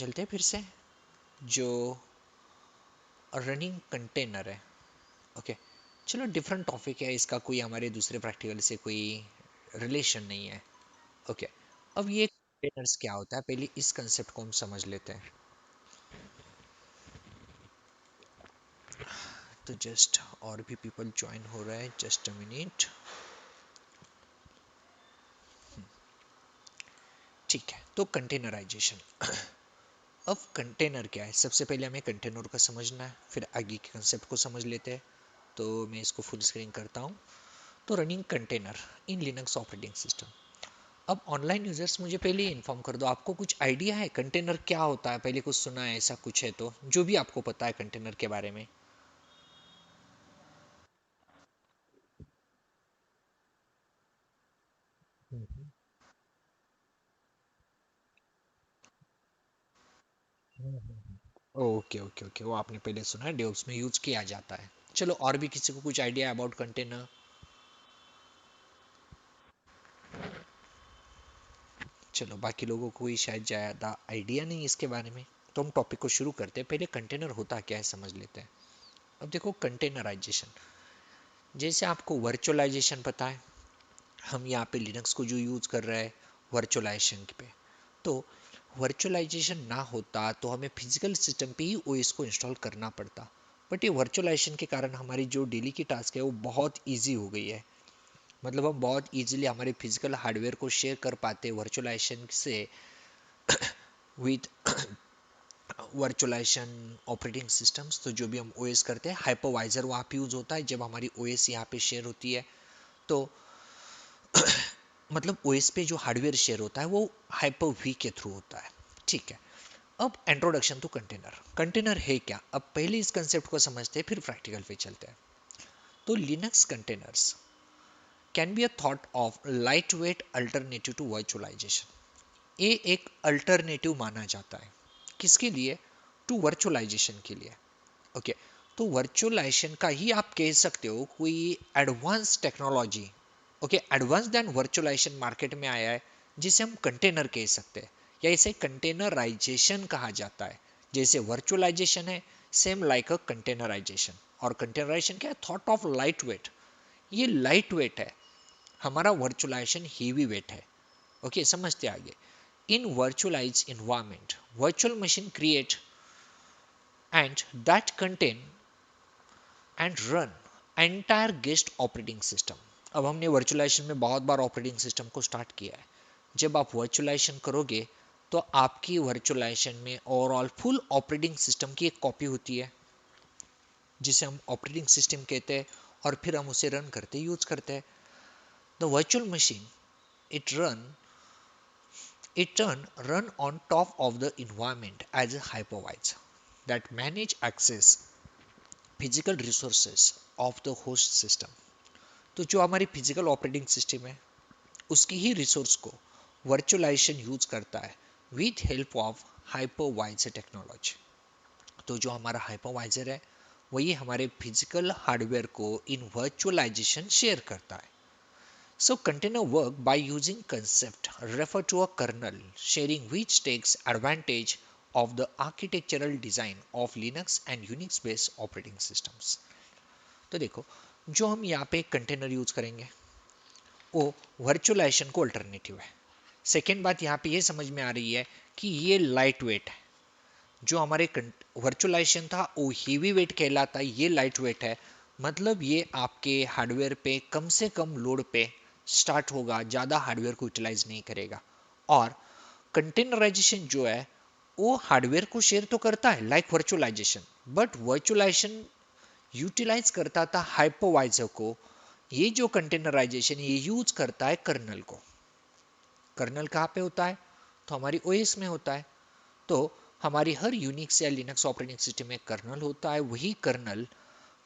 चलते हैं फिर से। जो रनिंग कंटेनर है, ओके, चलो डिफरेंट टॉपिक है, इसका कोई हमारे दूसरे प्रैक्टिकल से कोई रिलेशन नहीं है। ओके, अब ये कंटेनर्स क्या होता है, पहले इस कंसेप्ट को हम समझ लेते हैं। तो जस्ट और भी पीपल ज्वाइन हो रहा है, जस्ट अ मिनट। ठीक है, तो कंटेनराइजेशन। अब कंटेनर क्या है, सबसे पहले हमें कंटेनर को समझना है, फिर आगे के कंसेप्ट को समझ लेते हैं। तो मैं इसको फुल स्क्रीन करता हूँ। तो running container in Linux operating system. अब ऑनलाइन यूजर्स मुझे पहले ही इन्फॉर्म कर दो, आपको कुछ आइडिया है कंटेनर क्या होता है, पहले कुछ सुना है ऐसा कुछ है तो जो भी आपको पता है कंटेनर के बारे में। ओके ओके ओके, वो आपने पहले सुना है, डेव्स में यूज किया जाता है। चलो, और भी किसी को कुछ आइडिया है अबाउट कंटेनर? चलो, बाकी लोगों को कोई शायद ज़्यादा आइडिया नहीं इसके बारे में। तो हम टॉपिक को शुरू करते हैं, पहले कंटेनर होता क्या है समझ लेते हैं। अब देखो, कंटेनराइजेशन, जैसे आपको वर्चुअलाइजेशन पता है, हम यहाँ पे लिनक्स को जो यूज़ कर रहे हैं वर्चुअलाइजेशन पे। तो वर्चुअलाइजेशन ना होता तो हमें फिजिकल सिस्टम पे ही ओएस को इंस्टॉल करना पड़ता। बट ये वर्चुअलाइजेशन के कारण हमारी जो डेली की टास्क है वो बहुत इजी हो गई है। मतलब हम बहुत इजीली हमारे फिजिकल हार्डवेयर को शेयर कर पाते हैं वर्चुअलाइजेशन से विद वर्चुअलाइजेशन ऑपरेटिंग सिस्टम्स। तो जो भी हम ओएस करते हैं, हाइपरवाइजर वहाँ पे यूज होता है जब हमारी ओएस यहाँ पे शेयर होती है। तो मतलब ओएस पे जो हार्डवेयर शेयर होता है वो हाइपर वी के थ्रू होता है। ठीक है, अब इंट्रोडक्शन टू कंटेनर। कंटेनर है क्या, अब पहले इस कंसेप्ट को समझते हैं फिर प्रैक्टिकल पे चलते हैं। तो Linux containers can be a thought of light weight alternative to virtualization. ये एक अल्टरनेटिव माना जाता है, किसके लिए? टू वर्चुअलाइजेशन के लिए। ओके, तो वर्चुअलाइजेशन का ही आप कह सकते हो कोई advance technology. Okay, advance then virtualization market में आया है, जिसे हम कंटेनर कह सकते हैं, या इसे कंटेनराइजेशन कहा जाता है। जैसे वर्चुअलाइजेशन है, सेम लाइक अ कंटेनराइजेशन। और कंटेनराइजेशन क्या है? Thought of light weight. ये लाइट वेट है, हमारा वर्चुअलाइजेशन हेवी वेट है। ओके, समझते आगे। In virtualize environment, virtual machine create and that contain and run entire guest operating system. अब हमने वर्चुअलाइजेशन में बहुत बार ऑपरेटिंग सिस्टम को स्टार्ट किया है। जब आप वर्चुअलाइजेशन करोगे तो आपकी वर्चुअलाइजेशन में ओवरऑल फुल ऑपरेटिंग सिस्टम की एक कॉपी होती है, जिसे हम ऑपरेटिंग सिस्टम कहते हैं, और फिर हम उसे रन करते यूज करते हैं। The virtual machine, it run it run on top of the environment as a hypervisor that manage access physical resources of the host system। तो जो हमारी फिजिकल ऑपरेटिंग सिस्टम है उसकी ही रिसोर्स को वर्चुअलाइजेशन यूज करता है with help of hypervisor technology. तो जो हमारा हाइपरवाइजर है वही हमारे फिजिकल हार्डवेयर को इन वर्चुअलाइजेशन शेयर करता है। So container work by using concept refer to a kernel sharing which takes advantage of the architectural design of Linux and Unix based operating systems। तो देखो, जो हम यहाँ पे कंटेनर यूज करेंगे वो वर्चुअलाइजेशन को अल्टरनेटिव है। सेकेंड बात यहाँ पे ये समझ में आ रही है कि ये लाइट वेट है। जो हमारे वर्चुअलाइजेशन था वो हेवी वेट कहलाता है, ये लाइट वेट है। मतलब ये आपके हार्डवेयर पे कम से कम लोड पे स्टार्ट होगा, ज़्यादा हार्डवेयर को यूटिलाइज नहीं करेगा। और कंटेनराइजेशन जो है वो हार्डवेयर को शेयर तो करता है like virtualization, but virtualization utilize करता था हाइपरवाइजर को। ये जो कंटेनराइजेशन ये यूज करता है कर्नल को। कर्नल कहाँ पे होता है? तो हमारी ओएस में होता है। तो हमारी हर यूनिक्स या लिनक्स ऑपरेटिंग सिस्टम में कर्नल होता है, वही कर्नल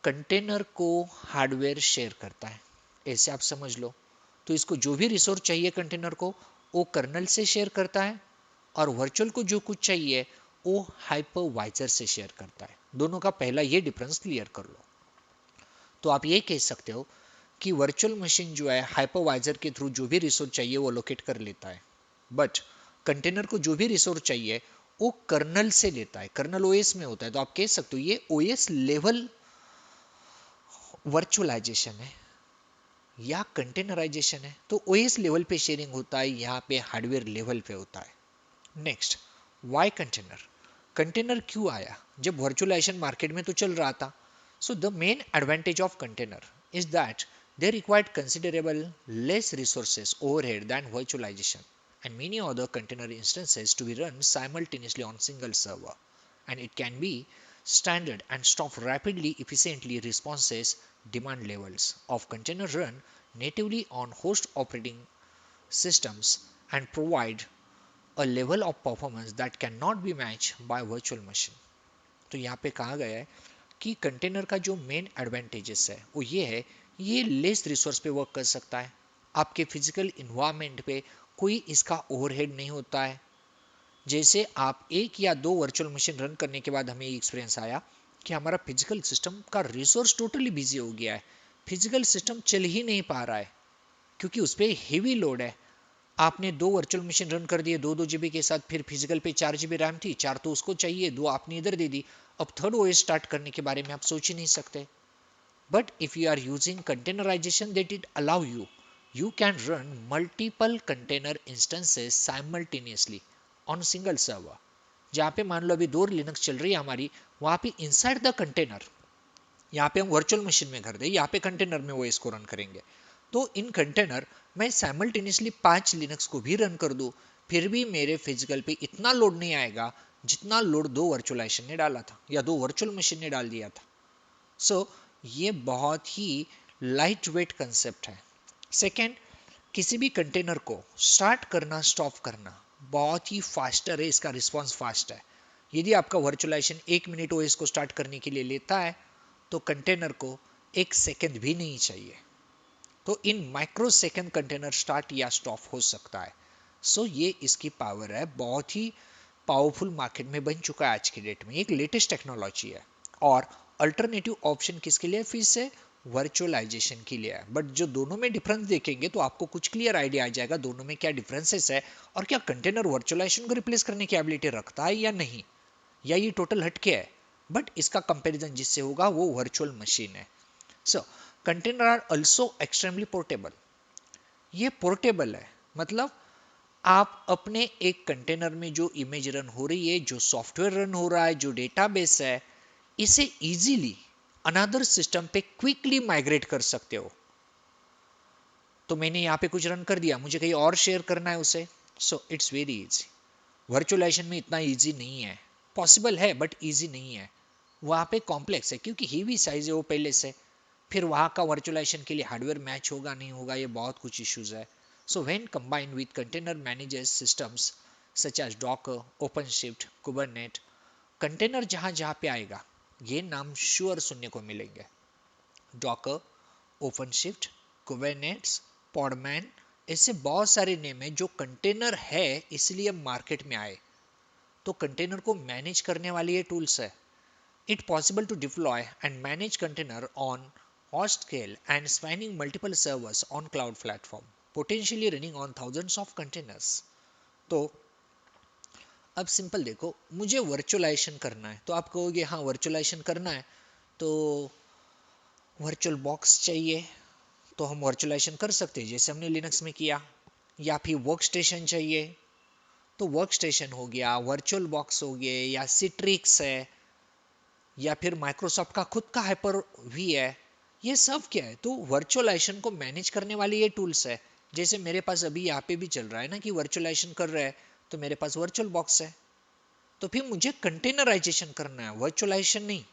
कंटेनर को हार्डवेयर शेयर करता है, ऐसे आप समझ लो। तो इसको जो भी रिसोर्स चाहिए कंटेनर को वो कर्नल से शेयर करता है, और वर्चुअल को जो कुछ चाहिए वो हाइपरवाइजर से शेयर करता है। दोनों का पहला ये डिफरेंस क्लियर कर लो। तो आप ये कह सकते हो कि वर्चुअल मशीन जो है हाइपरवाइजर के थ्रू जो भी रिसोर्स चाहिए वो लोकेट कर लेता है, बट कंटेनर को जो भी रिसोर्स चाहिए वो कर्नल से लेता है, कर्नल ओएस में होता है, तो आप कह सकते हो ये ओएस लेवल वर्चुअलाइजेशन है या कंटेनराइजेशन है। तो ओएस लेवल पे शेयरिंग होता है, यहाँ पे हार्डवेयर लेवल पे होता है। Next, Y container. कंटेनर क्यों आया? जब वर्चुअलाइजेशन मार्केट में तो चल रहा था। So the main advantage of container is that they required considerable less resources overhead than virtualization and many other container instances to be run simultaneously on single server, and it can be standard and stop rapidly efficiently responses demand levels of container run natively on host operating systems and provide a level of performance that cannot be matched by virtual machine. तो यहाँ पे कहा गया है कि container का जो main advantages है वो ये है, ये लेस रिसोर्स पे वर्क कर सकता है, आपके फिजिकल इन्वायरमेंट पे कोई इसका ओवरहेड नहीं होता है। जैसे आप एक या दो वर्चुअल मशीन रन करने के बाद हमें एक्सपीरियंस आया कि हमारा फिजिकल सिस्टम का रिसोर्स टोटली बिजी हो गया है, फिजिकल सिस्टम चल ही नहीं पा रहा है क्योंकि उस पर हेवी लोड है। आपने दो वर्चुअल मशीन रन कर दिए 2-2 GB के साथ, फिर फिजिकल पे 4 GB रैम थी, 4 तो उसको चाहिए, 2 आपने इधर दे दी। अब थर्ड ओएस स्टार्ट करने के बारे में आप सोच ही नहीं सकते। But if you are using containerization that it allow you can run multiple container instances simultaneously on single server. जहाँ पे मान लो अभी 2 लिनक्स चल रही है हमारी, वहाँ पे इनसाइड द कंटेनर, यहाँ पे हम वर्चुअल मशीन में कर दे, यहाँ पे कंटेनर में वो इसको रन करेंगे। तो इन कंटेनर मैं साइमल्टेनियसली 5 लिनक्स को भी रन कर दूं, फिर भी मेरे फिजिकल पे इतना लोड नहीं आएगा जितना लोड 2 वर्चुअलाइजेशन ने डाला था या 2 वर्चुअल मशीन ने डाल दिया था। सो ये बहुत ही लाइट वेट कंसेप्ट है। सेकेंड, किसी भी कंटेनर को स्टार्ट करना स्टॉप करना बहुत ही फास्टर है, इसका रिस्पॉन्स फास्ट है। यदि आपका वर्चुअलाइजेशन 1 मिनट ओएस को स्टार्ट करने के लिए लेता है तो कंटेनर को 1 सेकेंड भी नहीं चाहिए। तो इन माइक्रो सेकेंड कंटेनर स्टार्ट या स्टॉप हो सकता है। सो ये इसकी पावर है, बहुत ही पावरफुल मार्केट में बन चुका है आज की डेट में, एक लेटेस्ट टेक्नोलॉजी है। और अल्टरनेटिव ऑप्शन किसके लिए? फिर से वर्चुअलाइजेशन के लिए है। बट जो दोनों में डिफरेंस देखेंगे तो आपको कुछ क्लियर आइडिया आ जाएगा दोनों में क्या डिफरेंसेस है और क्या कंटेनर वर्चुअलाइजेशन को रिप्लेस करने की एबिलिटी रखता है या नहीं, या ये टोटल हटके है। बट इसका कंपैरिजन जिससे होगा वो वर्चुअल मशीन है। So container are also extremely portable. ये पोर्टेबल है, मतलब आप अपने एक कंटेनर में जो इमेज रन हो रही है, जो सॉफ्टवेयर रन हो रहा है, जो डेटाबेस है, इसे इजीली अनदर सिस्टम पे क्विकली माइग्रेट कर सकते हो। तो मैंने यहाँ पे कुछ रन कर दिया, मुझे कहीं और शेयर करना है उसे, so it's very easy. Virtualization में इतना इजी नहीं है, पॉसिबल है बट इजी नहीं है। वहाँ पे कॉम्प्लेक्स है क्योंकि हेवी साइज है वो पहले से, फिर वहाँ का वर्चुअलाइजेशन के लिए हार्डवेयर मैच होगा नहीं होगा, ये बहुत कुछ इश्यूज है। So when combined with container manages systems such as Docker, OpenShift, Kubernetes, container जहाँ जहाँ पे आएगा ये नाम श्योर सुनने को मिलेंगे। डॉकर, ओपनशिफ्ट, कुबरनेट्स, पॉडमैन, ऐसे बहुत सारे नेम है जो कंटेनर है इसलिए मार्केट में आए। तो कंटेनर को मैनेज करने वाली ये टूल्स है। It possible to deploy and manage container on host scale and spanning multiple servers on cloud platform, potentially running on thousands of containers. तो अब सिंपल देखो, मुझे वर्चुअलाइजेशन करना है तो आप कहोगे हाँ वर्चुअलाइजेशन करना है तो वर्चुअल बॉक्स चाहिए, तो हम वर्चुअलाइजेशन कर सकते हैं जैसे हमने लिनक्स में किया। या फिर वर्क स्टेशन चाहिए तो वर्क स्टेशन हो गया, वर्चुअल बॉक्स हो गए, या सिट्रिक्स है, या फिर माइक्रोसॉफ्ट का खुद का हाइपर वी है। ये सब क्या है? तो वर्चुअलाइजेशन को मैनेज करने वाली ये टूल्स है। जैसे मेरे पास अभी यहाँ पे भी चल रहा है ना कि वर्चुअलाइजेशन कर रहा है, तो मेरे पास वर्चुअल बॉक्स है। तो फिर मुझे कंटेनराइजेशन करना है, वर्चुअलाइजेशन नहीं।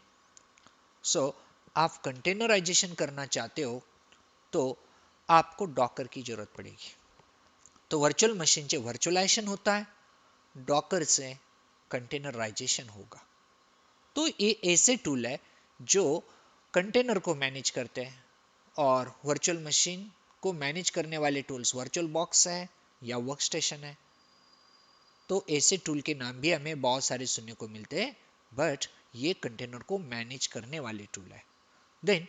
सो आप कंटेनराइजेशन करना चाहते हो तो आपको डॉकर की जरूरत पड़ेगी। तो वर्चुअल मशीन से वर्चुअलाइजेशन होता है, डॉकर से कंटेनराइजेशन होगा। तो ये ऐसे टूल है जो कंटेनर को मैनेज करते हैं, और वर्चुअल मशीन को मैनेज करने वाले टूल्स वर्चुअल बॉक्स है या वर्क स्टेशन है। तो ऐसे टूल के नाम भी हमें बहुत सारे सुनने को मिलते हैं, बट ये कंटेनर को मैनेज करने वाले टूल है। देन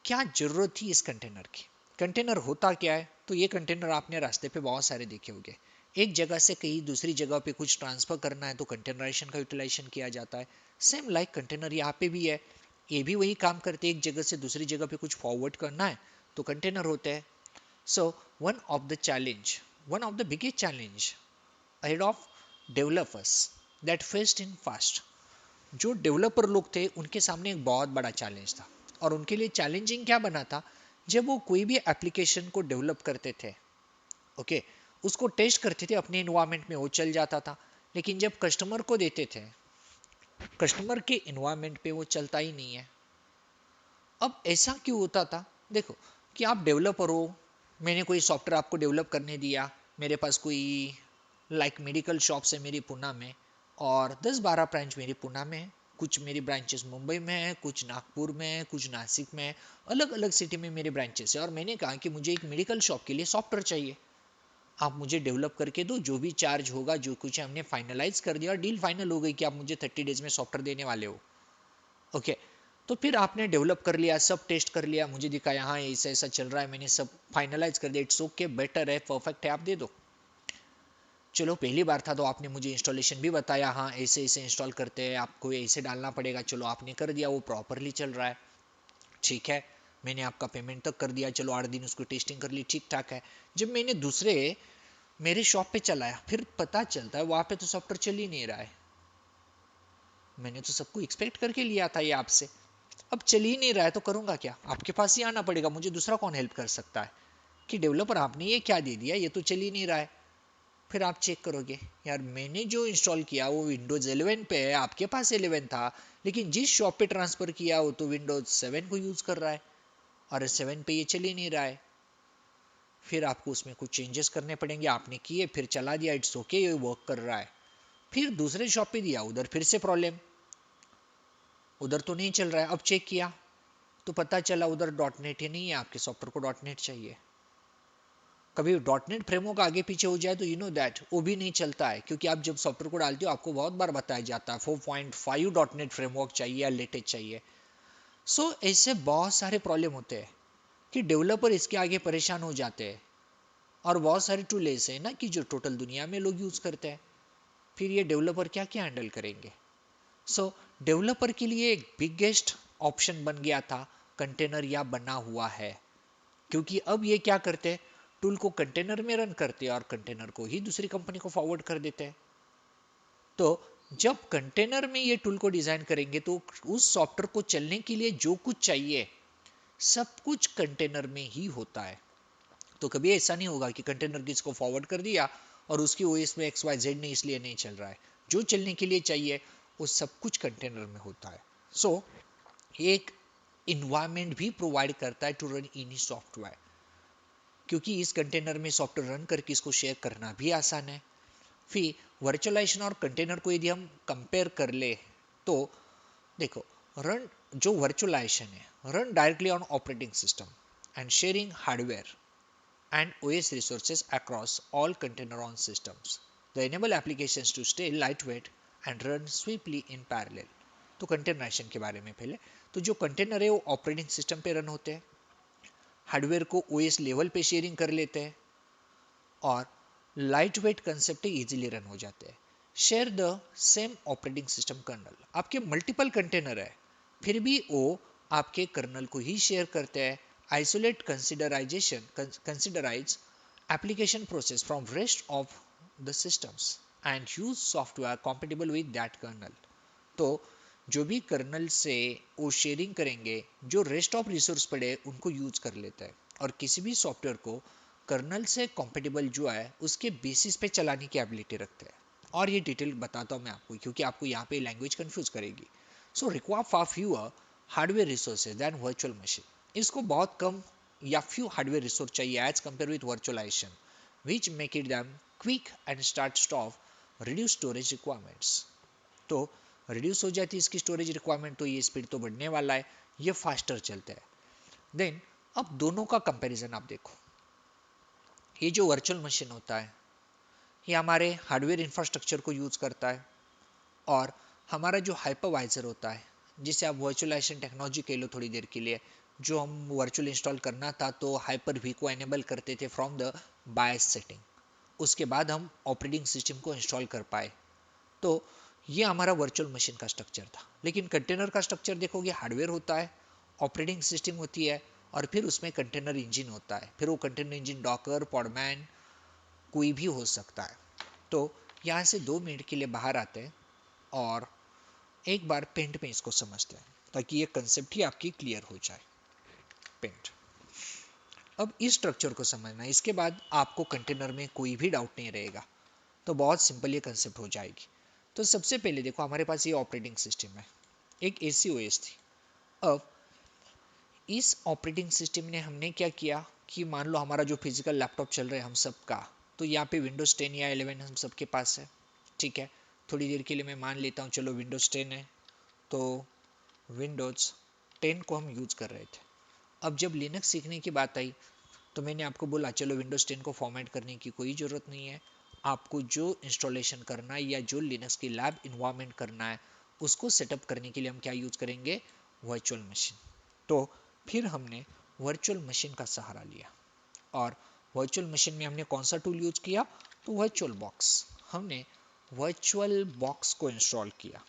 क्या जरूरत थी इस कंटेनर की? कंटेनर होता क्या है? तो ये कंटेनर आपने रास्ते पे बहुत सारे देखे होंगे। एक जगह से कहीं दूसरी जगह पे कुछ ट्रांसफर करना है तो कंटेनराइजेशन का यूटिलाइजेशन किया जाता है। सेम लाइक कंटेनर यहाँ पे भी है, ये भी वही काम करते हैं, एक जगह से दूसरी जगह पे कुछ फॉरवर्ड करना है तो कंटेनर होते हैं। So one of the biggest challenge ahead of developers that faced in fast, जो डेवलपर लोग थे उनके सामने एक बहुत बड़ा चैलेंज था। और उनके लिए चैलेंजिंग क्या बना था, जब वो कोई भी एप्लीकेशन को डेवलप करते थे, ओके, उसको टेस्ट करते थे अपने इन्वायरमेंट में, वो चल जाता था, लेकिन जब कस्टमर को देते थे, कस्टमर के इन्वायरमेंट पे वो चलता ही नहीं है। अब ऐसा क्यों होता था, देखो कि आप डेवलपर हो, मैंने कोई सॉफ्टवेयर आपको डेवलप करने दिया, मेरे पास कोई मेडिकल शॉप्स है मेरी पुणे में, और 10-12 ब्रांच मेरी पुणे में है, कुछ मेरी ब्रांचेस मुंबई में है, कुछ नागपुर में है, कुछ नासिक में है, अलग अलग सिटी में मेरे ब्रांचेस है। और मैंने कहा कि मुझे एक मेडिकल शॉप के लिए सॉफ्टवेयर चाहिए, आप मुझे डेवलप करके दो, जो भी चार्ज होगा, जो कुछ हमने फाइनलाइज कर दिया और डील फाइनल हो गई कि आप मुझे 30 डेज में सॉफ्टवेयर देने वाले हो, ओके। तो फिर आपने डेवलप कर लिया, सब टेस्ट कर लिया, मुझे दिखाया हाँ ऐसा ऐसा चल रहा है, मैंने सब फाइनलाइज कर दिया, इट्स ओके, बेटर है, परफेक्ट है, आप दे दो। चलो पहली बार था तो आपने मुझे इंस्टॉलेशन भी बताया, हाँ ऐसे ऐसे इंस्टॉल करते हैं, आपको ऐसे डालना पड़ेगा, चलो आपने कर दिया, वो प्रॉपरली चल रहा है, ठीक है, मैंने आपका पेमेंट तक कर दिया, चलो 8 दिन उसको टेस्टिंग कर ली, ठीक ठाक है। जब मैंने दूसरे मेरे शॉप पे चलाया, फिर पता चलता है वहां पे तो सॉफ्टवेयर चल ही नहीं रहा है, मैंने तो सबको एक्सपेक्ट करके लिया था ये आपसे, अब चल ही नहीं रहा है तो करूंगा क्या, आपके पास ही आना पड़ेगा, मुझे दूसरा कौन हेल्प कर सकता है कि डेवलपर आपने ये क्या दे दिया, ये तो चल ही नहीं रहा है। फिर आप चेक करोगे, यार मैंने जो इंस्टॉल किया वो विंडोज 11 पे है, आपके पास 11 था, लेकिन जिस शॉप पे ट्रांसफर किया वो तो विंडोज 7 को यूज कर रहा है, और 7 पे ये चल ही नहीं रहा है। फिर आपको उसमें कुछ चेंजेस करने पड़ेंगे, आपने किए, फिर चला दिया, इट्स ओके, ये वर्क कर रहा है। फिर दूसरे शॉप पे दिया, उधर फिर से प्रॉब्लम, उधर तो नहीं चल रहा है, अब चेक किया तो पता चला उधर डॉट नेट ही नहीं है, आपके सॉफ्टवेयर को डॉट नेट चाहिए। कभी डॉट नेट फ्रेमवर्क आगे पीछे हो जाए तो यू नो दैट वो भी नहीं चलता है, क्योंकि आप जब सॉफ्टवेयर को डालते हो आपको बहुत बार बताया जाता है 4.5 डॉट नेट फ्रेमवर्क चाहिए या लेटेस्ट चाहिए। सो ऐसे बहुत सारे प्रॉब्लम होते हैं कि डेवलपर इसके आगे परेशान हो जाते हैं, और बहुत सारे टूल ऐसे हैं ना कि जो टोटल दुनिया में लोग यूज करते हैं, फिर ये डेवलपर क्या क्या हैंडल करेंगे। सो डेवलपर के लिए एक बिगेस्ट ऑप्शन बन गया था कंटेनर या बना हुआ है, क्योंकि अब ये क्या करते हैं, टूल को कंटेनर में रन करते हैं और कंटेनर को ही दूसरी कंपनी को फॉरवर्ड कर देते हैं। तो जब कंटेनर में ये टूल को डिजाइन करेंगे तो उस सॉफ्टवेयर को चलने के लिए जो कुछ चाहिए सब कुछ कंटेनर में ही होता है। तो कभी ऐसा नहीं होगा कि कंटेनर किसको फॉरवर्ड कर दिया और उसकी ओएस में एक्स वाई जेड नहीं इसलिए नहीं चल रहा है, जो चलने के लिए चाहिए वो सब कुछ कंटेनर में होता है। सो एक इन्वायरमेंट भी प्रोवाइड करता है टू रन एनी सॉफ्टवेयर, क्योंकि इस कंटेनर में सॉफ्टवेयर रन करके इसको शेयर करना भी आसान है। फिर वर्चुअलाइजेशन और कंटेनर को यदि हम कंपेयर कर ले तो देखो, रन जो वर्चुअलाइजेशन है, run directly on operating system and sharing hardware and OS resources across all container on systems. They enable applications to stay lightweight and run swiftly in parallel. तो कंटेनराइजेशन के बारे में पहले, तो जो कंटेनर है वो ऑपरेटिंग सिस्टम पे रन होते हैं, हार्डवेयर को ओएस लेवल पे शेयरिंग कर लेते हैं, और light weight concept easily run हो जाते हैं। Share the same operating system kernel, आपके मल्टीपल कंटेनर है फिर भी वो आपके कर्नल को ही शेयर करते हैं। Isolate containerization containerize application process from rest of the systems and use software compatible with that kernel। तो जो भी कर्नल से वो शेयरिंग करेंगे, जो रेस्ट ऑफ रिसोर्स पड़े उनको यूज कर लेता है, और किसी भी सॉफ्टवेयर को कर्नल से कॉम्पेटिबल जो है उसके बेसिस पे चलाने की एबिलिटी रखते हैं। और ये डिटेल बताता हूँ मैं आपको, क्योंकि आपको यहाँ पे लैंग्वेज कंफ्यूज करेगी। So require for fewer hardware resources than virtual machine, इसको बहुत कम या फ्यू हार्डवेयर रिसोर्स चाहिए as compare with virtualization, which make it them quick and start stop reduce storage requirements. तो रिड्यूस हो जाती है इसकी स्टोरेज रिक्वायरमेंट, तो ये स्पीड तो बढ़ने वाला है, ये फास्टर चलता है। देन अब दोनों का कंपैरिजन आप देखो, ये जो वर्चुअल मशीन होता है ये हमारे हार्डवेयर इंफ्रास्ट्रक्चर को यूज करता है, और हमारा जो हाइपरवाइजर होता है, जिसे आप वर्चुअलाइजेशन टेक्नोलॉजी कह लो थोड़ी देर के लिए, जो हम वर्चुअल इंस्टॉल करना था तो हाइपर वी को एनेबल करते थे फ्रॉम द बायस सेटिंग, उसके बाद हम ऑपरेटिंग सिस्टम को इंस्टॉल कर पाए। तो ये हमारा वर्चुअल मशीन का स्ट्रक्चर था। लेकिन कंटेनर का स्ट्रक्चर देखोगे, हार्डवेयर होता है, ऑपरेटिंग सिस्टम होती है, और फिर उसमें कंटेनर इंजन होता है। फिर वो कंटेनर इंजन डॉकर, पॉडमैन कोई भी हो सकता है। तो यहाँ से 2 मिनट के लिए बाहर आते हैं और एक बार पेंट में इसको समझते हैं, ताकि ये कंसेप्ट ही आपकी क्लियर हो जाए। पेंट, अब इस स्ट्रक्चर को समझना है, इसके बाद आपको कंटेनर में कोई भी डाउट नहीं रहेगा। तो बहुत सिंपल ये कंसेप्ट हो जाएगी। तो सबसे पहले देखो, हमारे पास ये ऑपरेटिंग सिस्टम है, एक एसी ओएस थी। अब इस ऑपरेटिंग सिस्टम ने हमने क्या किया कि मान लो हमारा जो फिजिकल लैपटॉप चल रहा है हम सब का, तो यहाँ पे विंडोज 10 या 11 हम सबके पास है। ठीक है, थोड़ी देर के लिए मैं मान लेता हूँ चलो विंडोज 10 है, तो विंडोज 10 को हम यूज कर रहे थे। अब जब लिनक्स सीखने की बात आई, तो मैंने आपको बोला चलो विंडोज 10 को फॉर्मेट करने की कोई ज़रूरत नहीं है, आपको जो इंस्टॉलेशन करना है या जो लिनक्स की लैब इन्वायरमेंट करना है उसको सेटअप करने के लिए हम क्या यूज़ करेंगे, वर्चुअल मशीन। तो फिर हमने वर्चुअल मशीन का सहारा लिया, और वर्चुअल मशीन में हमने कौन सा टूल यूज किया, तो वर्चुअल बॉक्स। हमने वर्चुअल बॉक्स को इंस्टॉल किया,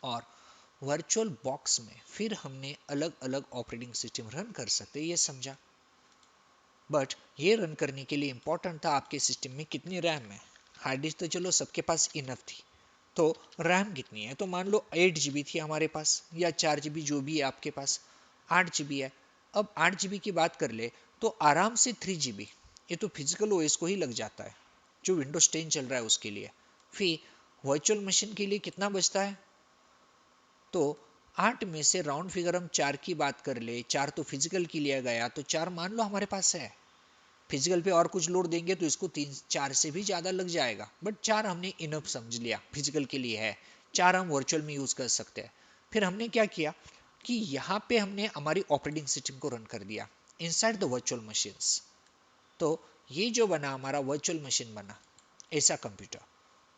और वर्चुअल बॉक्स में फिर हमने अलग अलग ऑपरेटिंग सिस्टम रन कर सकते, ये समझा। बट ये रन करने के लिए इंपॉर्टेंट था आपके सिस्टम में कितनी रैम है। हार्ड डिस्क तो चलो सबके पास इनफ थी, तो रैम कितनी है, तो मान लो 8 GB थी हमारे पास, या 4 GB, जो भी है आपके पास, 8 GB है। अब 8 GB की बात कर ले तो आराम से 3 GB ये तो फिजिकल ओएस को ही लग जाता है, जो विंडोज 10 चल रहा है उसके लिए। फिर वर्चुअल मशीन के लिए कितना बचता है, तो 8 में से राउंड फिगर हम 4 की बात कर ले, 4 तो फिजिकल की लिया गया, तो 4 मान लो हमारे पास है। फिजिकल पे और कुछ लोड देंगे तो इसको 3-4 से भी ज़्यादा लग जाएगा, बट 4 हमने इनफ समझ लिया, फिजिकल के लिए है। 4 हम वर्चुअल में यूज़ कर सकते हैं। फिर हमने क्या किया कि यहाँ पे हमने हमारी ऑपरेटिंग सिस्टम को रन कर दिया इनसाइड द वर्चुअल मशीन्स। तो ये जो बना हमारा वर्चुअल मशीन बना, ऐसा कंप्यूटर।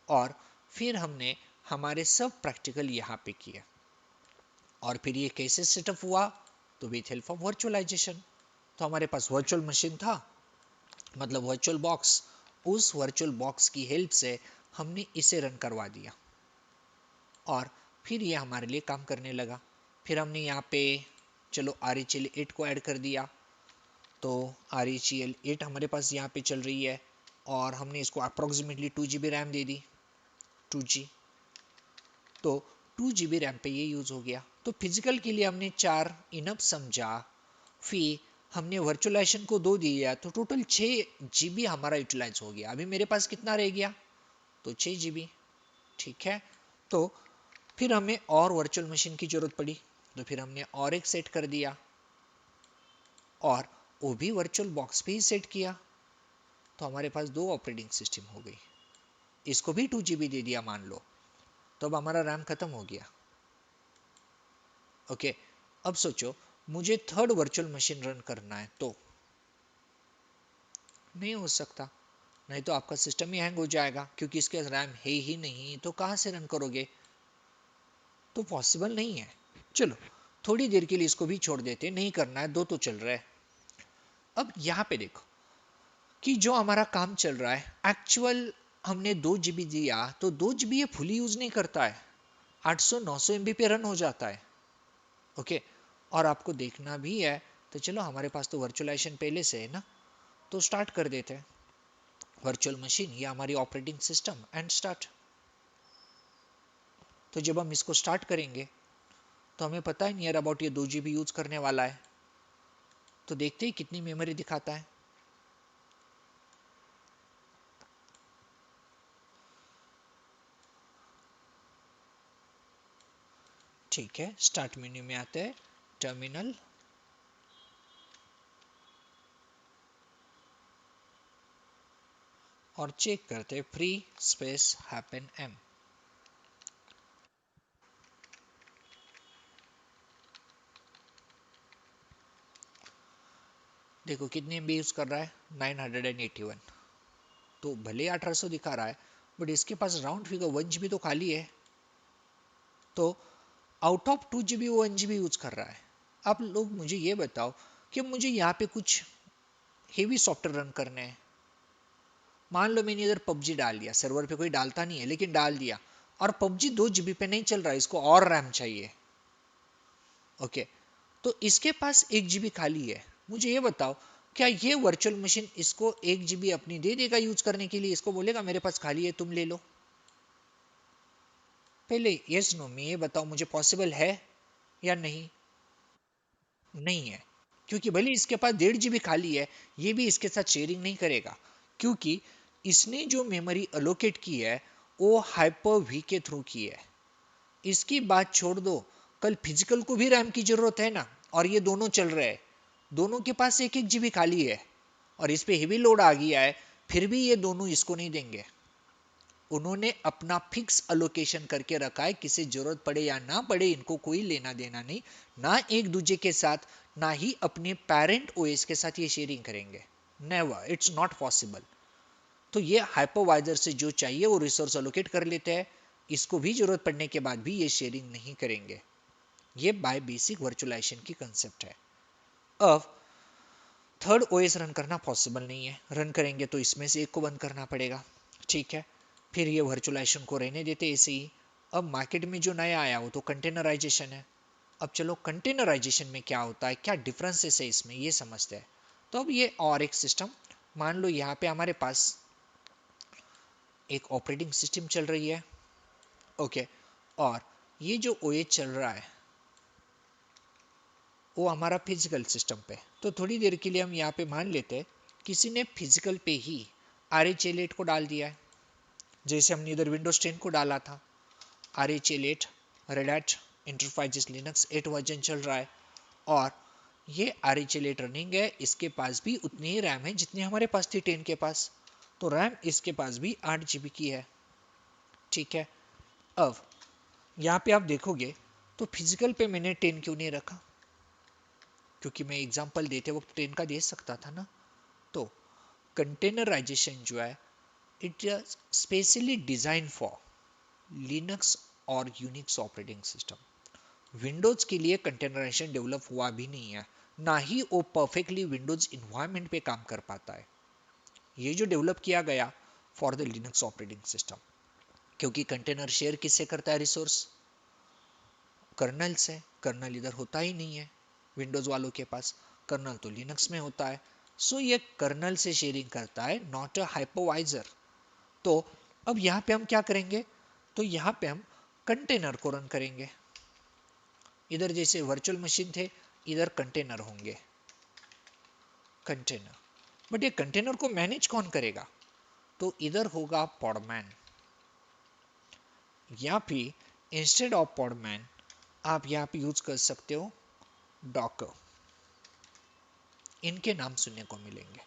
और फिर हमने हमारे सब प्रैक्टिकल यहाँ पे किया, और फिर ये कैसे सेटअप हुआ, तो विथ हेल्प ऑफ वर्चुअलाइजेशन। तो हमारे पास वर्चुअल मशीन था, मतलब वर्चुअल बॉक्स, उस वर्चुअल बॉक्स की हेल्प से हमने इसे रन करवा दिया, और फिर ये हमारे लिए काम करने लगा। फिर हमने यहाँ पे चलो RHEL 8 को ऐड कर दिया, तो RHEL 8 हमारे पास यहाँ पे चल रही है, और हमने इसको अप्रोक्सीमेटली 2 GB रैम दे दी, 2G। तो 2 GB रैम पे ये यूज़ हो गया। तो फिजिकल के लिए हमने 4 इनफ समझा, फिर हमने वर्चुअलाइजेशन को 2 दिया, तो टोटल 6 GB हमारा यूटिलाइज हो गया। अभी मेरे पास कितना रह गया, तो 6 GB। ठीक है, तो फिर हमें और वर्चुअल मशीन की जरूरत पड़ी, तो फिर हमने और एक सेट कर दिया, और वो भी वर्चुअल बॉक्स पे ही सेट किया। तो हमारे पास 2 ऑपरेटिंग सिस्टम हो गई। इसको भी 2 GB दे दिया मान लो, तो अब हमारा रैम खत्म हो गया। ओके, अब सोचो मुझे थर्ड वर्चुअल मशीन रन करना है, तो नहीं हो सकता, नहीं तो आपका सिस्टम ही हैंग हो जाएगा, क्योंकि इसके रैम है ही नहीं, तो कहाँ से रन करोगे, तो पॉसिबल नहीं है। चलो थोड़ी देर के लिए इसको भी छोड़ देते, नहीं करना है, 2 तो चल रहा है। अब यहाँ पे देखो कि जो हमारा काम चल रहा है एक्चुअल, हमने 2 GB दिया, तो 2 GB ये फुली यूज नहीं करता है, 800-900 MB पे रन हो जाता है। ओके, और आपको देखना भी है, तो चलो हमारे पास तो वर्चुअलाइजेशन पहले से है ना, तो स्टार्ट कर देते हैं वर्चुअल मशीन या हमारी ऑपरेटिंग सिस्टम एंड स्टार्ट। तो जब हम इसको स्टार्ट करेंगे, तो हमें पता है नियर अबाउट ये 2 GB यूज करने वाला है। तो देखते ही कितनी मेमोरी दिखाता है। ठीक है, स्टार्ट मेन्यू में आते हैं, टर्मिनल, और चेक करते हैं फ्री स्पेस हैपन एम। देखो कितनी एमबी यूज कर रहा है, 981। तो भले 1800 दिखा रहा है, बट इसके पास राउंड फिगर 1 GB तो खाली है। तो आउट ऑफ 2 GB वो 1 GB यूज कर रहा है। आप लोग मुझे ये बताओ कि मुझे यहाँ पे कुछ हेवी सॉफ्टवेयर रन करने हैं, मान लो मैंने इधर पबजी डाल दिया, सर्वर पे कोई डालता नहीं है लेकिन डाल दिया, और पबजी 2 GB पे नहीं चल रहा है, इसको और रैम चाहिए। ओके, तो इसके पास 1 GB खाली है। मुझे ये बताओ, क्या ये वर्चुअल मशीन इसको 1 GB अपनी दे देगा यूज करने के लिए? इसको बोलेगा मेरे पास खाली है, तुम ले लो? पहले यस नो में ये बताओ, मुझे पॉसिबल है या नहीं? नहीं है, क्योंकि भले इसके पास 1.5 GB खाली है, ये भी इसके साथ शेयरिंग नहीं करेगा, क्योंकि इसने जो मेमोरी अलोकेट की है वो हाइपर वी के थ्रू की है। इसकी बात छोड़ दो, कल फिजिकल को भी रैम की जरूरत है ना, और ये दोनों चल रहे हैं, दोनों के पास 1-1 GB खाली है, और इस पे हेवी लोड आ गया है, फिर भी ये दोनों इसको नहीं देंगे। उन्होंने अपना फिक्स अलोकेशन करके रखा है, किसी जरूरत पड़े या ना पड़े इनको कोई लेना देना नहीं, ना एक दूसरे के साथ, ना ही अपने पेरेंट ओएस के साथ ये शेयरिंग करेंगे। Never, it's not possible. तो ये हाइपरवाइजर से जो चाहिए वो रिसोर्स अलोकेट कर लेते हैं, इसको भी जरूरत पड़ने के बाद भी ये शेयरिंग नहीं करेंगे। ये बाय बेसिक वर्चुअलाइजेशन की कंसेप्ट है। अब थर्ड ओएस रन करना पॉसिबल नहीं है, रन करेंगे तो इसमें से एक को बंद करना पड़ेगा, ठीक है। फिर ये वर्चुअलाइजेशन को रहने देते ऐसे ही। अब मार्केट में जो नया आया वो तो कंटेनराइजेशन है। अब चलो कंटेनराइजेशन में क्या होता है, क्या डिफरेंसेस है इसमें, ये समझते हैं। तो अब ये और एक सिस्टम, मान लो यहाँ पे हमारे पास एक ऑपरेटिंग सिस्टम चल रही है, ओके, और ये जो ओएस चल रहा है वो हमारा फिजिकल सिस्टम पे। तो थोड़ी देर के लिए हम यहाँ पे मान लेते हैं किसी ने फिजिकल पे ही RH8 को डाल दिया है, जैसे हमने इधर विंडोज 10 को डाला था। RH8 red hat enterprises Linux 8 version चल रहा है, और ये RH8 रनिंग है, इसके पास भी उतनी ही रैम है जितनी हमारे पास थी 10 के पास, तो रैम इसके पास भी 8 GB की है, ठीक है। अब यहाँ पे आप देखोगे तो फिजिकल पे मैंने 10 क्यों नहीं रखा, क्योंकि मैं एग्जांपल देते वक्त 10 का दे सकता था ना। तो कंटेनराइजेशन जो है, it is specially design for Linux और यूनिक्स ऑपरेटिंग सिस्टम। विंडोज के लिए कंटेनराइजेशन डेवलप हुआ भी नहीं है, ना ही वो परफेक्टली विंडोज इन्वायरमेंट पे काम कर पाता है। ये जो डेवलप किया गया for the Linux operating system, क्योंकि कंटेनर शेयर किससे करता है रिसोर्स? कर्नल से। कर्नल इधर होता ही नहीं है विंडोज वालों के पास, कर्नल तो लिनक्स में होता है। सो ये कर्नल से शेयरिंग करता है, नॉट अ हाइपरवाइजर। तो अब यहाँ पे हम क्या करेंगे, तो यहाँ पे हम कंटेनर को रन करेंगे। इधर जैसे वर्चुअल मशीन थे, इधर कंटेनर होंगे, कंटेनर। बट ये कंटेनर को मैनेज कौन करेगा? तो इधर होगा पॉडमैन, या फिर इंस्टेड ऑफ पॉडमैन आप यहाँ पे यूज कर सकते हो डॉकर। इनके नाम सुनने को मिलेंगे,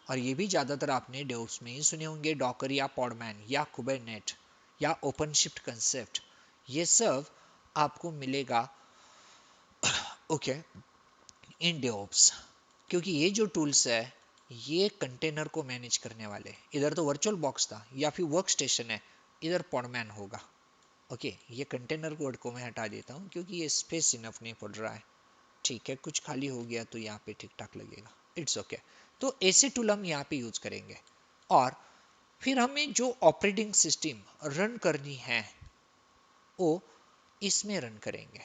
और ये भी ज्यादातर आपने डेव्स में ही सुने होंगे, डॉकर या पॉडमैन या कुबरनेट या ओपन शिफ्ट कंसेप्ट। ये सब आपको मिलेगा ओके इन डेव्स, क्योंकि ये जो टूल्स है ये कंटेनर को मैनेज करने वाले। इधर तो वर्चुअल बॉक्स था या फिर वर्क स्टेशन है, इधर पॉडमैन होगा। ओके, ये कंटेनर कोड को मैं हटा देता हूँ क्योंकि ये स्पेस इनफ नहीं पड़ रहा है, ठीक है। कुछ खाली हो गया तो यहाँ पे ठीक ठाक लगेगा, इट्स ओके। तो ऐसे टूल हम यहाँ पे यूज करेंगे, और फिर हमें जो ऑपरेटिंग सिस्टम रन करनी है वो इसमें रन करेंगे,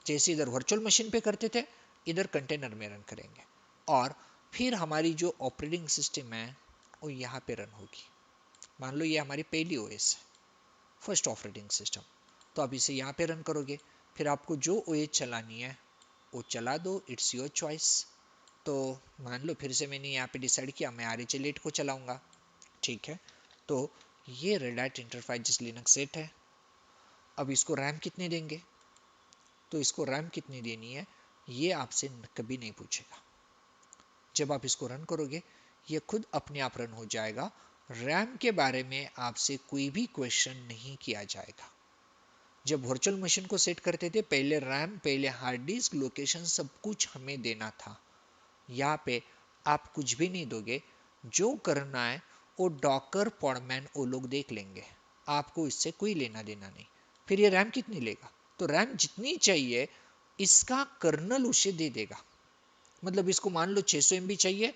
जैसे इधर वर्चुअल मशीन पे करते थे, इधर कंटेनर में रन करेंगे। और फिर हमारी जो ऑपरेटिंग सिस्टम है वो यहाँ पे रन होगी। मान लो ये हमारी पहली ओएस है, फर्स्ट ऑपरेटिंग सिस्टम, तो आप इसे यहाँ पे रन करोगे। फिर आपको जो ओएस चलानी है वो चला दो, इट्स योर चॉइस। तो मान लो फिर से मैंने यहाँ पे डिसाइड किया मैं RH8 को चलाऊंगा, ठीक है। तो ये रेड हैट इंटरप्राइजेस लिनक्स 8 है। अब इसको रैम कितने देंगे, तो इसको रैम कितनी देनी है ये आपसे कभी नहीं पूछेगा। जब आप इसको रन करोगे ये खुद अपने आप रन हो जाएगा, रैम के बारे में आपसे कोई भी क्वेश्चन नहीं किया जाएगा। जब वर्चुअल मशीन को सेट करते थे, पहले रैम, पहले हार्ड डिस्क, लोकेशन, सब कुछ हमें देना था। यहाँ पे आप कुछ भी नहीं दोगे, जो करना है वो डॉकर पॉडमैन वो लोग देख लेंगे, आपको इससे कोई लेना देना नहीं। फिर ये रैम कितनी लेगा, तो रैम जितनी चाहिए इसका कर्नल उसे दे देगा। मतलब इसको मान लो 600 MB चाहिए,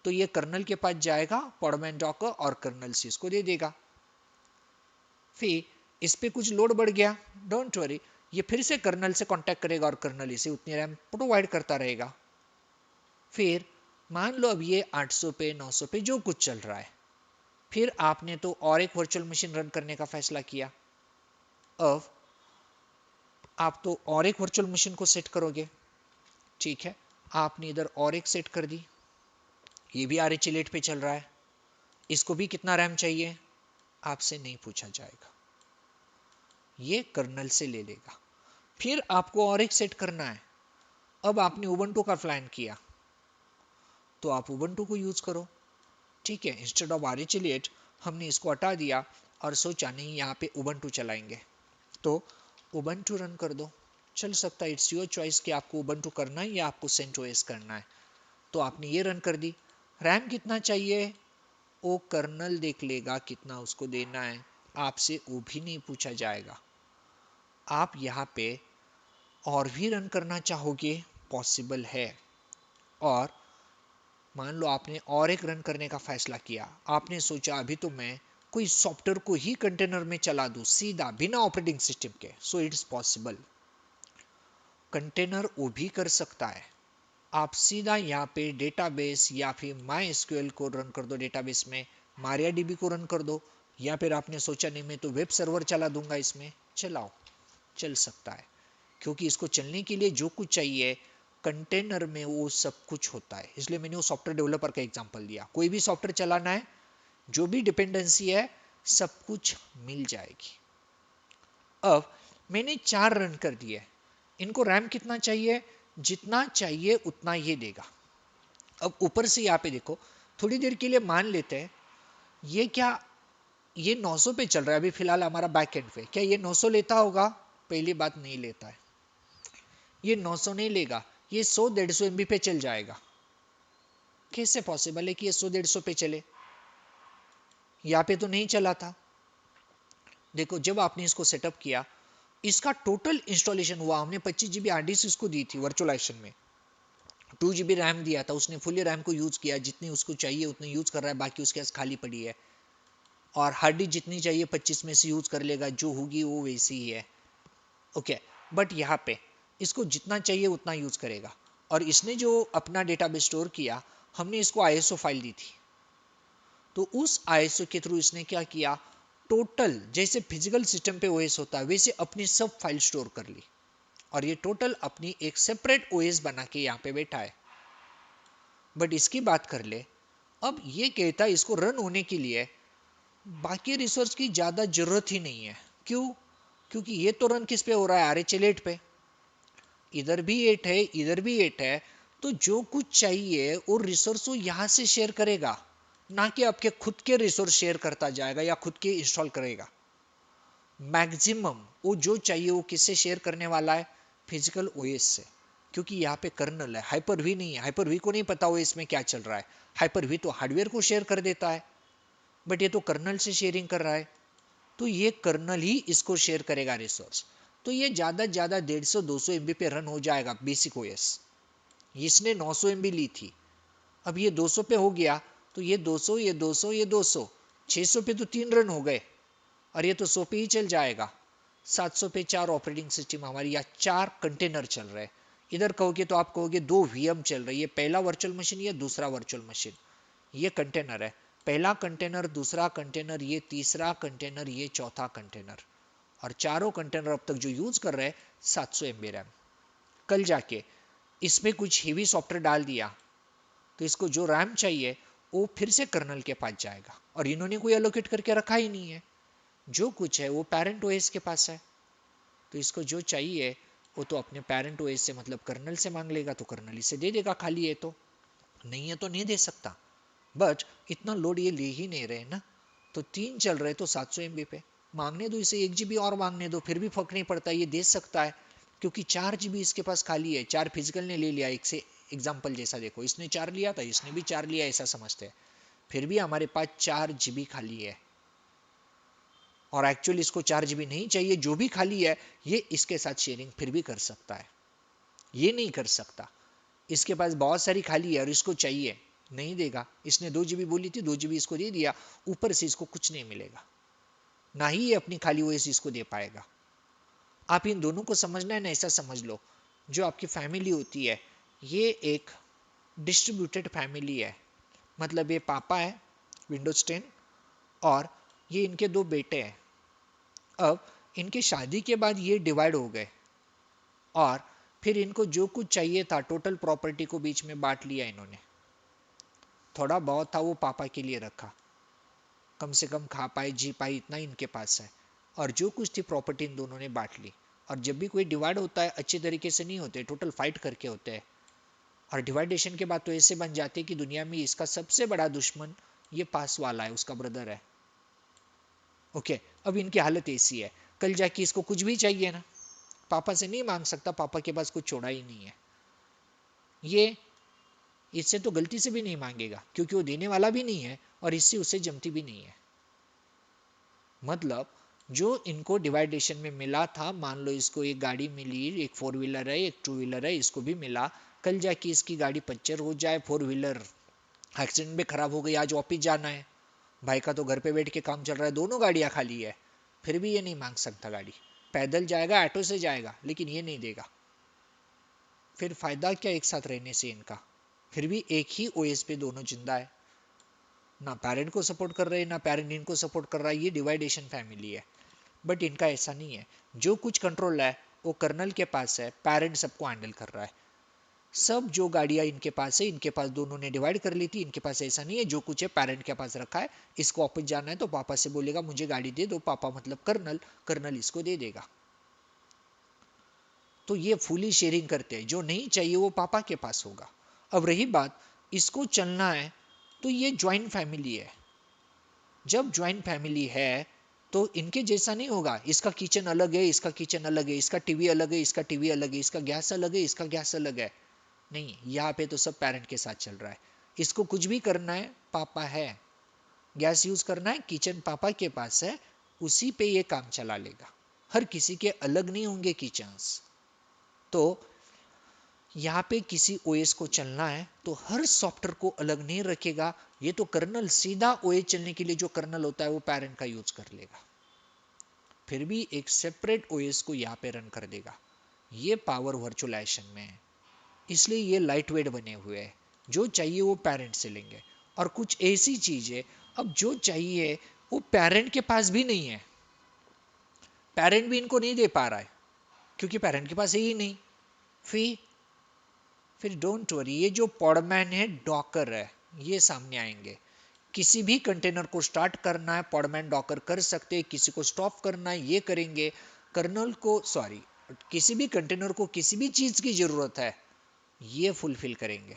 तो ये कर्नल के पास जाएगा, पॉडमैन डॉकर, और कर्नल से इसको दे देगा। फिर इस पे कुछ लोड बढ़ गया, डोंट वरी, ये फिर से कर्नल से कांटेक्ट करेगा और कर्नल इसे उतनी रैम प्रोवाइड करता रहेगा। फिर मान लो अब ये 800 पे 900 पे जो कुछ चल रहा है, फिर आपने तो और एक वर्चुअल मशीन रन करने का फैसला किया। अब आप तो और एक वर्चुअल मशीन को सेट करोगे, ठीक है, आपने इधर और एक सेट कर दी, ये भी RH8 पे चल रहा है, इसको भी कितना रैम चाहिए आपसे नहीं पूछा जाएगा, ये कर्नल से ले लेगा। फिर आपको और एक सेट करना है। अब आपने उबंटू का प्लान किया तो आप उबंटू को यूज करो, ठीक है, इंस्टेड ऑफ RH8 हमने इसको हटा दिया और सोचा नहीं यहाँ पे उबंटू चलाएंगे, तो उबंटू रन कर दो, चल सकता है, इट्स योर चॉइस कि आपको उबंटू करना है या आपको सेंटोस करना है। तो आपने ये रन कर दी। रैम कितना चाहिए वो कर्नल देख लेगा कितना उसको देना है, आपसे वो भी नहीं पूछा जाएगा। आप यहाँ पे और भी रन करना चाहोगे, पॉसिबल है। और मान लो आपने और एक रन करने का फैसला किया, आपने सोचा अभी तो मैं कोई सॉफ्टवेयर को ही कंटेनर में चला दूं सीधा बिना ऑपरेटिंग सिस्टम के, सो इट्स पॉसिबल, कंटेनर वो भी कर सकता है। आप सीधा यहाँ पे डेटाबेस या फिर माई एसक्यूएल को रन कर दो, डेटाबेस में मारियाडीबी को रन कर दो, या फिर आपने सोचा नहीं मैं तो वेब सर्वर चला दूंगा, इसमें चलाओ, चल सकता है, क्योंकि इसको चलने के लिए जो कुछ चाहिए कंटेनर में वो सब कुछ होता है। इसलिए मैंने वो सॉफ्टवेयर डेवलपर का एग्जांपल दिया, कोई भी सॉफ्टवेयर चलाना है, जो भी डिपेंडेंसी है सब कुछ मिल जाएगी। अब मैंने 4 रन कर दिए, इनको रैम कितना चाहिए, जितना चाहिए उतना ये देगा। अब ऊपर से यहाँ पे देखो, थोड़ी देर के लिए मान लेते हैं ये क्या, ये 900 पे चल रहा है अभी फिलहाल हमारा बैक एंड पे, क्या ये 900 लेता होगा, पहली बात नहीं लेता है, ये 900 नहीं लेगा, ये 100-150 MB पे चल जाएगा। कैसे पॉसिबल है कि ये 100-150 पे चले, यहाँ पे तो नहीं चला था। देखो जब आपने इसको सेटअप किया, इसका टोटल इंस्टॉलेशन हुआ, हमने 25 GB हार्ड डिस्क इसको दी थी वर्चुअलाइजेशन में, 2 GB रैम दिया था, उसने फुली रैम को यूज किया, जितनी उसको चाहिए उतनी यूज कर रहा है, बाकी उसके पास खाली पड़ी है, और हार्ड डिस्क जितनी चाहिए 25 में से यूज कर लेगा, जो होगी वो वैसी ही है, ओके। बट यहाँ पे इसको जितना चाहिए उतना यूज करेगा, और इसने जो अपना डेटाबेस स्टोर किया, हमने इसको ISO फाइल दी थी, तो उस ISO के थ्रू इसने क्या किया, टोटल जैसे फिजिकल सिस्टम पे OS होता है वैसे अपनी सब फाइल स्टोर कर ली, और ये टोटल अपनी एक सेपरेट OS बना के यहाँ पे बैठा है। बट इसकी बात कर ले, अब ये कहता है इसको रन होने के लिए बाकी रिसोर्स की ज्यादा जरूरत ही नहीं है। क्यों? क्योंकि ये तो रन किस पे हो रहा है, RH8 पे, इधर भी 8 है इधर भी 8 है, तो जो कुछ चाहिए वो रिसोर्स वो यहाँ से शेयर करेगा, ना कि आपके खुद के रिसोर्स शेयर करता जाएगा या खुद के इंस्टॉल करेगा। मैक्सिमम वो जो चाहिए वो किससे शेयर करने वाला है, फिजिकल OS से, क्योंकि यहाँ पे कर्नल है, हाइपर वी नहीं है, हाइपर वी को नहीं पता OS में क्या चल रहा है, हाइपर वी तो हार्डवेयर को शेयर कर देता है, बट ये तो कर्नल से शेयरिंग कर रहा है, तो ये कर्नल ही इसको शेयर करेगा रिसोर्स। तो ये ज्यादा ज्यादा 150-200 MB पे रन हो जाएगा बेसिक OS। इसने 900 MB ली थी, अब ये 200 पे हो गया, तो ये 200 ये 200 ये 200, 600 पे तो 3 रन हो गए, और ये तो 100 पे ही चल जाएगा। 700 पे 4 ऑपरेटिंग सिस्टम हमारी या 4 कंटेनर चल रहे हैं। इधर कहोगे तो आप कहोगे 2 VM चल रही है, पहला वर्चुअल मशीन ये दूसरा वर्चुअल मशीन, ये कंटेनर है, पहला कंटेनर दूसरा कंटेनर ये तीसरा कंटेनर ये चौथा कंटेनर, और चारों कंटेनर अब तक जो यूज कर रहे हैं 700 MB रैम। कल जाके इसमें कुछ हेवी सॉफ्टवेयर डाल दिया तो इसको जो रैम चाहिए वो फिर से कर्नल के पास जाएगा, और इन्होंने कोई एलोकेट करके रखा ही नहीं है, जो कुछ है वो पेरेंट OS के पास है, तो इसको जो चाहिए वो तो अपने पेरेंट OS से मतलब कर्नल से मांग लेगा, तो कर्नल इसे दे देगा, खाली है तो, नहीं है तो नहीं दे सकता। बट इतना लोड ये ले ही नहीं रहे ना, तो 3 चल रहे तो 700 MB पे मांगने दो इसे, 1 GB और मांगने दो, फिर भी फर्क नहीं पड़ता, ये दे सकता है, क्योंकि 4 GB इसके पास खाली है, 4 फिजिकल ने ले लिया, एक से एग्जाम्पल जैसा देखो, इसने 4 लिया था इसने भी 4 लिया, ऐसा समझते हैं, फिर भी हमारे पास 4 GB खाली है, और एक्चुअली इसको 4 GB नहीं चाहिए, जो भी खाली है ये इसके साथ शेयरिंग फिर भी कर सकता है, ये नहीं कर सकता, इसके पास बहुत सारी खाली है और इसको चाहिए, नहीं देगा। इसने 2 GB बोली थी, 2 GB इसको दे दिया, ऊपर से इसको कुछ नहीं मिलेगा, ना ही ये अपनी खाली ओएस इसको दे पाएगा। आप इन दोनों को समझना है ना, ऐसा समझ लो, जो आपकी फैमिली होती है ये एक डिस्ट्रीब्यूटेड फैमिली है। मतलब ये पापा है विंडोज 10 और ये इनके 2 बेटे हैं। अब इनके शादी के बाद ये डिवाइड हो गए और फिर इनको जो कुछ चाहिए था टोटल प्रॉपर्टी को बीच में बांट लिया इन्होंने। थोड़ा बहुत था वो पापा के लिए रखा, कम से कम खा पाए जी पाए इतना इनके पास है, और जो कुछ थी प्रॉपर्टी इन दोनों ने बांट ली। और जब भी कोई डिवाइड होता है अच्छे तरीके से नहीं होते, टोटल फाइट करके होते हैं। और डिवाइडेशन के बाद तो ऐसे बन जाते हैं कि दुनिया में इसका सबसे बड़ा दुश्मन ये पास वाला है, उसका ब्रदर है। ओके, अब इनकी हालत ऐसी है, कल जाके इसको कुछ भी चाहिए ना, पापा से नहीं मांग सकता, पापा के पास कुछ छोड़ा ही नहीं है। ये इससे तो गलती से भी नहीं मांगेगा क्योंकि वो देने वाला भी नहीं है और इससे उसे जमती भी नहीं है। मतलब जो इनको डिवाइडेशन में मिला था, मान लो इसको एक गाड़ी मिली, एक 4 व्हीलर है, एक 2 व्हीलर है, इसको भी मिला, कल जाके इसकी गाड़ी पंचर हो जाए, 4 व्हीलर एक्सीडेंट में खराब हो गई, आज ऑफिस जाना है, भाई का तो घर पे बैठ के काम चल रहा है, दोनों गाड़ियां खाली है, फिर भी ये नहीं मांग सकता गाड़ी। पैदल जाएगा, ऑटो से जाएगा, लेकिन ये नहीं देगा। फिर फायदा क्या एक साथ रहने से इनका? फिर भी एक ही ओएस पे दोनों जिंदा है, ना पेरेंट को सपोर्ट कर रहे हैं ना पेरेंट इनको सपोर्ट कर रहा है। ये डिवाइडेशन फैमिली है। बट इनका ऐसा नहीं है, जो कुछ कंट्रोल है वो कर्नल के पास है, पेरेंट सबको हैंडल कर रहा है। सब जो गाड़ियां इनके पास है, इनके पास दोनों ने डिवाइड कर ली थी, इनके पास ऐसा नहीं है जो कुछ है पेरेंट के पास रखा है। इसको ऑफिस जाना है तो पापा से बोलेगा मुझे गाड़ी दे दो, पापा मतलब कर्नल, कर्नल इसको दे देगा। तो ये फुली शेयरिंग करते हैं, जो नहीं चाहिए वो पापा के पास होगा। अब रही बात इसको चलना है, तो ये ज्वाइंट फैमिली है। जब ज्वाइंट फैमिली है तो इनके जैसा नहीं होगा, इसका किचन अलग है, इसका किचन अलग है, इसका टीवी अलग है, इसका टीवी अलग है, इसका गैस अलग है, इसका गैस अलग है। नहीं, यहाँ पे तो सब पेरेंट के साथ चल रहा है। इसको कुछ भी करना है पापा है, गैस यूज करना है किचन पापा के पास है, उसी पे ये काम चला लेगा। हर किसी के अलग नहीं होंगे किचन्स। तो यहाँ पे किसी ओएस को चलना है तो हर सॉफ्टवेयर को अलग नहीं रखेगा। ये तो कर्नल सीधा ओएस चलने के लिए जो कर्नल होता है वो पेरेंट का यूज कर लेगा, फिर भी एक सेपरेट ओएस को यहाँ पे रन कर देगा। ये पावर वर्चुअलाइजेशन में है, इसलिए ये लाइट वेट बने हुए हैं। जो चाहिए वो पेरेंट से लेंगे। और कुछ ऐसी चीज है, अब जो चाहिए वो पेरेंट के पास भी नहीं है, पेरेंट भी इनको नहीं दे पा रहा है क्योंकि पेरेंट के पास है ही नहीं। फिर डोंट वरी, ये जो पॉडमैन है डॉकर है, ये सामने आएंगे। किसी भी कंटेनर को स्टार्ट करना है पॉडमैन डॉकर कर सकते हैं, किसी को स्टॉप करना है ये करेंगे। कर्नल को सॉरी, किसी भी कंटेनर को किसी भी चीज की जरूरत है ये फुलफिल करेंगे।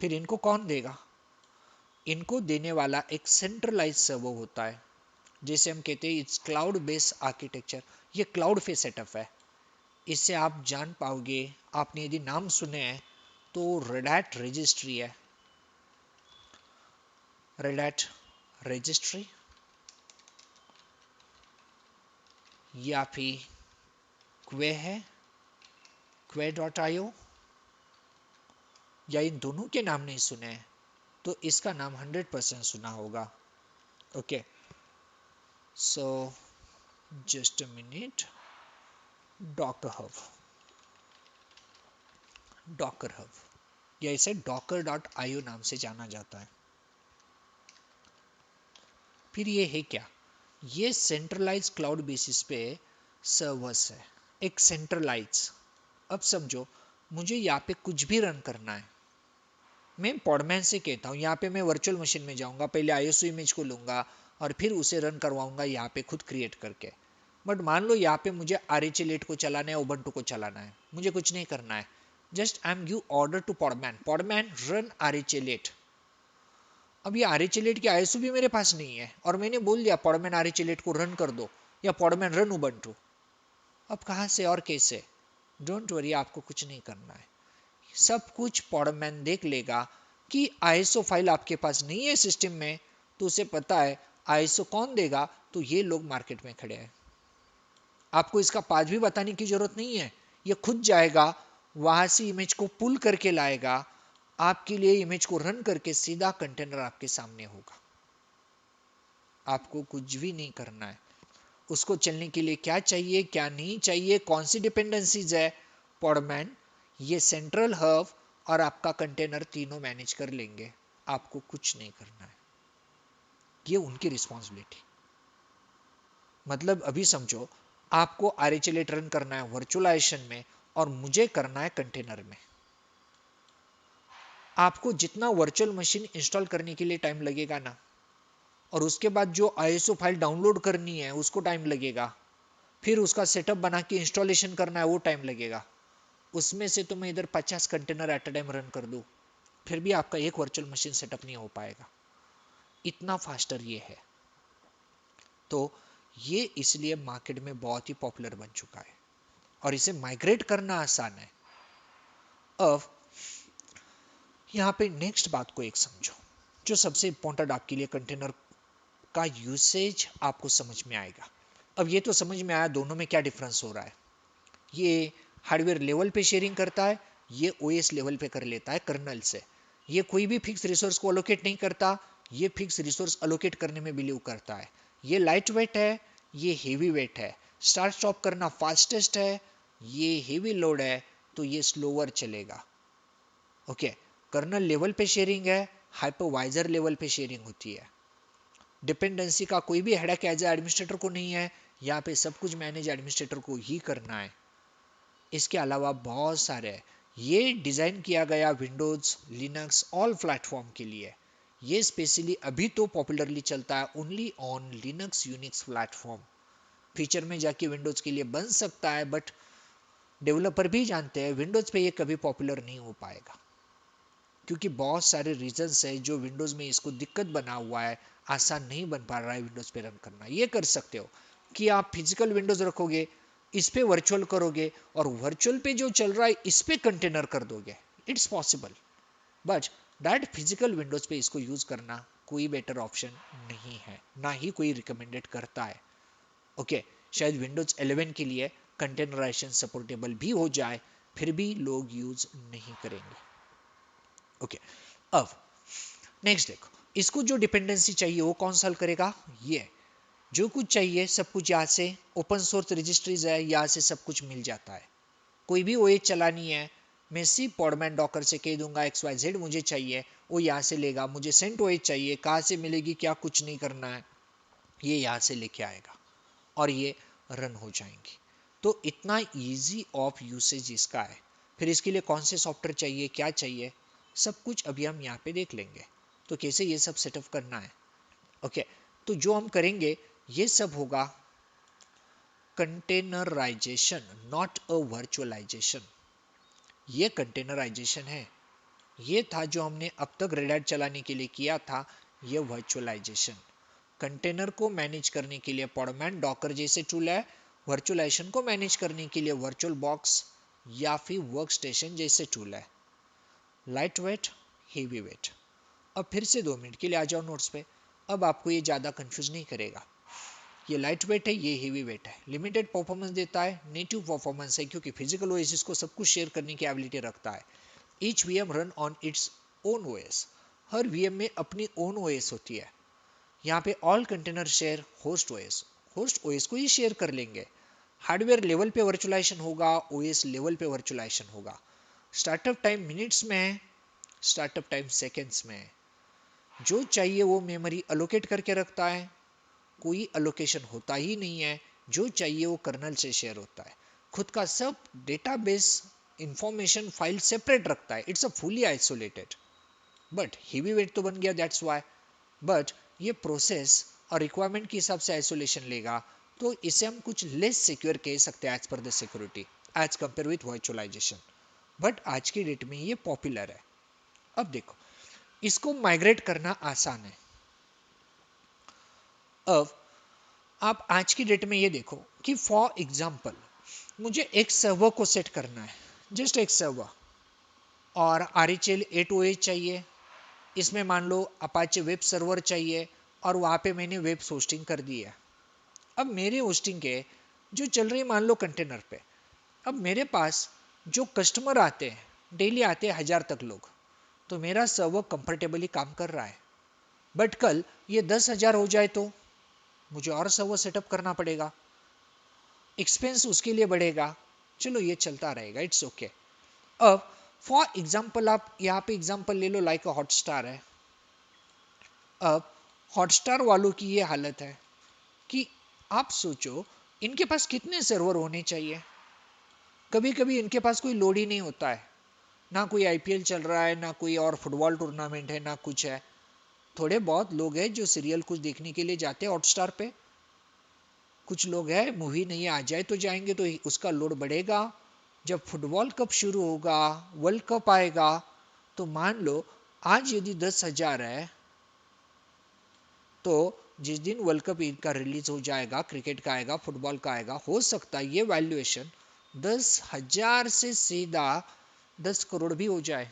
फिर इनको कौन देगा? इनको देने वाला एक सेंट्रलाइज सर्वर होता है, जैसे हम कहते हैं इट्स क्लाउड बेस्ड आर्किटेक्चर। ये क्लाउड पे सेटअप है। इससे आप जान पाओगे, आपने यदि नाम सुने हैं तो रेड हैट रजिस्ट्री है, रेड हैट रजिस्ट्री, या फिर क्वे है, क्वे.io, या इन दोनों के नाम नहीं सुने हैं तो इसका नाम 100% सुना होगा। Okay, so just a minute. Docker hub, Docker hub या इसे docker.io नाम से जाना जाता है। फिर ये है क्या? ये सेंट्रलाइज क्लाउड बेसिस पे सर्वर्स है, एक सेंट्रलाइज। अब समझो मुझे यहाँ पे कुछ भी रन करना है, मैं पॉडमैन से कहता हूँ यहाँ पे मैं वर्चुअल मशीन में जाऊँगा, पहले आईएसओ इमेज को लूँगा और फिर उसे रन करवाऊँगा यहाँ पे खुद क्रिएट करके। बट मान लो यहाँ पे मुझे RHEL8 को चलाना है, उबंटू को चलाना है, मुझे कुछ नहीं करना है, just I am give order to Podman, Podman run RHEL8। अब ये RHEL8 की आईएसओ भी मेरे पास नहीं है और मैंने बोल दिया पॉडमैन RHEL8 को रन कर दो या पॉडमैन रन उबंटू। अब कहाँ से और कैसे? डोंट वरी, आपको कुछ नहीं करना है, सब कुछ पॉडमैन देख लेगा कि आईएसओ फाइल आपके पास नहीं है सिस्टम में, तो उसे पता है आईएसओ कौन देगा, तो ये लोग मार्केट में खड़े हैं। आपको इसका पाथ भी बताने की जरूरत नहीं है, ये खुद जाएगा वहां से इमेज को पुल करके लाएगा, आपके लिए इमेज को रन करके सीधा कंटेनर आपके सामने होगा। आपको कुछ भी नहीं करना है। उसको चलने के लिए क्या चाहिए क्या नहीं चाहिए, कौन सी डिपेंडेंसीज है, पॉडमैन, ये सेंट्रल हब और आपका कंटेनर तीनों मैनेज कर लेंगे। आपको कुछ नहीं करना है, ये उनकी रिस्पॉन्सिबिलिटी। मतलब अभी समझो, आपको आरएचएल8 रन करना है वर्चुअलाइजेशन में और मुझे करना है कंटेनर में। आपको जितना वर्चुअल मशीन इंस्टॉल करने के लिए टाइम लगेगा ना, और उसके बाद जो आईएसओ फाइल डाउनलोड करनी है उसको टाइम लगेगा, फिर उसका सेटअप बना के इंस्टॉलेशन करना है वो टाइम लगेगा, उसमें से तो मैं इधर 50 container at a time run कर दूं, फिर भी आपका एक वर्चुअल मशीन सेटअप नहीं हो पाएगा। इतना फास्टर ये है। तो ये इसलिए मार्केट में बहुत ही पॉपुलर बन चुका है और इसे माइग्रेट करना आसान है। अब यहाँ पे नेक्स्ट बात को एक समझो, जो सबसे इंपॉर्टेंट आपके लिए कंटेनर का यूसेज आपको समझ में आएगा। अब ये तो समझ में आया दोनों में क्या डिफरेंस हो रहा है। ये हार्डवेयर लेवल पे शेयरिंग करता है, ये ओएस लेवल पे कर लेता है कर्नल से। ये कोई भी फिक्स रिसोर्स को अलोकेट नहीं करता, ये फिक्स रिसोर्स अलोकेट करने में बिलीव करता है। ये लाइट वेट है, ये हेवी वेट है। स्टार्ट स्टॉप करना फास्टेस्ट है, ये हेवी लोड है तो ये स्लोअर चलेगा। ओके, कर्नल लेवल पे शेयरिंग है, हाइपरवाइजर लेवल पे शेयरिंग होती है। डिपेंडेंसी का कोई भी हेडक एज एडमिनिस्ट्रेटर को नहीं है, यहाँ पे सब कुछ मैनेज एडमिनिस्ट्रेटर को ही करना है। इसके अलावा बहुत सारे हैं। ये डिजाइन किया गया विंडोज लिनक्स ऑल प्लेटफॉर्म के लिए। ये स्पेशली अभी तो पॉपुलरली चलता है only on Linux Unix platform. Feature में जाके विंडोज के लिए बन सकता है, बट डेवलपर भी जानते हैं विंडोज पे ये कभी पॉपुलर नहीं हो पाएगा, क्योंकि बहुत सारे रीजंस है जो विंडोज में इसको दिक्कत बना हुआ है, आसान नहीं बन पा रहा है विंडोज पे रन करना। ये कर सकते हो कि आप फिजिकल विंडोज रखोगे, इस पे वर्चुअल करोगे और वर्चुअल पे जो चल रहा है इस पे कंटेनर कर दोगे। It's possible, but that physical Windows पे इसको यूज करना कोई बेटर ऑप्शन नहीं है, ना ही कोई रिकमेंडेड करता है। ओके, शायद विंडोज 11 के लिए कंटेनराइजेशन सपोर्टेबल भी हो जाए, फिर भी लोग यूज नहीं करेंगे। ओके, अब नेक्स्ट देखो, इसको जो डिपेंडेंसी चाहिए वो कौन सॉल्व करेगा। ये जो कुछ चाहिए सब कुछ यहाँ से ओपन सोर्स रजिस्ट्रीज है, यहाँ से सब कुछ मिल जाता है। कोई भी ओएस चलानी है, मैं सिर्फ पॉडमैन डॉकर से कह दूंगा XYZ मुझे चाहिए, वो यहाँ से लेगा। मुझे सेंट ओएस चाहिए, कहाँ से मिलेगी क्या कुछ नहीं करना है, ये यहाँ से लेके आएगा और ये रन हो जाएंगी। तो इतना इजी ऑफ यूसेज इसका है। फिर इसके लिए कौन से सॉफ्टवेयर चाहिए क्या चाहिए सब कुछ अभी हम यहाँ पे देख लेंगे, तो कैसे ये सब सेटअप करना है। ओके, तो जो हम करेंगे ये सब होगा कंटेनराइजेशन, नॉट अ वर्चुअलाइजेशन। ये कंटेनराइजेशन है, ये था जो हमने अब तक रेड हैट चलाने के लिए किया था, ये वर्चुअलाइजेशन। कंटेनर को मैनेज करने के लिए पॉडमैन डॉकर जैसे टूल है, वर्चुअलाइजेशन को मैनेज करने के लिए वर्चुअल बॉक्स या फिर वर्क स्टेशन जैसे टूल है। Light weight, heavy weight. अब फिर से 2 मिनट के लिए आ जाओ नोट्स पे। अब आपको ये ज़्यादा कंफ्यूज नहीं करेगा। ये लाइट वेट है, ये हेवी वेट है। लिमिटेड परफॉर्मेंस देता है, नेटिव परफॉर्मेंस है क्योंकि फिजिकल ओएस को सब कुछ शेयर करने की एबिलिटी रखता है। Each VM run on its own OS. Her VM में अपनी ओन ओएस होती है। यहाँ पे all container share host OS, host OS को ही शेयर कर लेंगे। हार्डवेयर लेवल पे वर्चुअलाइजेशन होगा, ओएस लेवल पे वर्चुअलाइजेशन होगा। स्टार्टअप टाइम मिनट्स में है, स्टार्टअप टाइम सेकेंड्स में है। जो चाहिए वो मेमोरी अलोकेट करके रखता है, कोई अलोकेशन होता ही नहीं है। जो चाहिए वो कर्नल से शेयर होता है। खुद का सब डेटाबेस इंफॉर्मेशन फाइल सेपरेट रखता है। It's a fully isolated. But heavy weight तो बन गया, दैट्स वाई। बट ये प्रोसेस और रिक्वायरमेंट के हिसाब से आइसोलेशन लेगा, तो इसे हम कुछ लेस सिक्योर कह सकते हैं as per the security, as compare with virtualization. But आज की डेट में ये पॉपुलर है। अब देखो, इसको माइग्रेट करना आसान है। अब आप आज की डेट में ये देखो कि फॉर एग्जाम्पल मुझे एक सर्वर को सेट करना है, जस्ट एक सर्वर, और RHEL8 चाहिए। इसमें मान लो अपाचे वेब सर्वर चाहिए और वहाँ पे मैंने वेब होस्टिंग कर दी है। अब मेरे होस्टिंग के जो चल रही मान लो कंटेनर पे, अब मेरे पास जो कस्टमर आते हैं डेली आते हैं 1000 तक लोग, तो मेरा सर्वर कंफर्टेबली काम कर रहा है। बट कल ये 10,000 हो जाए तो मुझे और सर्वर सेटअप करना पड़ेगा, एक्सपेंस उसके लिए बढ़ेगा। चलो ये चलता रहेगा, इट्स ओके। अब फॉर एग्जाम्पल आप यहाँ पे एग्जाम्पल ले लो, लाइक हॉटस्टार है। अब हॉटस्टार वालों की ये हालत है कि आप सोचो इनके पास कितने सर्वर होने चाहिए। कभी कभी इनके पास कोई लोड ही नहीं होता है, ना कोई आईपीएल चल रहा है, ना कोई और फुटबॉल टूर्नामेंट है, ना कुछ है। थोड़े बहुत लोग हैं जो सीरियल कुछ देखने के लिए जाते हैं हॉटस्टार पे, कुछ लोग हैं मूवी नहीं आ जाए तो जाएंगे, तो उसका लोड बढ़ेगा। जब फुटबॉल कप शुरू होगा, वर्ल्ड कप आएगा, तो मान लो आज यदि 10,000 है, तो जिस दिन वर्ल्ड कप का रिलीज हो जाएगा, क्रिकेट का आएगा, फुटबॉल का आएगा, हो सकता है ये वैल्यूएशन 10,000 से सीधा 10 करोड़ भी हो जाए।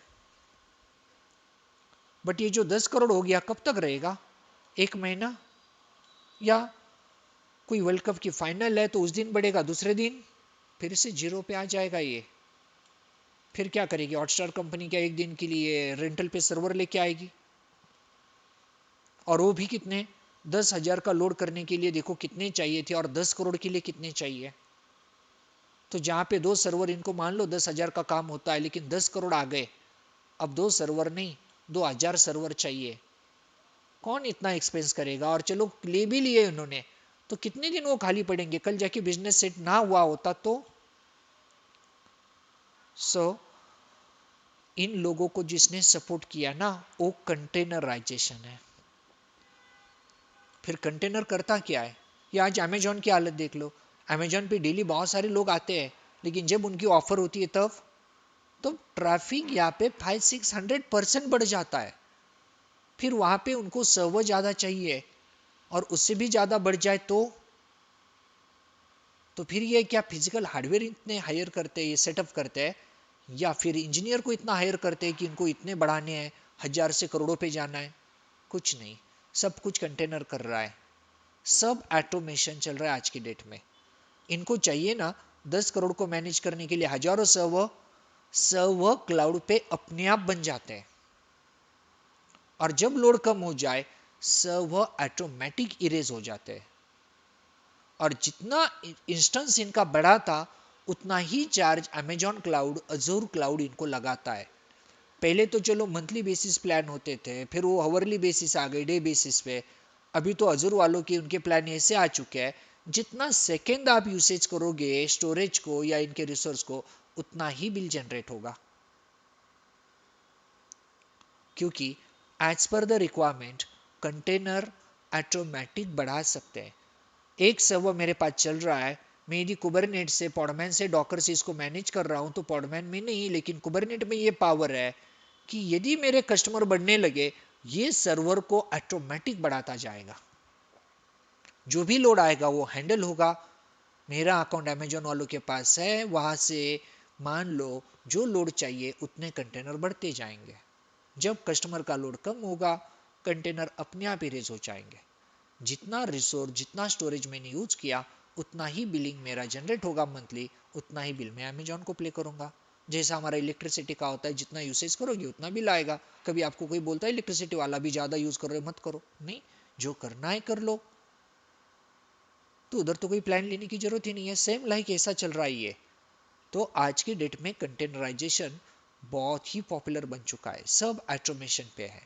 बट ये जो 10 करोड़ हो गया कब तक रहेगा? एक महीना, या कोई वर्ल्ड कप की फाइनल है तो उस दिन बढ़ेगा, दूसरे दिन फिर से जीरो पे आ जाएगा ये। फिर क्या करेगी हॉटस्टार कंपनी? क्या एक दिन के लिए रेंटल पे सर्वर लेके आएगी? और वो भी कितने, 10,000 का लोड करने के लिए देखो कितने चाहिए थे, और 10 करोड़ के लिए कितने चाहिए। तो जहां पे 2 सर्वर, इनको मान लो 10,000 का काम होता है, लेकिन 10 करोड़ आ गए, अब 2 सर्वर नहीं 2,000 सर्वर चाहिए। कौन इतना एक्सपेंस करेगा? और चलो ले भी लिए उन्होंने, तो कितने दिन वो खाली पड़ेंगे? कल जाके बिजनेस सेट ना हुआ होता तो। सो इन लोगों को जिसने सपोर्ट किया ना, वो कंटेनराइजेशन है। फिर कंटेनर करता क्या है? ये आज अमेजोन की हालत देख लो। अमेजोन पे डेली बहुत सारे लोग आते हैं, लेकिन जब उनकी ऑफर होती है तब ट्रैफिक यहाँ पे 500-600% बढ़ जाता है। फिर वहां पे उनको सर्वर ज्यादा चाहिए, और उससे भी ज्यादा बढ़ जाए तो फिर ये क्या फिजिकल हार्डवेयर इतने हायर करते हैं, ये सेटअप करते हैं, या फिर इंजीनियर को इतना हायर करते हैं कि इनको इतने बढ़ाने हैं, 1,000 से करोड़ों पे जाना है? कुछ नहीं, सब कुछ कंटेनर कर रहा है। सब ऑटोमेशन चल रहा है आज की डेट में। इनको चाहिए ना 10 करोड़ को मैनेज करने के लिए हजारों सर्वर, सर्वर क्लाउड पे अपने आप बन जाते हैं। और जब लोड कम हो जाए, सर्वर ऑटोमेटिक इरेज हो जाते हैं। और जितना इंस्टेंस इनका बड़ा था, उतना ही charge Amazon cloud, Azure cloud इनको लगाता है। पहले तो चलो मंथली बेसिस प्लान होते थे, फिर वो आवरली बेसिस आ गए, डे बेसिस पे। अभी तो अजूर वालों के उनके प्लान ऐसे आ चुके हैं, जितना सेकेंड आप यूसेज करोगे स्टोरेज को या इनके रिसोर्स को, उतना ही बिल जनरेट होगा। क्योंकि as per the requirement container automatic बढ़ा सकते हैं। एक सर्वर मेरे पास चल रहा है, मैं यदि कुबरनेट से, पॉडमैन से, डॉकर से इसको मैनेज कर रहा हूं, तो पॉडमैन में नहीं लेकिन कुबरनेट में ये पावर है कि यदि मेरे कस्टमर बढ़ने लगे, ये सर्वर को ऑटोमेटिक बढ़ाता जाएगा। जो भी लोड आएगा वो हैंडल होगा। मेरा अकाउंट अमेजोन वालों के पास है, वहां से मान लो जो लोड चाहिए उतने कंटेनर बढ़ते जाएंगे। जब कस्टमर का लोड कम होगा, कंटेनर अपने आप ही रेज हो जाएंगे। जितना रिसोर्स, जितना स्टोरेज मैंने यूज किया, उतना ही बिलिंग मेरा जनरेट होगा मंथली, उतना ही बिल मैं अमेजोन को प्ले करूंगा। जैसा हमारा इलेक्ट्रिसिटी का होता है, जितना यूसेज करोगे उतना बिल आएगा। कभी आपको कोई बोलता है इलेक्ट्रिसिटी वाला भी ज्यादा यूज कर रहे हो, मत करो, नहीं, जो करना है कर लो। तो उधर तो कोई प्लान लेने की जरूरत ही नहीं है। सेम लाइक ऐसा चल रहा है ये। तो आज की डेट में कंटेनराइजेशन बहुत ही पॉपुलर बन चुका है, सब ऑटोमेशन पे है।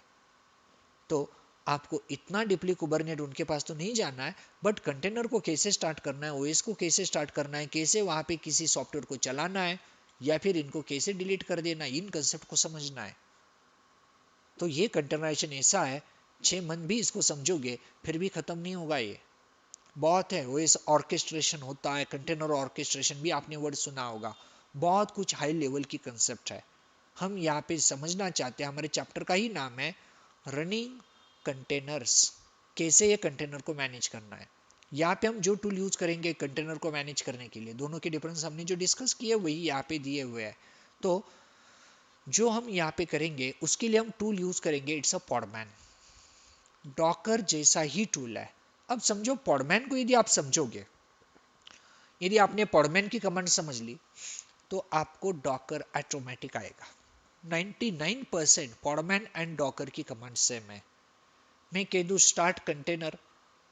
तो आपको इतना डीपली कुबरनेट उनके पास तो नहीं जाना है, बट कंटेनर को कैसे स्टार्ट करना है, ओएस को कैसे स्टार्ट करना है, कैसे वहां पे किसी सॉफ्टवेयर को चलाना है, या फिर इनको कैसे डिलीट कर देना, इन कंसेप्ट को समझना है। तो ये कंटेनराइजेशन ऐसा है, 6 मंथ भी इसको समझोगे फिर भी खत्म नहीं होगा ये। बहुत है, ओएस ऑर्केस्ट्रेशन होता है, कंटेनर ऑर्केस्ट्रेशन भी आपने वर्ड सुना होगा। बहुत कुछ हाई लेवल की कंसेप्ट है। हम यहाँ पे समझना चाहते हैं, हमारे चैप्टर का ही नाम है रनिंग कंटेनर्स। कैसे ये कंटेनर को मैनेज करना है। यहाँ पे हम जो टूल यूज करेंगे कंटेनर को मैनेज करने के लिए, दोनों के डिफरेंस हमने जो डिस्कस किए वही यहाँ पे दिए हुए हैं। तो जो हम यहाँ पे करेंगे उसके लिए हम टूल यूज करेंगे, इट्स अ पॉडमैन। डॉकर जैसा ही टूल है। अब समझो पॉडमैन को यदि आप समझोगे, यदि आपने पॉडमैन की कमांड समझ ली, तो आपको डॉकर ऑटोमेटिक आएगा। 99% पॉडमैन एंड डॉकर की कमांड सेम है। मैं कह दूं स्टार्ट कंटेनर,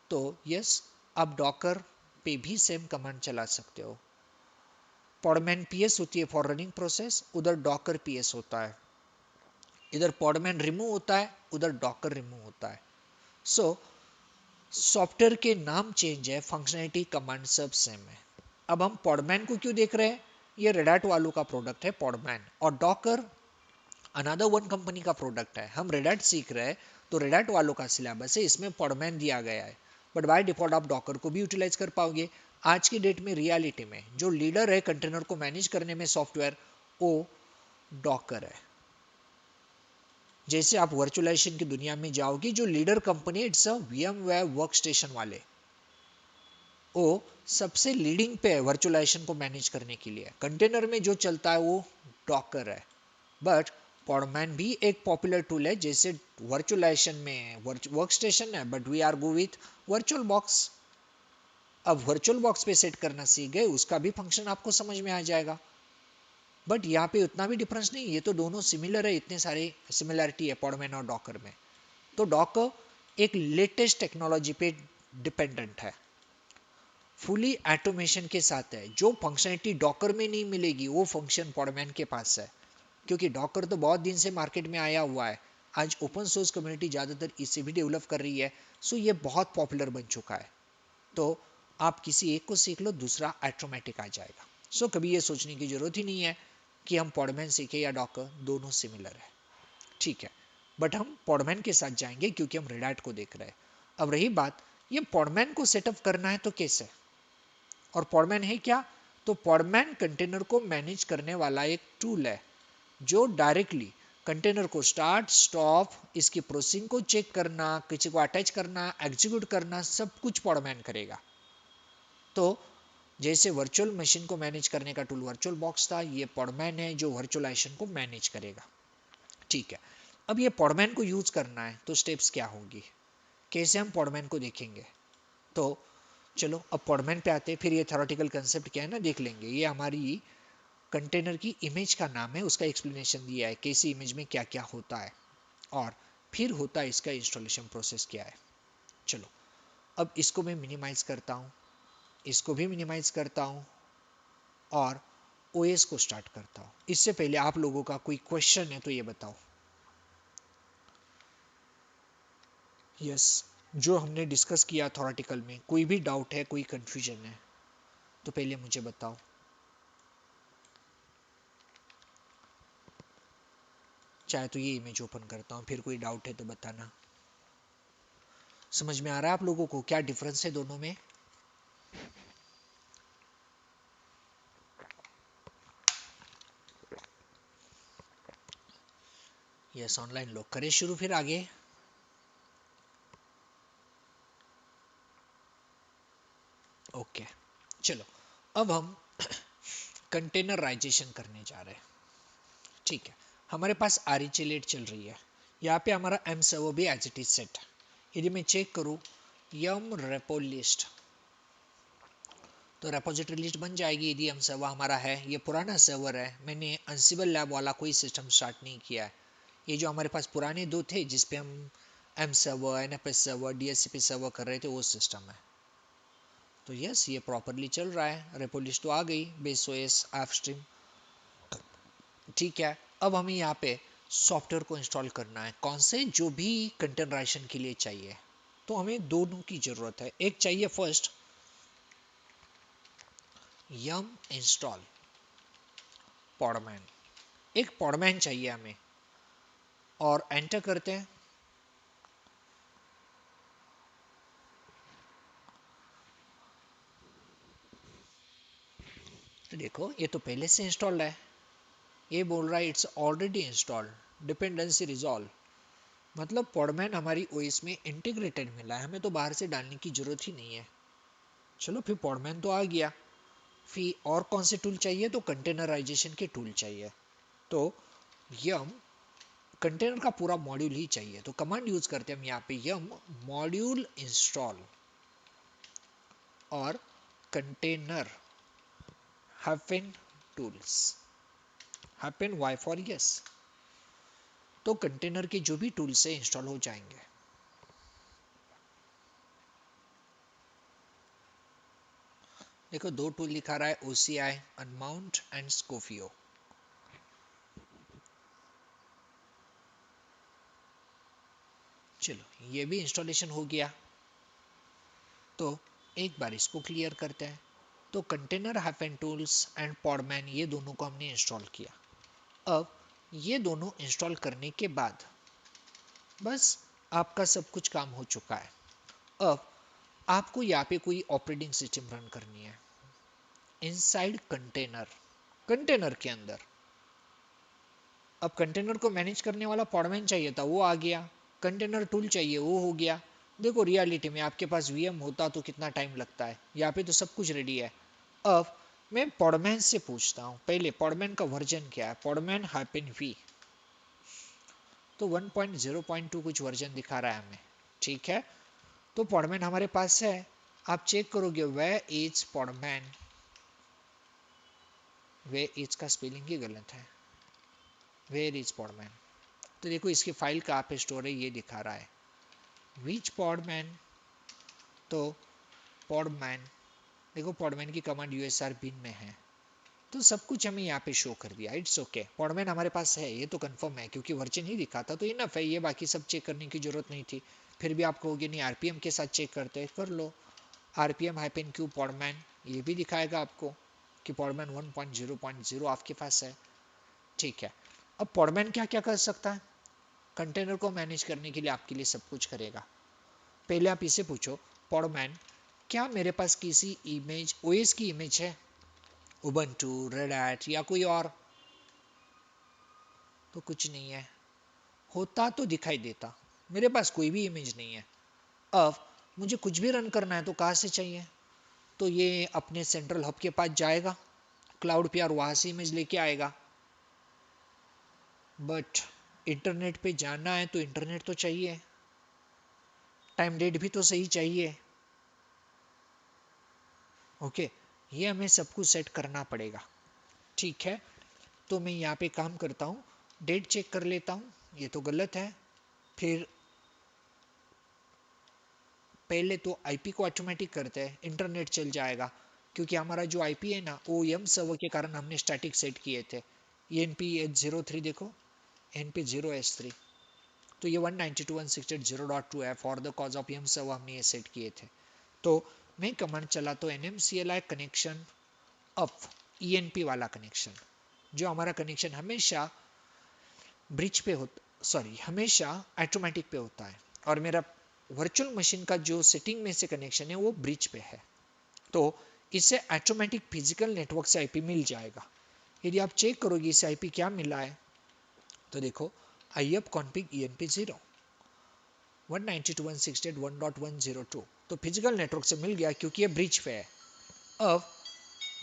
तो यस आप डॉकर पे भी सेम कमांड चला सकते हो। पॉडमैन पीएस होती है फॉर रनिंग प्रोसेस, उधर डॉकर पीएस होता है। इधर पॉडमैन रिमूव होता है, उधर डॉकर रिमूव होता है। सो सॉफ्टवेयर के नाम चेंज है, फंक्शनैलिटी कमांड सब सेम है। अब हम पॉडमैन को क्यों देख रहे हैं? ये रेड हैट वालों का प्रोडक्ट है पॉडमैन, और डॉकर अनदर वन कंपनी का प्रोडक्ट है। हम रेड हैट सीख रहे हैं तो रेड हैट वालों का सिलेबस है, इसमें पॉडमैन दिया गया है, बट बाय डिफॉल्ट आप डॉकर को भी यूटिलाइज कर पाओगे। आज की डेट में रियलिटी में जो लीडर है कंटेनर को मैनेज करने में सॉफ्टवेयर, वो डॉकर है। जैसे आप वर्चुअलाइजेशन की दुनिया में जाओगे, जो leader company it's a VMware workstation वाले, वो सबसे लीडिंग पे है वर्चुअलाइजेशन को मैनेज करने के लिए। कंटेनर में जो चलता है वो डॉकर है, बट पॉडमैन भी एक पॉपुलर टूल है। जैसे वर्चुअलाइजेशन में वर्कस्टेशन है, but we are go with virtual box. अब वर्चुअल बॉक्स पे सेट करना सीख गए, उसका भी फंक्शन आपको समझ में आ जाएगा। बट यहाँ पे उतना भी डिफरेंस नहीं, ये तो दोनों सिमिलर है, इतने सारे सिमिलैरिटी है पॉडमैन और डॉकर में। तो डॉकर एक लेटेस्ट टेक्नोलॉजी पे डिपेंडेंट है, फुली ऑटोमेशन के साथ है। जो फंक्शनलिटी डॉकर में नहीं मिलेगी वो फंक्शन पॉडमैन के पास है, क्योंकि डॉकर तो बहुत दिन से मार्केट में आया हुआ है। आज ओपन सोर्स कम्युनिटी ज़्यादातर इसे भी डेवलप कर रही है, सो ये बहुत पॉपुलर बन चुका है। तो आप किसी एक को सीख लो, दूसरा ऑटोमेटिक आ जाएगा। सो कभी ये सोचने की जरूरत ही नहीं है कि हम पॉडमैन सीखे या डॉकर, दोनों सिमिलर है, ठीक है। बट हम पॉडमैन के साथ जाएंगे क्योंकि हम रेड हैट को देख रहे हैं। अब रही बात, ये पॉडमैन को सेटअप करना है तो कैसे, और पॉडमैन है क्या? तो पॉडमैन कंटेनर को मैनेज करने वाला एक टूल है, जो डायरेक्टली कंटेनर को स्टार्ट स्टॉप, इसकी प्रोसेसिंग को चेक करना, किसी को अटैच करना, एग्जीक्यूट करना, सब कुछ पॉडमैन करेगा। तो जैसे वर्चुअल मशीन को मैनेज करने का टूल वर्चुअल बॉक्स था, ये पॉडमैन है जो वर्चुअलाइजेशन को मैनेज करेगा, ठीक है। अब ये पॉडमैन को यूज करना है तो स्टेप्स क्या होंगी, कैसे हम पॉडमैन को देखेंगे? तो चलो अब पॉडमैन पे आते हैं, फिर ये थ्योरेटिकल कंसेप्ट क्या है ना देख लेंगे। ये हमारी कंटेनर की इमेज का नाम है, उसका एक्सप्लेनेशन दिया है कैसी इमेज में क्या क्या होता है, और फिर होता है इसका इंस्टॉलेशन प्रोसेस क्या है। चलो अब इसको मैं मिनिमाइज करता हूँ, इसको भी मिनिमाइज करता हूँ, और ओएस को स्टार्ट करता हूँ। इससे पहले आप लोगों का कोई क्वेश्चन है तो ये बताओ। यस, जो हमने डिस्कस किया थ्योरेटिकल में, कोई भी डाउट है, कोई कंफ्यूजन है तो पहले मुझे बताओ। चाहे तो ये इमेज ओपन करता हूँ, फिर कोई डाउट है तो बताना। समझ में आ रहा है आप लोगों को क्या डिफरेंस है दोनों में? यस, ऑनलाइन लोग करें शुरू, फिर आगे। ओके, चलो अब हम कंटेनराइजेशन करने जा रहे हैं, ठीक है। हमारे पास आरईचेलेट चल रही है, यहाँ पे हमारा एम सर्वर भी एज इट इज सेट है। यदि मैं चेक करूँ यम रेपो लिस्ट, तो रेपोजिटरी लिस्ट बन जाएगी यदि एम सर्वर हमारा है। ये पुराना सर्वर है, मैंने अंसिबल लैब वाला कोई सिस्टम स्टार्ट नहीं किया है। ये जो हमारे पास पुराने दो थे जिसपे हम M server, NFS server, DHCP server कर रहे थे, वो सिस्टम है। तो यस, ये प्रॉपरली चल रहा है। रेपो लिस्ट तो आ गई, बेस ओएस ऐप स्ट्रीम, ठीक है। अब हमें यहाँ पे सॉफ्टवेयर को इंस्टॉल करना है, कौन से, जो भी कंटेनराइजेशन के लिए चाहिए। तो हमें दोनों की जरूरत है। एक चाहिए फर्स्ट यम इंस्टॉल पॉडमैन, एक पॉडमैन चाहिए हमें, और एंटर करते हैं। तो देखो ये तो पहले से इंस्टॉल्ड है, ये बोल रहा है it's already installed, dependency resolve. मतलब पॉडमैन हमारी ओएस में इंटीग्रेटेड मिला है, हमें तो बाहर से डालने की जरूरत ही नहीं है। चलो फिर पॉडमैन तो आ गया, फिर और कौन से टूल चाहिए? तो कंटेनराइजेशन के टूल चाहिए। तो यम कंटेनर का पूरा मॉड्यूल ही चाहिए, तो कमांड यूज करते हैं हम यहाँ पे यम मॉड्यूल इंस्टॉल और container hyphen tools, hyphen y for yes. तो कंटेनर के जो भी टूल से इंस्टॉल हो जाएंगे। देखो दो टूल दिखा रहा है, OCI अनमाउंट एंड स्कोफियो। चलो ये भी इंस्टॉलेशन हो गया, तो एक बार इसको क्लियर करते हैं। तो कंटेनर हाइफन टूल्स एंड पॉडमैन ये दोनों को हमने इंस्टॉल किया। अब ये दोनों इंस्टॉल करने के बाद बस आपका सब कुछ काम हो चुका है। अब आपको यहाँ पे कोई ऑपरेटिंग सिस्टम रन करनी है इनसाइड कंटेनर, कंटेनर के अंदर। अब कंटेनर को मैनेज करने वाला पॉडमैन चाहिए था, वो आ गया। कंटेनर टूल चाहिए, वो हो गया। देखो रियलिटी में आपके पास VM होता तो कितना टाइम लगता है, यहाँ पे तो सब कुछ रेडी है। अब मैं पॉडमैन से पूछता हूँ, पहले पॉडमैन का वर्जन क्या है। पॉडमैन हाइफन वी, तो 1.0.2 कुछ वर्जन दिखा रहा है हमें, ठीक है। तो पॉडमैन हमारे पास है। आप चेक करोगे वे इज पॉडमैन, वे इज का स्पेलिंग ही गलत है, वेयर इज पॉडमैन। तो देखो इसकी फाइल कहाँ पे स्टोर है ये दिखा रहा है, विच पॉडमैन। तो पॉडमैन, देखो पॉडमैन की कमांड USR बिन में है, तो सब कुछ हमें यहाँ पे शो कर दिया। इट्स ओके, पॉडमैन हमारे पास है, ये तो कंफर्म है क्योंकि वर्जन ही दिखाता तो इनफ है, ये बाकी सब चेक करने की जरूरत नहीं थी। फिर भी आप कहोगे नहीं RPM के साथ चेक करते हैं, कर लो। RPM हाइफन क्यू पॉडमैन, ये भी दिखाएगा आपको कि पॉडमैन 1.0.0 आपके पास है, ठीक है। अब पॉडमैन क्या क्या कर सकता है, कंटेनर को मैनेज करने के लिए आपके लिए सब कुछ करेगा। पहले आप इसे पूछो, पॉडमैन क्या मेरे पास किसी इमेज OS की इमेज है, उबंटू, रेड हैट या कोई और। तो कुछ नहीं है, होता तो दिखाई देता, मेरे पास कोई भी इमेज नहीं है। अब मुझे कुछ भी रन करना है तो कहाँ से चाहिए, तो ये अपने सेंट्रल हब के पास जाएगा क्लाउड पे और वहां से इमेज लेके आएगा। बट इंटरनेट पे जाना है तो इंटरनेट तो चाहिए, टाइम डेट भी तो सही चाहिए। ओके, ये हमें सब कुछ सेट करना पड़ेगा, ठीक है। तो मैं यहाँ पे काम करता हूँ, डेट चेक कर लेता हूँ, ये तो गलत है। फिर पहले तो आईपी को ऑटोमेटिक करते हैं, इंटरनेट चल जाएगा क्योंकि हमारा जो आईपी है ना वो एम सर्वर के कारण हमने स्टैटिक सेट किए थे। ENP03 देखो, ENP0S3, तो ये 192.168.0.2 है। For the cause of M server हमने ये सेट किए थे। तो मैं कमांड चला तो NMCLI कनेक्शन अप, ENP वाला कनेक्शन, जो हमारा कनेक्शन हमेशा ब्रिज पे होता, सॉरी हमेशा ऑटोमेटिक पे होता है, और मेरा वर्चुअल मशीन का जो सेटिंग में से कनेक्शन है वो ब्रिज पे है। तो इसे ऑटोमेटिक फिजिकल नेटवर्क से आईपी मिल जाएगा। यदि आप चेक करोगे इसे आईपी क्या मिला है, तो देखो IAP config ENP0 192.168.1.102, तो फिजिकल नेटवर्क से मिल गया क्योंकि ये ब्रिज पे है। अब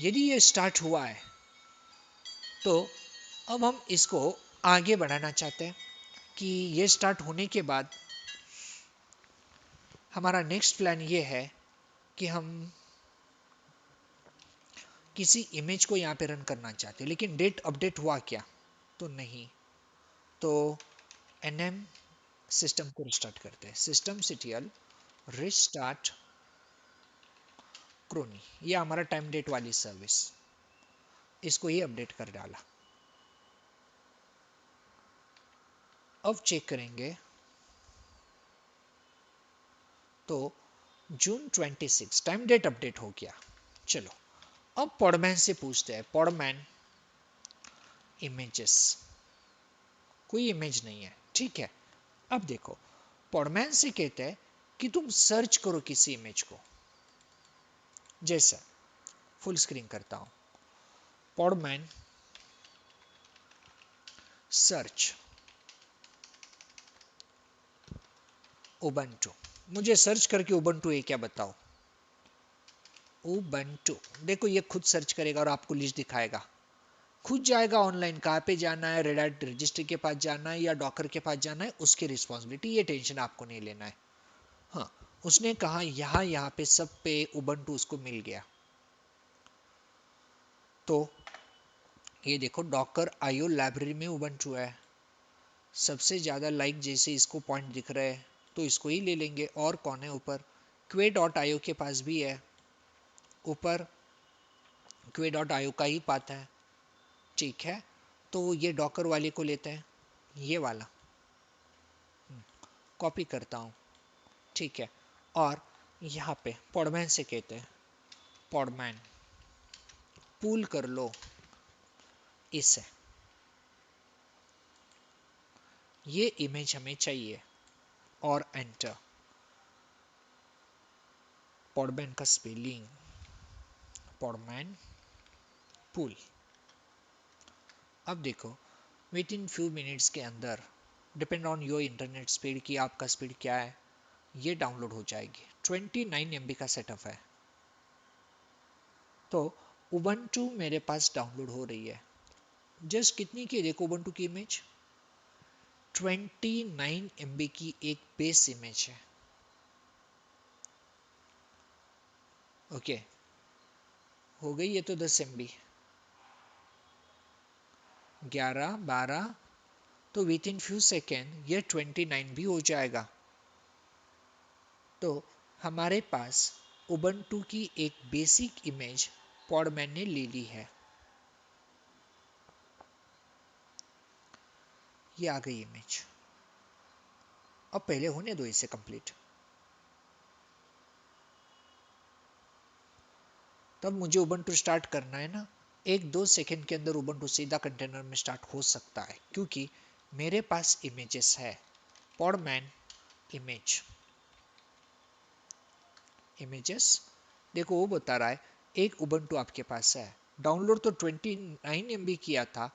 यदि ये स्टार्ट हुआ है तो अब हम इसको आगे बढ़ाना चाहते हैं कि ये स्टार्ट होने के बाद हमारा नेक्स्ट प्लान ये है कि हम किसी इमेज को यहाँ पे रन करना चाहते हैं, लेकिन डेट अपडेट हुआ क्या, तो नहीं। तो NM सिस्टम को रिस्टार्ट करते हैं, systemctl रिस्टार्ट क्रोनी, ये हमारा टाइम डेट वाली सर्विस, इसको ही अपडेट कर डाला। अब चेक करेंगे तो जून 26 टाइम डेट अपडेट हो गया। चलो अब पॉडमैन से पूछते हैं, पॉडमैन इमेजेस, कोई इमेज नहीं है, ठीक है। अब देखो पॉडमैन से कहते हैं कि तुम सर्च करो किसी इमेज को, जैसा फुल स्क्रीन करता हूं, पॉडमैन सर्च उबंटू, मुझे सर्च करके उबंटू है क्या बताओ, उबंटू। देखो ये खुद सर्च करेगा और आपको लिस्ट दिखाएगा, खुद जाएगा ऑनलाइन, कहाँ पे जाना है, रेड हैट रजिस्ट्री के पास जाना है या डॉकर के पास जाना है, उसकी रिस्पॉन्सिबिलिटी, ये टेंशन आपको नहीं लेना है। हाँ, उसने कहा यहाँ पे सब पे उबंटू उसको मिल गया। तो ये देखो डॉकर IO लाइब्रेरी में उबंटू है, सबसे ज़्यादा लाइक जैसे इसको पॉइंट दिख रहा है तो इसको ही ले लेंगे। और कौन है ऊपर? क्वे डॉट आयो के पास भी है ऊपर, क्वे डॉट आयो का ही पाता है, ठीक है। तो ये डॉकर वाले को लेते हैं, ये वाला कॉपी करता हूँ, ठीक है। और यहाँ पे पॉडमैन से कहते हैं पॉडमैन पूल कर लो इसे, ये इमेज हमें चाहिए, और एंटर। पॉडमैन का स्पेलिंग पॉडमैन पूल। अब देखो विद इन फ्यू मिनट्स के अंदर, depend on your internet speed कि आपका स्पीड क्या है, ये डाउनलोड हो जाएगी। 29 MB का सेटअप है। तो उबंटू मेरे पास डाउनलोड हो रही है। जस्ट कितनी की देखो उबंटू की इमेज, 29 MB की एक बेस इमेज है। ओके, हो गई ये तो 10 MB, 11, 12, तो विद इन फ्यू सेकेंड ये 29 भी हो जाएगा। तो हमारे पास उबंटू की एक बेसिक इमेज पॉडमैन ने ले ली है। ये आ गई इमेज। अब पहले होने दो इसे कंप्लीट, तब मुझे उबंटू स्टार्ट करना है ना। 1-2 सेकंड के अंदर उबंटू सीधा कंटेनर में स्टार्ट हो सकता है, क्योंकि मेरे पास इमेजेस है। पॉडमैन इमेज, इमेजेस, देखो वो बता रहा है एक उबंटू आपके पास है। डाउनलोड तो 29 MB किया था,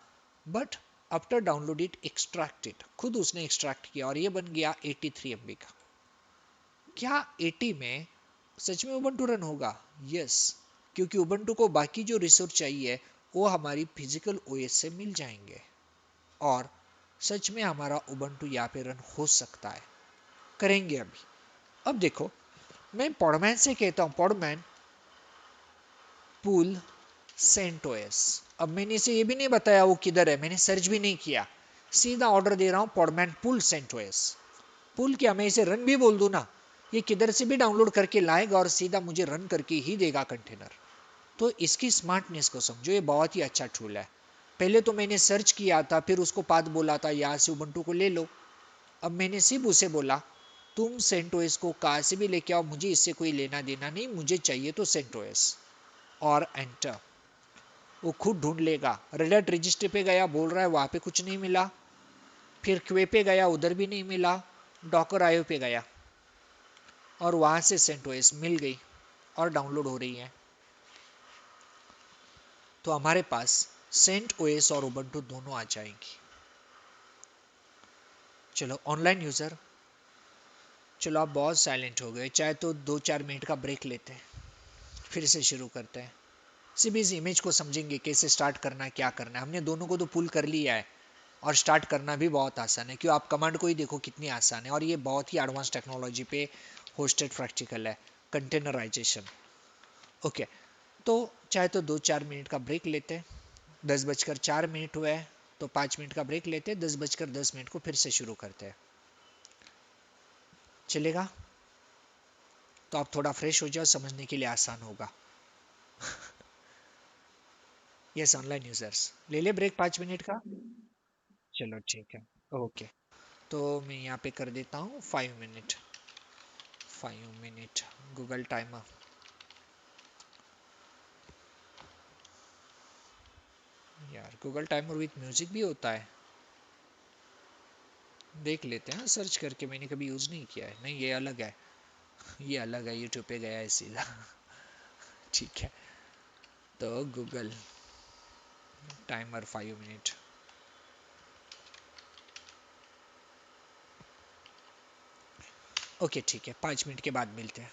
but after download it extracted, खुद उसने एक्सट्रैक्ट किया और ये बन गया 83 MB का। क्या 80 में सच में उबंटू रन होगा? यस, क्योंकि उबंटू को बाकी जो रिसोर्स चाहिए वो हमारी फिजिकल ओएस से मिल जाएंगे, और सच में हमारा उबंटू यहाँ पे रन हो सकता है। करेंगे अभी। अब देखो मैं पॉडमैन से कहता हूँ पॉडमैन पूल सेंटोएस। अब मैंने इसे ये भी नहीं बताया वो किधर है, मैंने सर्च भी नहीं किया, सीधा ऑर्डर दे रहा हूँ पॉडमैन पूल सेंटोएस। पुल क्या, मैं इसे रन भी बोल दूं ना, ये किधर से भी डाउनलोड करके लाएगा और सीधा मुझे रन करके ही देगा कंटेनर। तो इसकी स्मार्टनेस को समझो, ये बहुत ही अच्छा टूल है। पहले तो मैंने सर्च किया था, फिर उसको पाथ बोला था यहाँ से उबंटू को ले लो। अब मैंने सिर्फ उसे बोला तुम सेंटोएस को कहाँ से भी लेके आओ, मुझे इससे कोई लेना देना नहीं, मुझे चाहिए तो सेंटोएस, और एंटर। वो खुद ढूंढ लेगा। रेडट रजिस्ट्री पे गया, बोल रहा है वहां पे कुछ नहीं मिला। फिर क्वे पे गया, उधर भी नहीं मिला। डॉकर आयो पे गया और वहां से सेंटोएस मिल गई और डाउनलोड हो रही है। तो हमारे पास सेंट ओएस और उबंटू दोनों आ जाएंगी। चलो ऑनलाइन यूजर, चलो आप बहुत साइलेंट हो गए, चाहे तो 2-4 मिनट का ब्रेक लेते हैं, फिर से शुरू करते हैं। सिर्फ इस इमेज को समझेंगे कैसे स्टार्ट करना है, क्या करना है। हमने दोनों को तो पुल कर लिया है, और स्टार्ट करना भी बहुत आसान है, क्यों आप कमांड को ही देखो कितनी आसान है। और ये बहुत ही एडवांस टेक्नोलॉजी पे होस्टेड प्रैक्टिकल है, कंटेनराइजेशन। ओके, तो चाहे तो 2-4 मिनट का ब्रेक लेते हैं। 10:04 हुए हैं, तो 5 मिनट का ब्रेक लेते हैं। 10:10 को फिर से शुरू करते हैं, चलेगा? तो आप थोड़ा फ्रेश हो जाओ, समझने के लिए आसान होगा। यस ऑनलाइन यूजर्स, ले ले ब्रेक 5 मिनट का। चलो ठीक है, ओके। तो मैं यहाँ पे कर देता हूँ 5 मिनट, 5 मिनट गूगल टाइमर। यार गूगल टाइमर विथ म्यूजिक भी होता है, देख लेते हैं सर्च करके, मैंने कभी यूज़ नहीं किया है। नहीं ये अलग है, ये अलग है, यूट्यूब पे गया है सीधा। ठीक है, तो गूगल टाइमर 5 मिनट। ओके ठीक है, 5 मिनट के बाद मिलते हैं।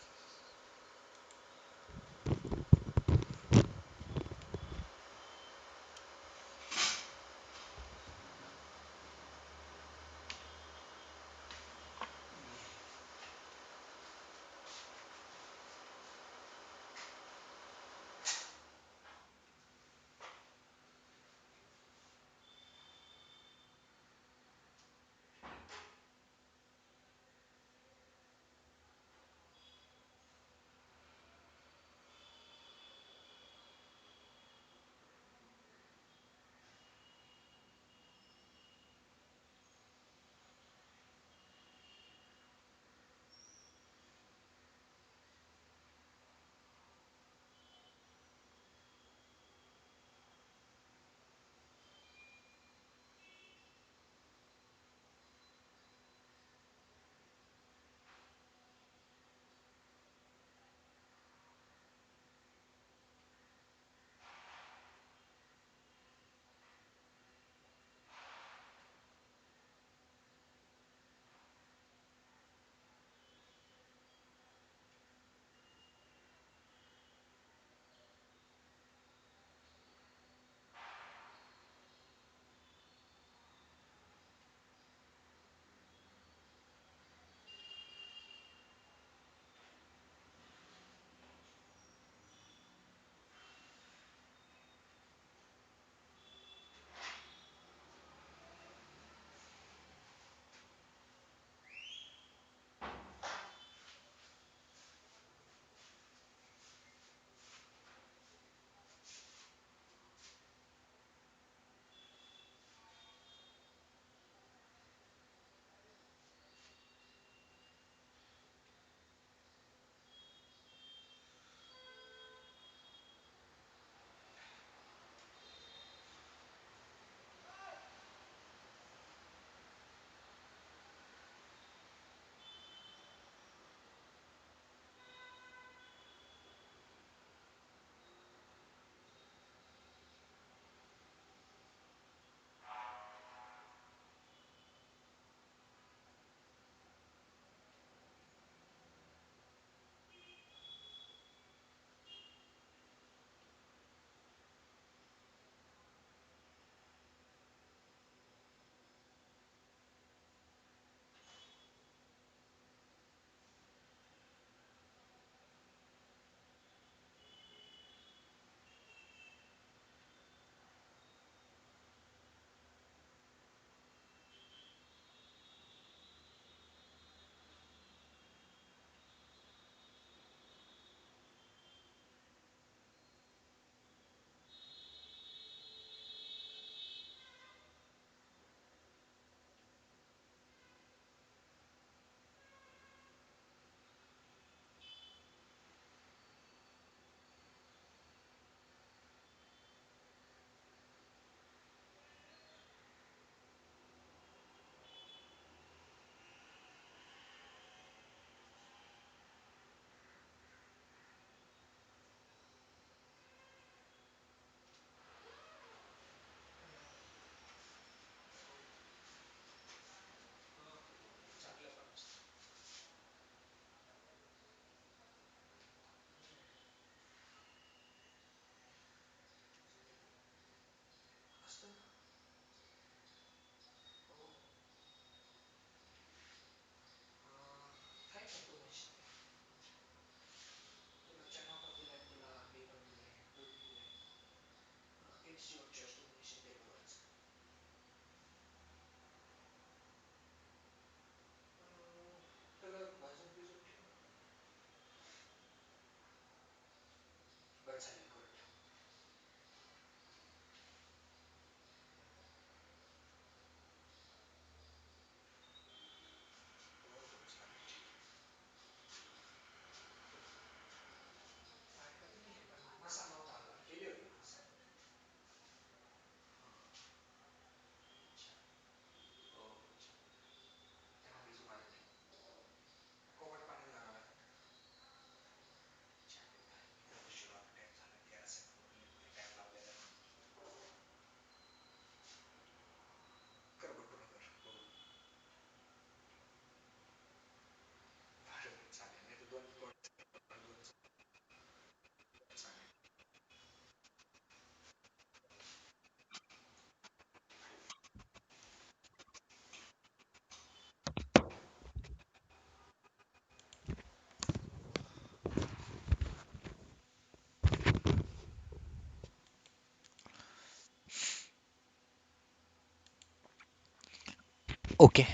ओके,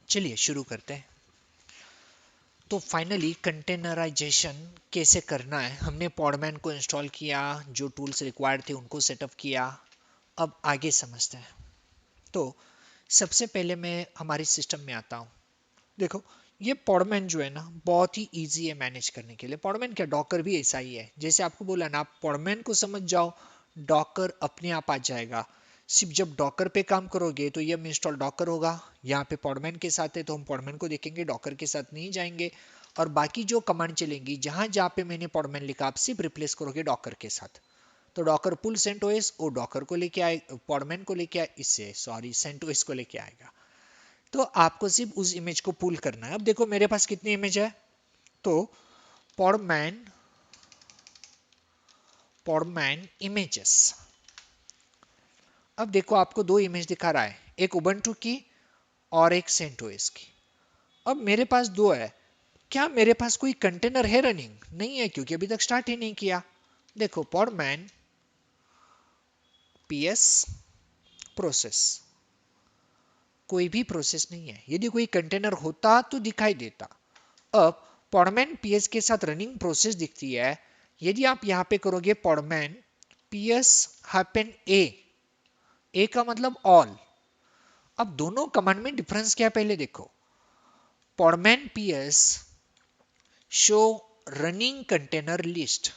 चलिए शुरू करते हैं। तो फाइनली कंटेनराइजेशन कैसे करना है, हमने पॉडमैन को इंस्टॉल किया, जो टूल्स रिक्वायर्ड थे उनको सेटअप किया। अब आगे समझते हैं। तो सबसे पहले मैं हमारी सिस्टम में आता हूँ। देखो, ये पॉडमैन जो है ना, बहुत ही इजी है मैनेज करने के लिए। पॉडमैन क्या, डॉकर भी ऐसा ही है। जैसे आपको बोला ना, आप पॉडमैन को समझ जाओ, डॉकर अपने आप आ जाएगा। सिर्फ जब डॉकर पे काम करोगे तो ये इंस्टॉल डॉकर होगा। यहाँ पे पॉडमैन के साथ है तो हम पॉडमैन को देखेंगे, डॉकर के साथ नहीं जाएंगे। और बाकी जो कमांड चलेंगी, जहां जहां पे मैंने पॉडमैन लिखा, आप सिर्फ रिप्लेस करोगे डॉकर के साथ। तो डॉकर पुल सेंटोस, वो डॉकर को लेके आए, पॉडमैन को लेके आए, इससे सॉरी सेंटोस को लेके आएगा। तो आपको सिर्फ उस इमेज को पुल करना है। अब देखो मेरे पास कितनी इमेज है। तो पॉडमैन पॉडमैन इमेजेस। अब देखो आपको दो इमेज दिखा रहा है, एक उबंटू की और एक सेंटोस की। अब मेरे पास दो है। क्या मेरे पास कोई कंटेनर है रनिंग? नहीं है, क्योंकि अभी तक स्टार्ट ही नहीं किया। देखो पॉडमैन पीएस प्रोसेस, कोई भी प्रोसेस नहीं है। यदि कोई कंटेनर होता तो दिखाई देता। अब पॉडमैन पीएस के साथ रनिंग प्रोसेस दिखती है। यदि आप यहां पे करोगे पॉडमैन पीएस हैपन ए का मतलब ऑल। अब दोनों कमांड में डिफरेंस क्या है, पहले देखो। Podman PS show running container list,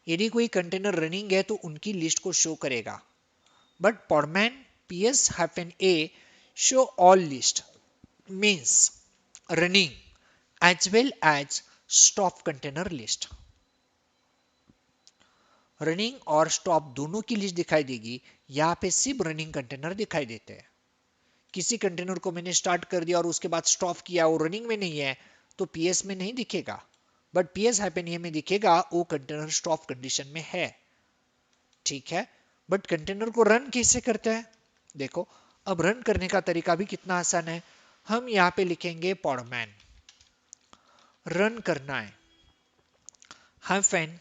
यदि कोई कंटेनर रनिंग है तो उनकी लिस्ट को शो करेगा। But Podman PS hyphen a show all list, means running as well as stop container list. Running और स्टॉप दोनों की लिस्ट दिखाई देगी। यहाँ पे सिर्फ रनिंग कंटेनर दिखाई देते हैं। किसी कंटेनर को मैंने स्टार्ट कर दिया और उसके बाद स्टॉप किया, वो रनिंग में नहीं है, तो पीएस में नहीं दिखेगा। बट पीएस हैपन ये में दिखेगा, वो कंटेनर स्टॉप कंडीशन में है। ठीक है। बट कंटेनर को रन कैसे करते हैं, देखो। अब रन करने का तरीका भी कितना आसान है। हम यहाँ पे लिखेंगे पॉडमैन, रन करना है हाइफन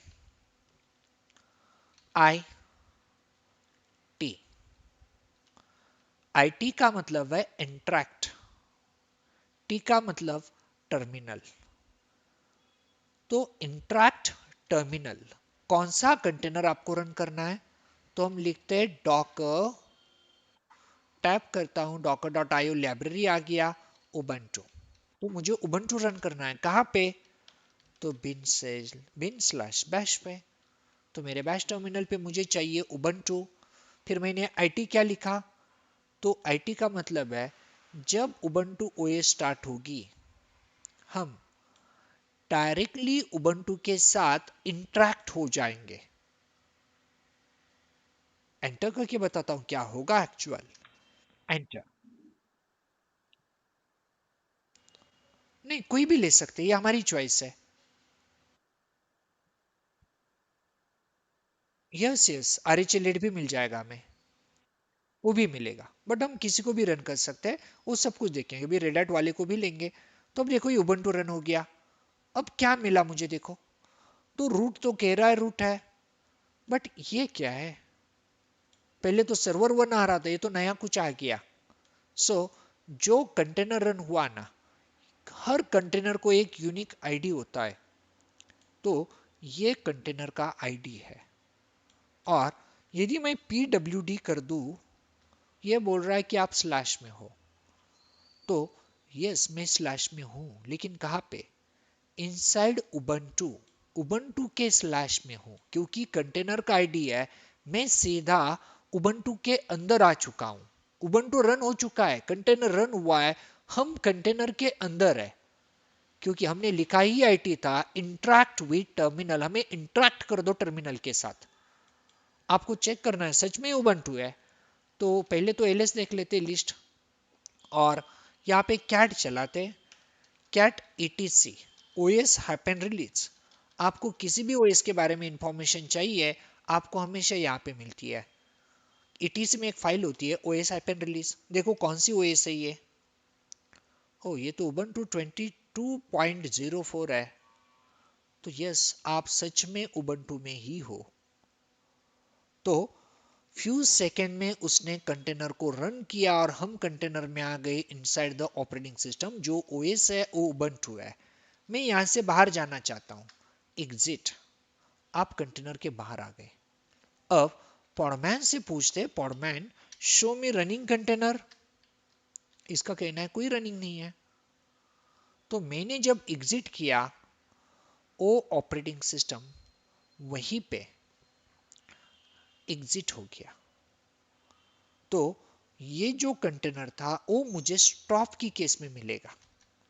आई टी। आईटी का मतलब है इंट्रैक्ट, टी का मतलब टर्मिनल। तो इंट्रैक्ट टर्मिनल, कौन सा कंटेनर आपको रन करना है, तो हम लिखते हैं डॉकर, टैप करता हूं, डॉकर डॉट आईओ लाइब्रेरी आ गया, उबंटू। तो मुझे उबंटू रन करना है, कहां पे, तो बिन स्लैश बैश पे। तो मेरे बैश टर्मिनल पे मुझे चाहिए उबंटू। फिर मैंने आईटी क्या लिखा, तो आईटी का मतलब है जब उबंटू ओएस स्टार्ट होगी, हम डायरेक्टली उबंटू के साथ इंटरेक्ट हो जाएंगे। एंटर करके बताता हूं क्या होगा एक्चुअल। एंटर, नहीं कोई भी ले सकते, ये हमारी चॉइस है। यस यस, आरएचएल भी मिल जाएगा हमें, वो भी मिलेगा। बट हम किसी को भी रन कर सकते हैं, वो सब कुछ देखेंगे। अभी रेड हैट वाले को भी लेंगे। तो अब देखो ये उबंटू रन हो गया। अब क्या मिला मुझे, देखो। तो रूट तो कह रहा है रूट है, बट ये क्या है, पहले तो सर्वर 1 आ रहा था, ये तो नया कुछ आ गया। सो जो कंटेनर रन हुआ ना, हर कंटेनर को एक यूनिक आईडी होता है, तो ये कंटेनर का आईडी है। और यदि मैं pwd कर दूं, ये बोल रहा है कि आप स्लैश में हो, तो यस मैं स्लैश में हूं, लेकिन कहाँ पे? Inside Ubuntu, Ubuntu K slash में हूं, क्योंकि कंटेनर का आईडी है। मैं सीधा उबंटू के अंदर आ चुका हूं, उबंटू रन हो चुका है, कंटेनर रन हुआ है, हम कंटेनर के अंदर है, क्योंकि हमने लिखा ही आईटी था इंटरैक्ट विद टर्मिनल, हमें इंटरैक्ट कर दो टर्मिनल के साथ। आपको चेक करना है सच में उबंटू है, तो पहले तो एलएस देख लेते लिस्ट, और यहाँ पे कैट चलाते, cat etc OS hyphen release. आपको किसी भी ओएस के बारे में इंफॉर्मेशन चाहिए, आपको हमेशा यहाँ पे मिलती है। etc में एक फाइल होती है ओएस हैपन रिलीज। देखो कौन सी ओएस है ये, ओ ये तो उबंटू 22.04 है, तो यस आप सच में उबंटू में ही हो। तो फ्यू सेकेंड में उसने कंटेनर को रन किया और हम कंटेनर में आ गए इनसाइड द ऑपरेटिंग सिस्टम। जो ओएस है वो उबंटू है। मैं यहां से बाहर जाना चाहता हूं, एग्जिट, आप कंटेनर के बाहर आ गए। अब पॉडमैन से पूछते, पॉडमैन शो मी रनिंग कंटेनर, इसका कहना है कोई रनिंग नहीं है। तो मैंने जब एग्जिट किया, वो ऑपरेटिंग सिस्टम वहीं पे एग्जिट हो गया। तो ये जो कंटेनर था वो मुझे स्टॉप की केस में मिलेगा।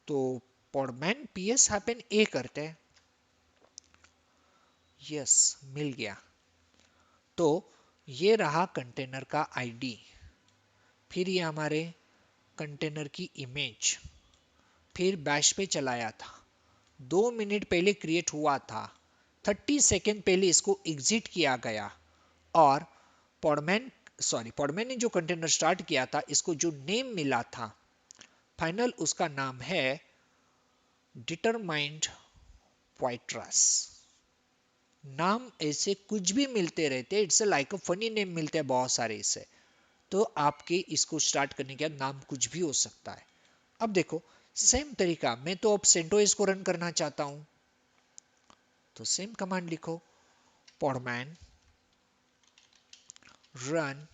तो पॉडमैन पीएस हैपन ए करते हैं, यस मिल गया। तो ये रहा कंटेनर का आईडी, फिर ये हमारे कंटेनर की इमेज, फिर बैश पे चलाया था, 2 मिनट पहले क्रिएट हुआ था, 30 सेकेंड पहले इसको एग्जिट किया गया, और पॉडमैन ने जो कंटेनर स्टार्ट किया था, इसको जो नेम मिला था फाइनल, उसका नाम है डिटरमाइंड पोइट्रस। नाम ऐसे कुछ भी मिलते रहते, it's like a funny name मिलते हैं बहुत सारे इसे, तो आपके इसको स्टार्ट करने के बाद नाम कुछ भी हो सकता है। अब देखो सेम तरीका, मैं तो अब सेंटोस को रन करना चाहता हूं, तो सेम कमांड लिखो, Podman run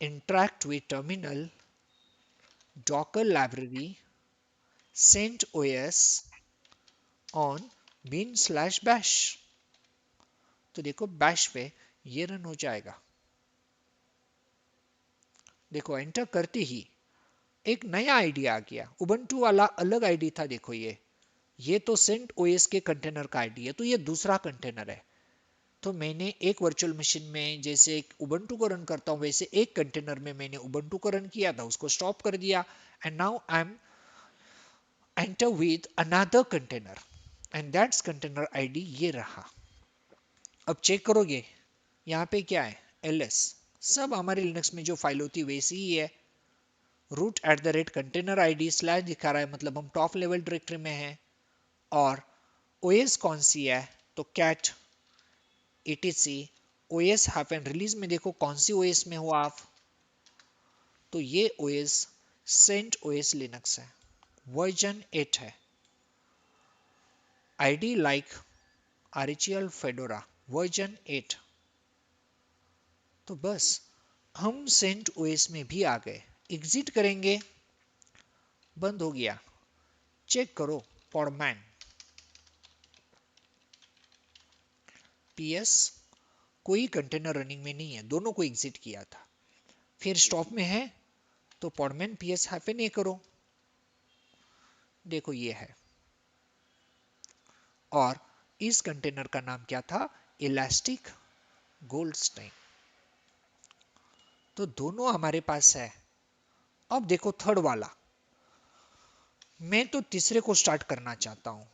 interact with terminal Docker library CentOS on bin/bash। तो देखो बैश पे ये रन हो जाएगा। देखो एंटर करते ही एक नया आईडी आ गया, उबंटू वाला अलग आईडी था। देखो ये तो CentOS के कंटेनर का आईडी है, तो ये दूसरा कंटेनर है। तो मैंने एक वर्चुअल मशीन में जैसे उबंटू को रन करता हूं, वैसे एक कंटेनर में मैंने उबंटू को रन किया था, उसको स्टॉप कर दिया, and now I am enter with another container, and that's container ID ये रहा। अब चेक करोगे यहाँ पे क्या है, ls, सब हमारे लिनक्स में जो फाइल होती है वैसी ही है। root@container id स्लैश दिखा रहा है, मतलब हम टॉप लेवल डायरेक्टरी में हैं। और ओएस कौन सी है, तो cat etc OS hyphen release में देखो कौन सी ओएस में हो आप, तो ये ओएस CentOS लिनक्स है, वर्जन 8 है, ID like RHEL fedora, version 8। तो बस हम CentOS में भी आ गए, एग्जिट करेंगे, बंद हो गया। चेक करो पॉडमैन PS, कोई कंटेनर रनिंग में नहीं है, दोनों को एग्जिट किया था। फिर स्टॉप में है, तो पॉडमैन PS हैपन ए करो, देखो ये है। और इस कंटेनर का नाम क्या था, इलास्टिक गोल्डस्टाइन। तो दोनों हमारे पास है। अब देखो थर्ड वाला, मैं तो तीसरे को स्टार्ट करना चाहता हूं।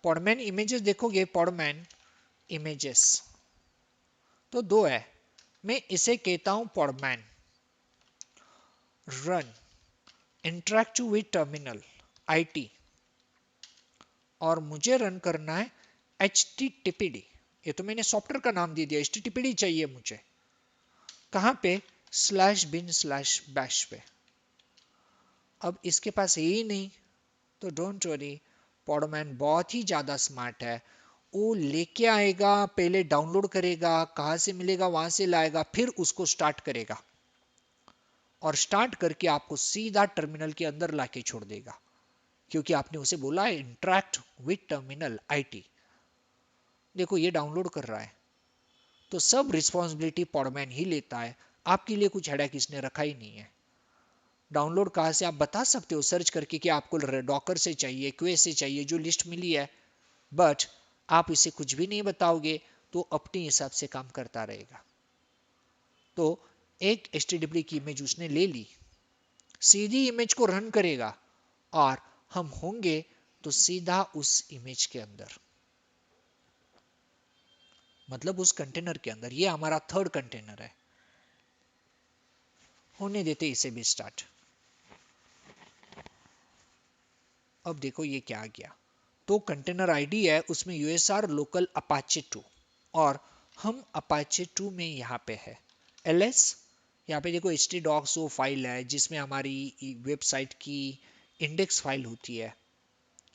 पॉडमैन इमेजेस देखोगे, पॉडमैन इमेजेस तो दो है, मैं इसे कहता हूं Podman run interactive with terminal IT, और मुझे रन करना है HTTPD। ये तो मैंने सॉफ्टवेयर का नाम दे दिया, HTTPD चाहिए मुझे। कहाँ पे? स्लैश बिन स्लैश बैश पे। अब इसके पास है ही नहीं, तो डोंट वरी, पॉडमैन बहुत ही ज्यादा स्मार्ट है। वो लेके आएगा, पहले डाउनलोड करेगा, कहाँ से मिलेगा वहां से लाएगा, फिर उसको स्टार्ट करेगा, और स्टार्ट करके आपको सीधा टर्मिनल के अंदर लाके छोड़ देगा, क्योंकि आपने उसे बोला है इंटरेक्ट विद टर्मिनल आईटी। देखो ये डाउनलोड कर रहा है, तो सब रिस्पॉन्सिबिलिटी पॉडमैन ही लेता है, आपके लिए कुछ हेडेक इसने रखा ही नहीं है। डाउनलोड कहाँ से आप बता सकते हो सर्च करके कि आपको डॉकर से चाहिए, क्यूए से चाहिए, जो लिस्ट मिली है, बट आप इसे कुछ भी नहीं बताओगे तो अपने हिसाब से काम करता रहेगा। तो एक एचटीटीपी की इमेज उसने ले ली, सीधी इमेज को रन करेगा, और हम होंगे तो सीधा उस इमेज के अंदर, मतलब उस कंटेनर के अंदर। ये हमारा थर्ड कंटेनर है। होने देते इसे भी स्टार्ट। अब देखो ये क्या आ गया, तो कंटेनर आईडी है उसमें यूएसआर लोकल अपाचे 2, और हम अपाचे 2 में यहाँ पे है एलएस। यहाँ पे देखो htdocs वो फाइल है जिसमें हमारी वेबसाइट की इंडेक्स फाइल होती है।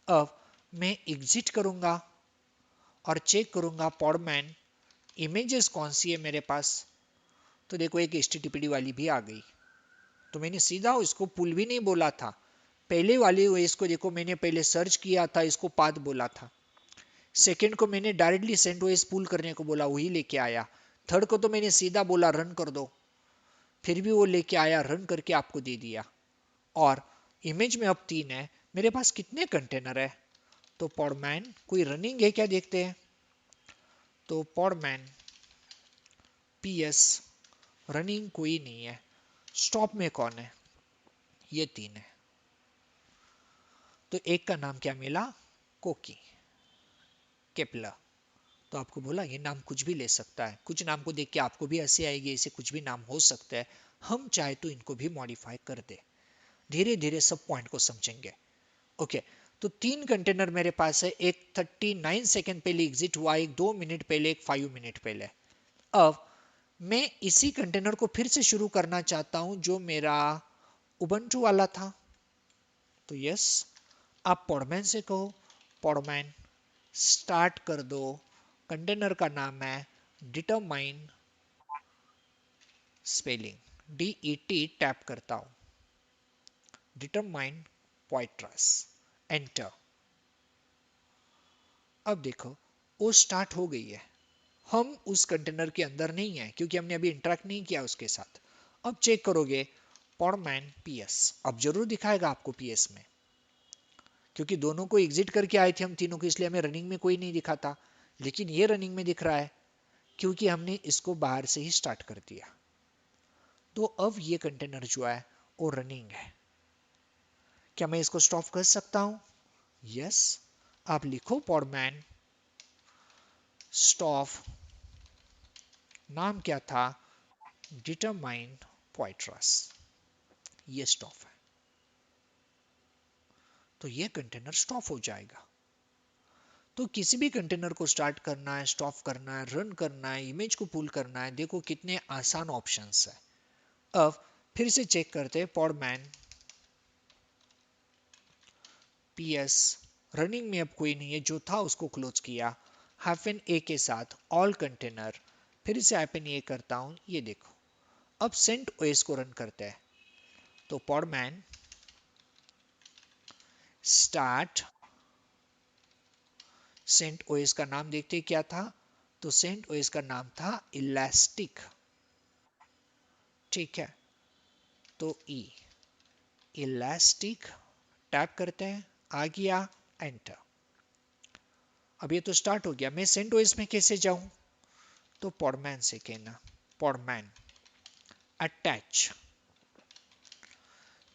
अब मैं एग्जिट करूंगा और चेक करूंगा पॉडमैन इमेजेस कौन सी है मेरे पास, तो देखो एक httpd वाली भी आ गई। तो मैंने सीधा इसको पुल भी नहीं बोला था, पहले वाले ओएस को देखो मैंने पहले सर्च किया था, इसको पाथ बोला था। सेकंड को मैंने डायरेक्टली सेंट ओएस पुल करने को बोला, वही लेके आया। थर्ड को तो मैंने सीधा बोला रन कर दो, फिर भी वो लेके आया, रन करके आपको दे दिया। और इमेज में अब 3 है, मेरे पास कितने कंटेनर है? तो पॉडमैन कोई रनिंग है क्या देखते हैं। तो पॉडमैन पीएस रनिंग कोई नहीं है। स्टॉप में कौन है? ये 3 है। तो एक का नाम क्या मिला? कोकी केपला। तो आपको बोला ये नाम कुछ भी ले सकता है, कुछ नाम को देख के आपको भी हंसी आएगी, ऐसे कुछ भी नाम हो सकता है। हम चाहे तो इनको भी मॉडिफाई कर दे, धीरे धीरे सब पॉइंट को समझेंगे। ओके, तो 3 कंटेनर मेरे पास है, एक 39 सेकेंड पहले एग्जिट हुआ, एक 2 मिनट पहले, एक 5 मिनट पहले। अब मैं इसी कंटेनर को फिर से शुरू करना चाहता हूं जो मेरा उबंटू वाला था। तो यस, आप पॉडमैन से कहो पॉडमैन स्टार्ट कर दो। कंटेनर का नाम है डिटरमाइन, स्पेलिंग DET टैप करता हूं, डिटरमाइन पोइट्रस, एंटर। अब देखो वो स्टार्ट हो गई है। हम उस कंटेनर के अंदर नहीं है क्योंकि हमने अभी इंटरेक्ट नहीं किया उसके साथ। अब चेक करोगे पॉडमैन पीएस, अब जरूर दिखाएगा आपको पीएस में, क्योंकि दोनों को एग्जिट करके आए थे हम तीनों को, इसलिए हमें रनिंग में कोई नहीं दिखा था। लेकिन ये रनिंग में दिख रहा है क्योंकि हमने इसको बाहर से ही स्टार्ट कर दिया। तो अब ये कंटेनर जो है वो रनिंग है। क्या मैं इसको स्टॉप कर सकता हूं? यस, आप लिखो पॉडमैन स्टॉप, नाम क्या था? डिटरमाइन पोइट्रस, ये स्टॉप है। तो ये कंटेनर स्टॉप हो जाएगा। तो किसी भी कंटेनर को स्टार्ट करना है, स्टॉप करना है, रन करना है, इमेज को पुल करना है, देखो कितने आसान ऑप्शंस है। अब फिर से चेक करते हैं पॉडमैन पीएस, रनिंग में अब कोई नहीं है, जो था उसको क्लोज किया, हाइफन ए के साथ ऑल कंटेनर, फिर से हाइफन ए करता हूं, ये देखो। अब सेंट ओएस को रन करते हैं, तो पॉडमैन स्टार्ट सेंट ओएस का नाम देखते क्या था? तो सेंट ओएस का नाम था इलास्टिक, ठीक है। तो ई इलास्टिक टैप करते हैं, आ गया, एंटर। अब ये तो स्टार्ट हो गया, मैं सेंट ओएस में कैसे जाऊं? तो पॉडमैन से कहना, पॉडमैन अटैच,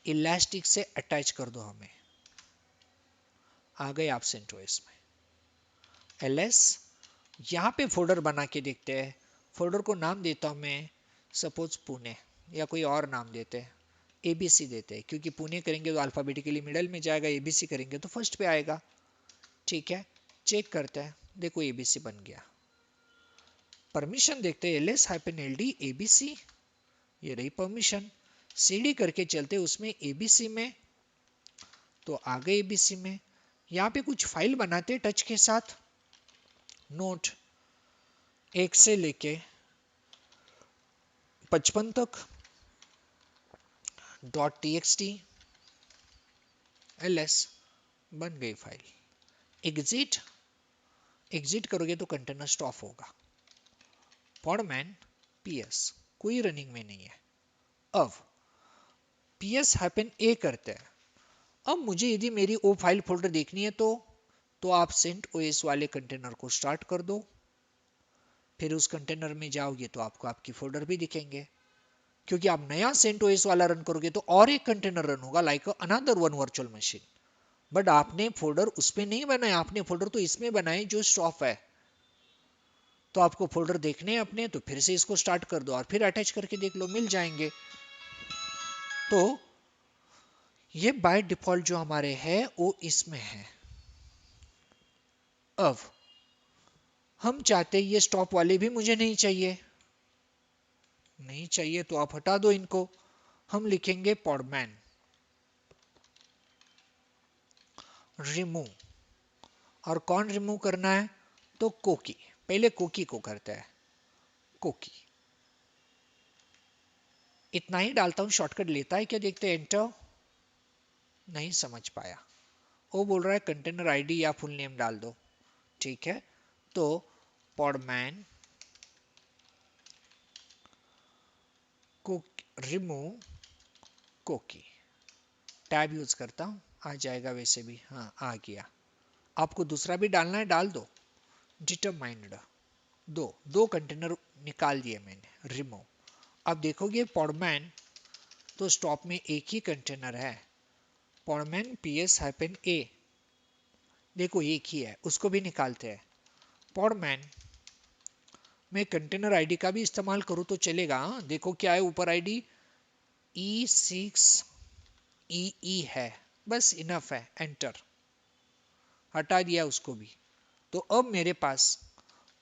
इलास्टिक से अटैच कर दो हमें। आ गए आप सेंट ओएस में। एलएस, यहाँ पे फोल्डर बना के देखते हैं। फोल्डर को नाम देता हूं मैं, सपोज पुणे, या कोई और नाम देते हैं, एबीसी देते हैं, क्योंकि पुणे करेंगे तो अल्फाबेटिकली मिडल में जाएगा, एबीसी करेंगे तो फर्स्ट पे आएगा, ठीक है। चेक करते हैं, देखो एबीसी बन गया। परमिशन देखते हैं, ls -ld abc, ये रही परमिशन। सीडी करके चलते उसमें एबीसी में, तो आ गए एबीसी में। यहाँ पे कुछ फाइल बनाते टच के साथ, नोट 1 से लेके 55 तक, .txt ls बन गई फाइल। एग्जिट, एग्जिट करोगे तो कंटेनर स्टॉप होगा। पॉडमैन पीएस कोई रनिंग में नहीं है। अब पीएस हैपन ए करते हैं। अब मुझे यदि मेरी वो फाइल फोल्डर देखनी है तो आप सेंट ओएस वाले कंटेनर को स्टार्ट कर दो। फिर उस कंटेनर में जाओगे तो आपको आपकी फोल्डर भी दिखेंगे, क्योंकि आप नया सेंट ओएस वाला रन करोगे तो और एक कंटेनर रन होगा, like another one virtual machine. But आपने फोल्डर उसमें नहीं बनाया, आपने फोल्डर तो इसमें बनाए जो स्टॉप है। तो आपको फोल्डर देखने हैं अपने, तो फिर से इसको स्टार्ट कर दो और फिर अटैच करके देख लो, मिल जाएंगे। तो ये बाय डिफॉल्ट जो हमारे है वो इसमें है। अब हम चाहते ये स्टॉप वाले भी मुझे नहीं चाहिए, नहीं चाहिए तो आप हटा दो इनको। हम लिखेंगे पॉडमैन रिमूव, और कौन रिमूव करना है, तो कोकी। पहले कोकी को करते हैं, कोकी। इतना ही डालता हूं, शॉर्टकट लेता है क्या देखते हैं, एंटर। नहीं समझ पाया, वो बोल रहा है कंटेनर आईडी या फुल नेम डाल दो। ठीक है, तो पॉडमैन रिमूव कोकी, टैब यूज करता हूं, आ जाएगा वैसे भी। हाँ आ गया। आपको दूसरा भी डालना है, डाल दो। डिटरमाइंड, दो दो कंटेनर निकाल दिए मैंने, रिमूव। अब देखोगे पॉडमैन, तो स्टॉप में एक ही कंटेनर है, पॉडमैन पीएस हाइपन ए। देखो एक ही है, उसको भी निकालते हैं। पॉडमैन मैं कंटेनर आईडी का भी इस्तेमाल करूँ तो चलेगा। हाँ? देखो क्या है ऊपर आईडी, E6EE है, बस इनफ है, एंटर। हटा दिया उसको भी। तो अब मेरे पास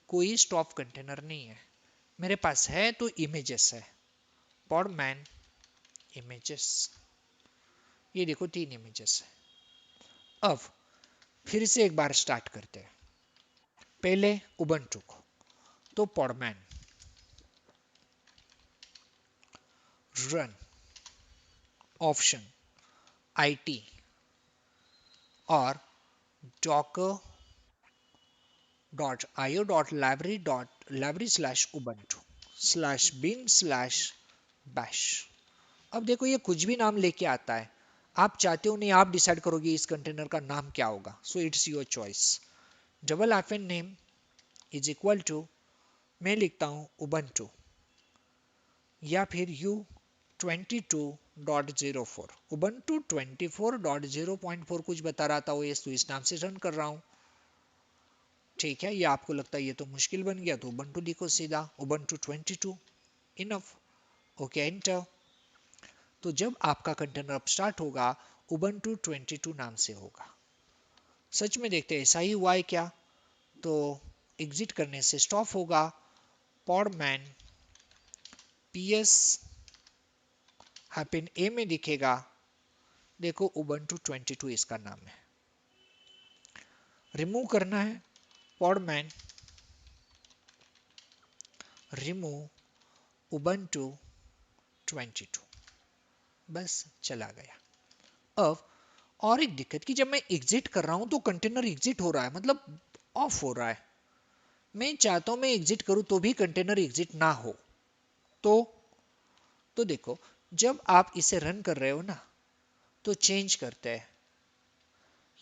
कोई स्टॉप कंटेनर नहीं है, मेरे पास है तो इमेजेस है, पॉडमैन इमेजेस। ये देखो 3 इमेजेस है। अब फिर से एक बार स्टार्ट करते हैं, पहले उबंटू को, तो पॉडमैन रन ऑप्शन IT और docker io.library/ubuntu/bin/bash। अब देखो ये कुछ भी नाम लेके आता है, आप चाहते हो नहीं, आप डिसाइड करोगे इस कंटेनर का नाम क्या होगा। So it's your choice. Double hyphen name is equal to, मैं लिखता हूं ubuntu, या फिर u22.04, ubuntu 24.0.4 कुछ बता रहा था वो, ये तो इस नाम से रन कर रहा हूं। ठीक है, ये आपको लगता है ये तो मुश्किल बन गया, तो उबंटू लिखो सीधा, उबंटू 22, इनफ। Okay enter. तो जब आपका कंटेनर अब स्टार्ट होगा, उबंटू 22 नाम से होगा। सच में देखते हैं ऐसा ही हुआ है क्या, तो एग्जिट करने से स्टॉप होगा, पॉडमैन पीएस हैपन ए में दिखेगा। देखो उबंटू 22 इसका नाम है। रिमूव करना है, पॉडमैन रिमूव उबंटू 22, बस चला गया। अब और एक दिक्कत कि जब मैं एग्जिट कर रहा हूं तो कंटेनर एग्जिट हो रहा है, मतलब ऑफ हो रहा है। मैं चाहता हूं मैं एग्जिट करूं तो भी कंटेनर एग्जिट ना हो। तो तो देखो, जब आप इसे रन कर रहे हो ना, तो चेंज करते हैं।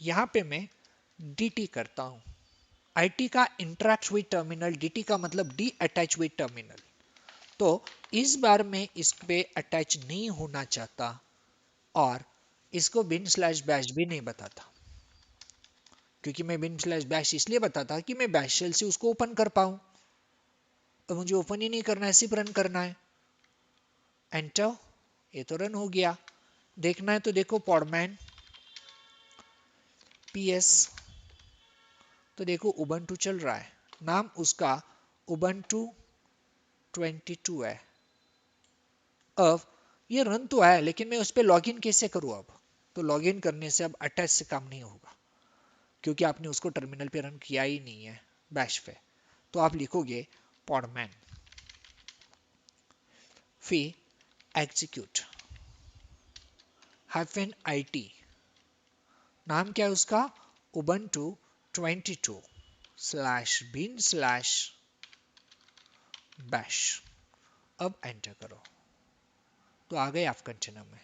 यहां पे मैं dt करता हूं, IT का इंटरेक्ट विद टर्मिनल, dt का मतलब डी अटैच विद टर्मिनल। तो इस बार मैं इस पे अटैच नहीं होना चाहता, और इसको बिन स्लैश बैश भी नहीं बताता, क्योंकि मैं बिन स्लैश बैश इसलिए बताता कि मैं बैश शेल से उसको ओपन कर पाऊं। और मुझे ओपन ही नहीं करना है, सिर्फ रन करना है। एंटर, ये तो रन हो गया। देखना है तो देखो पॉडमैन पीएस, तो देखो उबंटू चल रहा है, नाम उसका उबंटू 22 है। अब ये रन तो है, लेकिन मैं उस पर लॉगिन कैसे करूँ अब? तो लॉगिन करने से अब अटैच से काम नहीं होगा, क्योंकि आपने उसको टर्मिनल पे रन किया ही नहीं है बैश पे। तो आप लिखोगे podman फिर एग्जीक्यूट -it, नाम क्या है उसका? ubuntu 22 /bin/bash। अब एंटर करो तो आ गए आप कंटेनर में।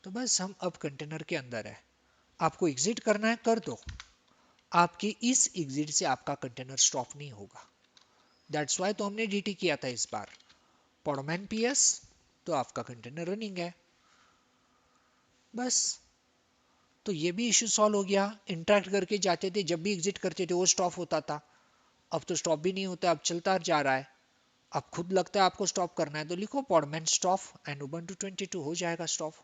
तो बस हम अब कंटेनर के अंदर है, आपको एग्जिट करना है कर दो। आपके इस एग्जिट से आपका कंटेनर स्टॉप नहीं होगा। दैट्स वाई तो हमने डीटी किया था इस बार podman ps, तो आपका कंटेनर रनिंग है। बस, तो ये भी इश्यू सॉल्व हो गया। इंटरेक्ट करके जाते थे, जब भी एग्जिट करते थे वो स्टॉप होता था। अब तो स्टॉप भी नहीं होता, अब चलता जा रहा है। अब खुद लगता है आपको स्टॉप करना है तो लिखो podman stop एंड ubuntu 22 हो जाएगा स्टॉप।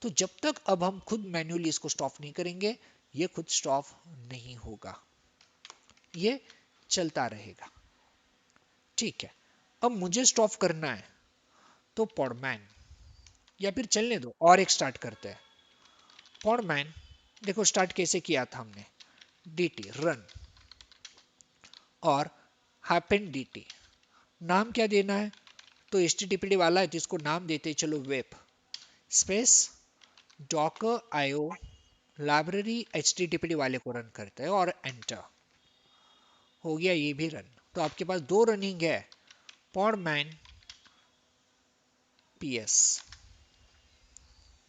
तो जब तक अब हम खुद मैन्युअली इसको स्टॉप नहीं करेंगे, ये खुद स्टॉप नहीं होगा, ये चलता रहेगा। ठीक है, अब मुझे स्टॉप करना है तो podman, या फिर चलने दो और एक स्टार्ट करते हैं। podman, देखो स्टार्ट कैसे किया था हमने, dt रन और happen dt, नाम क्या देना है? तो httpd वाला है तो इसको नाम देते चलो web space docker io library httpd वाले को रन करते हैं और एंटर। हो गया ये भी रन। तो आपके पास दो रनिंग है, podman ps,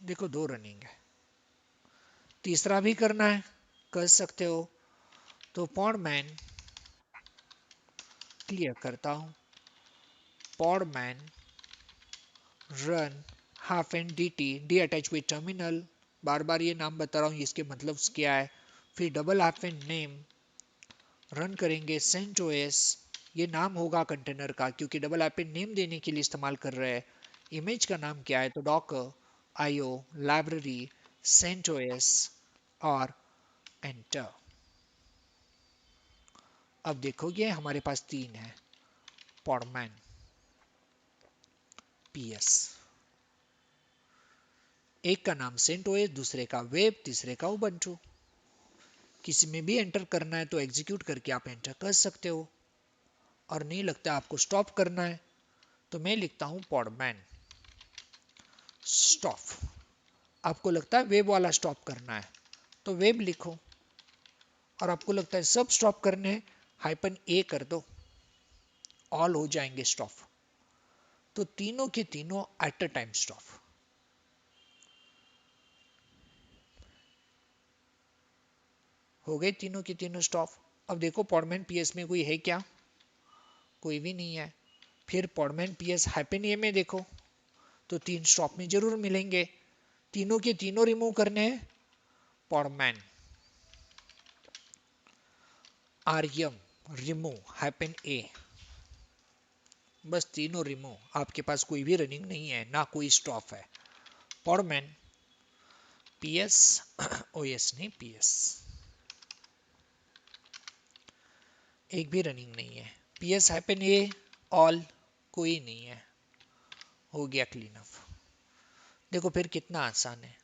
देखो दो रनिंग है। तीसरा भी करना है, कर सकते हो। तो podman क्लियर करता हूं, podman run -dt D attach with terminal, बार बार ये नाम बता रहा हूँ इसके मतलब क्या है। फिर डबल -name रन करेंगे CentOS, ये नाम होगा कंटेनर का क्योंकि डबल नेम देने के लिए इस्तेमाल कर रहे हैं। इमेज का नाम क्या है? तो docker io लाइब्रेरी CentOS और एंटर। अब देखोगे हमारे पास तीन है, podman ps, एक का नाम CentOS, दूसरे का वेब, तीसरे का ubuntu। किसी में भी एंटर करना है तो एग्जीक्यूट करके आप एंटर कर सकते हो, और नहीं लगता आपको स्टॉप करना है तो मैं लिखता हूं podman स्टॉप। आपको लगता है वेब वाला स्टॉप करना है तो वेब लिखो, और आपको लगता है सब स्टॉप करने हैं -a कर दो, ऑल हो जाएंगे स्टॉप। तो तीनों के तीनों एट अ टाइम स्टॉप हो गए, तीनों के तीनों स्टॉप। अब देखो podman ps में कोई है क्या? कोई भी नहीं है। फिर podman ps -a में देखो तो तीन स्टॉप में जरूर मिलेंगे, तीनों के तीनों रिमूव करने हैं। podman rm रिमूव -a, बस तीनों रिमूव। आपके पास कोई भी रनिंग नहीं है, ना कोई स्टॉप है। podman ps os नहीं ps, एक भी रनिंग नहीं है। ps -a ऑल, कोई नहीं है। हो गया क्लीन अप। देखो फिर कितना आसान है,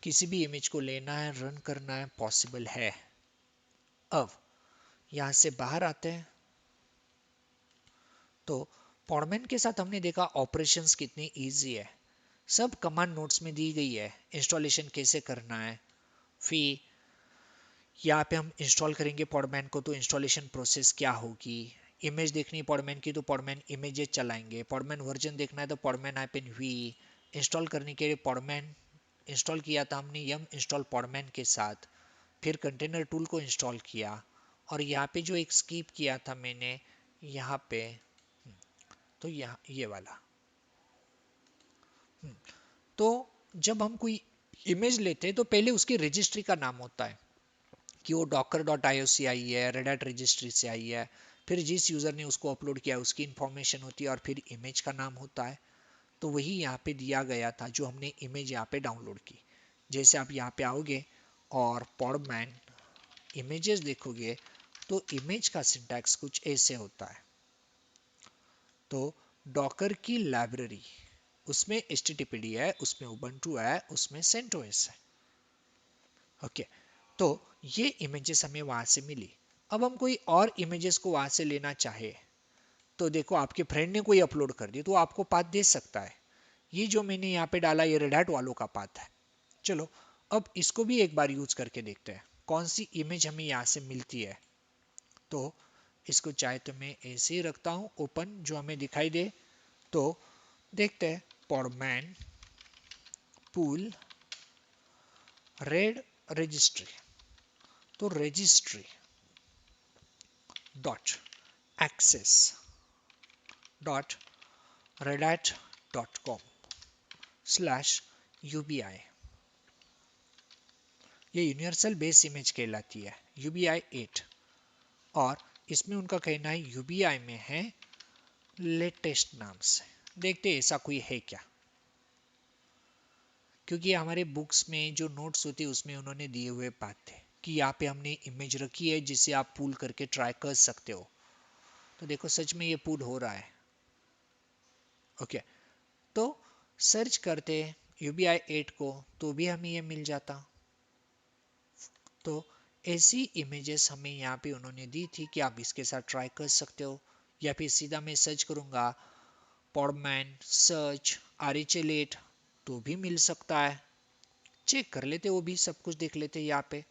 किसी भी इमेज को लेना है, रन करना है, पॉसिबल है। अब यहां से बाहर आते हैं तो podman के साथ हमने देखा ऑपरेशंस कितनी इजी है, सब कमांड नोट्स में दी गई है। इंस्टॉलेशन कैसे करना है, फिर यहाँ पे हम इंस्टॉल करेंगे podman को तो इंस्टॉलेशन प्रोसेस क्या होगी। इमेज देखनी है podman की तो podman इमेजेस चलाएंगे। podman वर्जन देखना है तो podman -v। इंस्टॉल करने के लिए podman इंस्टॉल किया था हमने yum इंस्टॉल podman के साथ, फिर कंटेनर टूल को इंस्टॉल किया, और यहाँ पे जो एक स्कीप किया था मैंने यहाँ पे, तो यहाँ ये वाला। तो जब हम कोई इमेज लेते हैं तो पहले उसकी रजिस्ट्री का नाम होता है कि वो docker.io से आई है, रेड हैट रजिस्ट्री से आई है। फिर जिस यूज़र ने उसको अपलोड किया उसकी इंफॉर्मेशन होती है, और फिर इमेज का नाम होता है। तो वही यहाँ पे दिया गया था जो हमने इमेज यहाँ पे डाउनलोड की। जैसे आप यहाँ पे आओगे और podman इमेजेस देखोगे तो इमेज का सिंटैक्स कुछ ऐसे होता है। तो डॉकर की लाइब्रेरी, उसमें HTTPD है, उसमें उबंटू है, उसमें CentOS है। ओके, तो ये इमेजेस हमें वहां से मिली। अब हम कोई और इमेजेस को वहां से लेना चाहे तो देखो आपके फ्रेंड ने कोई अपलोड कर दी तो आपको पाथ दे सकता है। ये जो मैंने यहाँ पे डाला ये रेड हैट वालों का पाथ है। चलो अब इसको भी एक बार यूज करके देखते हैं कौन सी इमेज हमें यहाँ से मिलती है। तो इसको चाहे तो मैं ऐसे ही रखता हूँ ओपन, जो हमें दिखाई दे। तो देखते हैं पॉडमैन पूल रेड रजिस्ट्री। तो registry dot access dot redhat.com/UBI, ये यूनिवर्सल बेस इमेज कहलाती है UBI 8। और इसमें उनका कहना है UBI में है लेटेस्ट नाम से। देखते ऐसा कोई है क्या, क्योंकि हमारे बुक्स में जो नोट्स होते हैं उसमें उन्होंने दिए हुए बात थे कि यहाँ पे हमने इमेज रखी है जिसे आप पुल करके ट्राई कर सकते हो। तो देखो सच में ये पुल हो रहा है। ओके, तो सर्च करते UBI 8 को तो भी हमें ये मिल जाता। तो ऐसी इमेजेस हमें यहाँ पे उन्होंने दी थी कि आप इसके साथ ट्राई कर सकते हो। या फिर सीधा मैं सर्च करूँगा पॉडमैन सर्च RHL 8 तो भी मिल सकता है। चेक कर लेते, वो भी सब कुछ देख लेते यहाँ पे।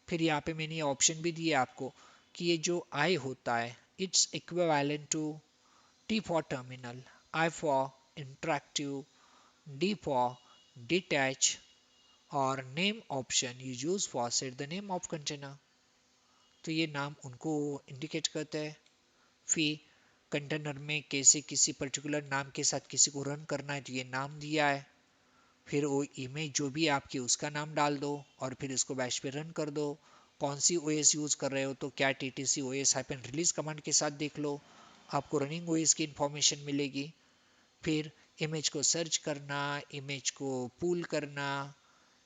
फिर यहाँ पे मैंने ये ऑप्शन भी दिया आपको कि ये जो आई होता है it's equivalent to T for terminal, I for interactive, D for detach और name option you use for set the name of container. तो ये नाम उनको इंडिकेट करता है। फिर कंटेनर में कैसे किसी पर्टिकुलर नाम के साथ किसी को रन करना है तो ये नाम दिया है। फिर वो इमेज जो भी आपकी उसका नाम डाल दो और फिर इसको बैश पे रन कर दो। कौन सी OS यूज कर रहे हो तो क्या TTC OS-release कमांड के साथ देख लो, आपको रनिंग OS की इंफॉर्मेशन मिलेगी। फिर इमेज को सर्च करना, इमेज को पुल करना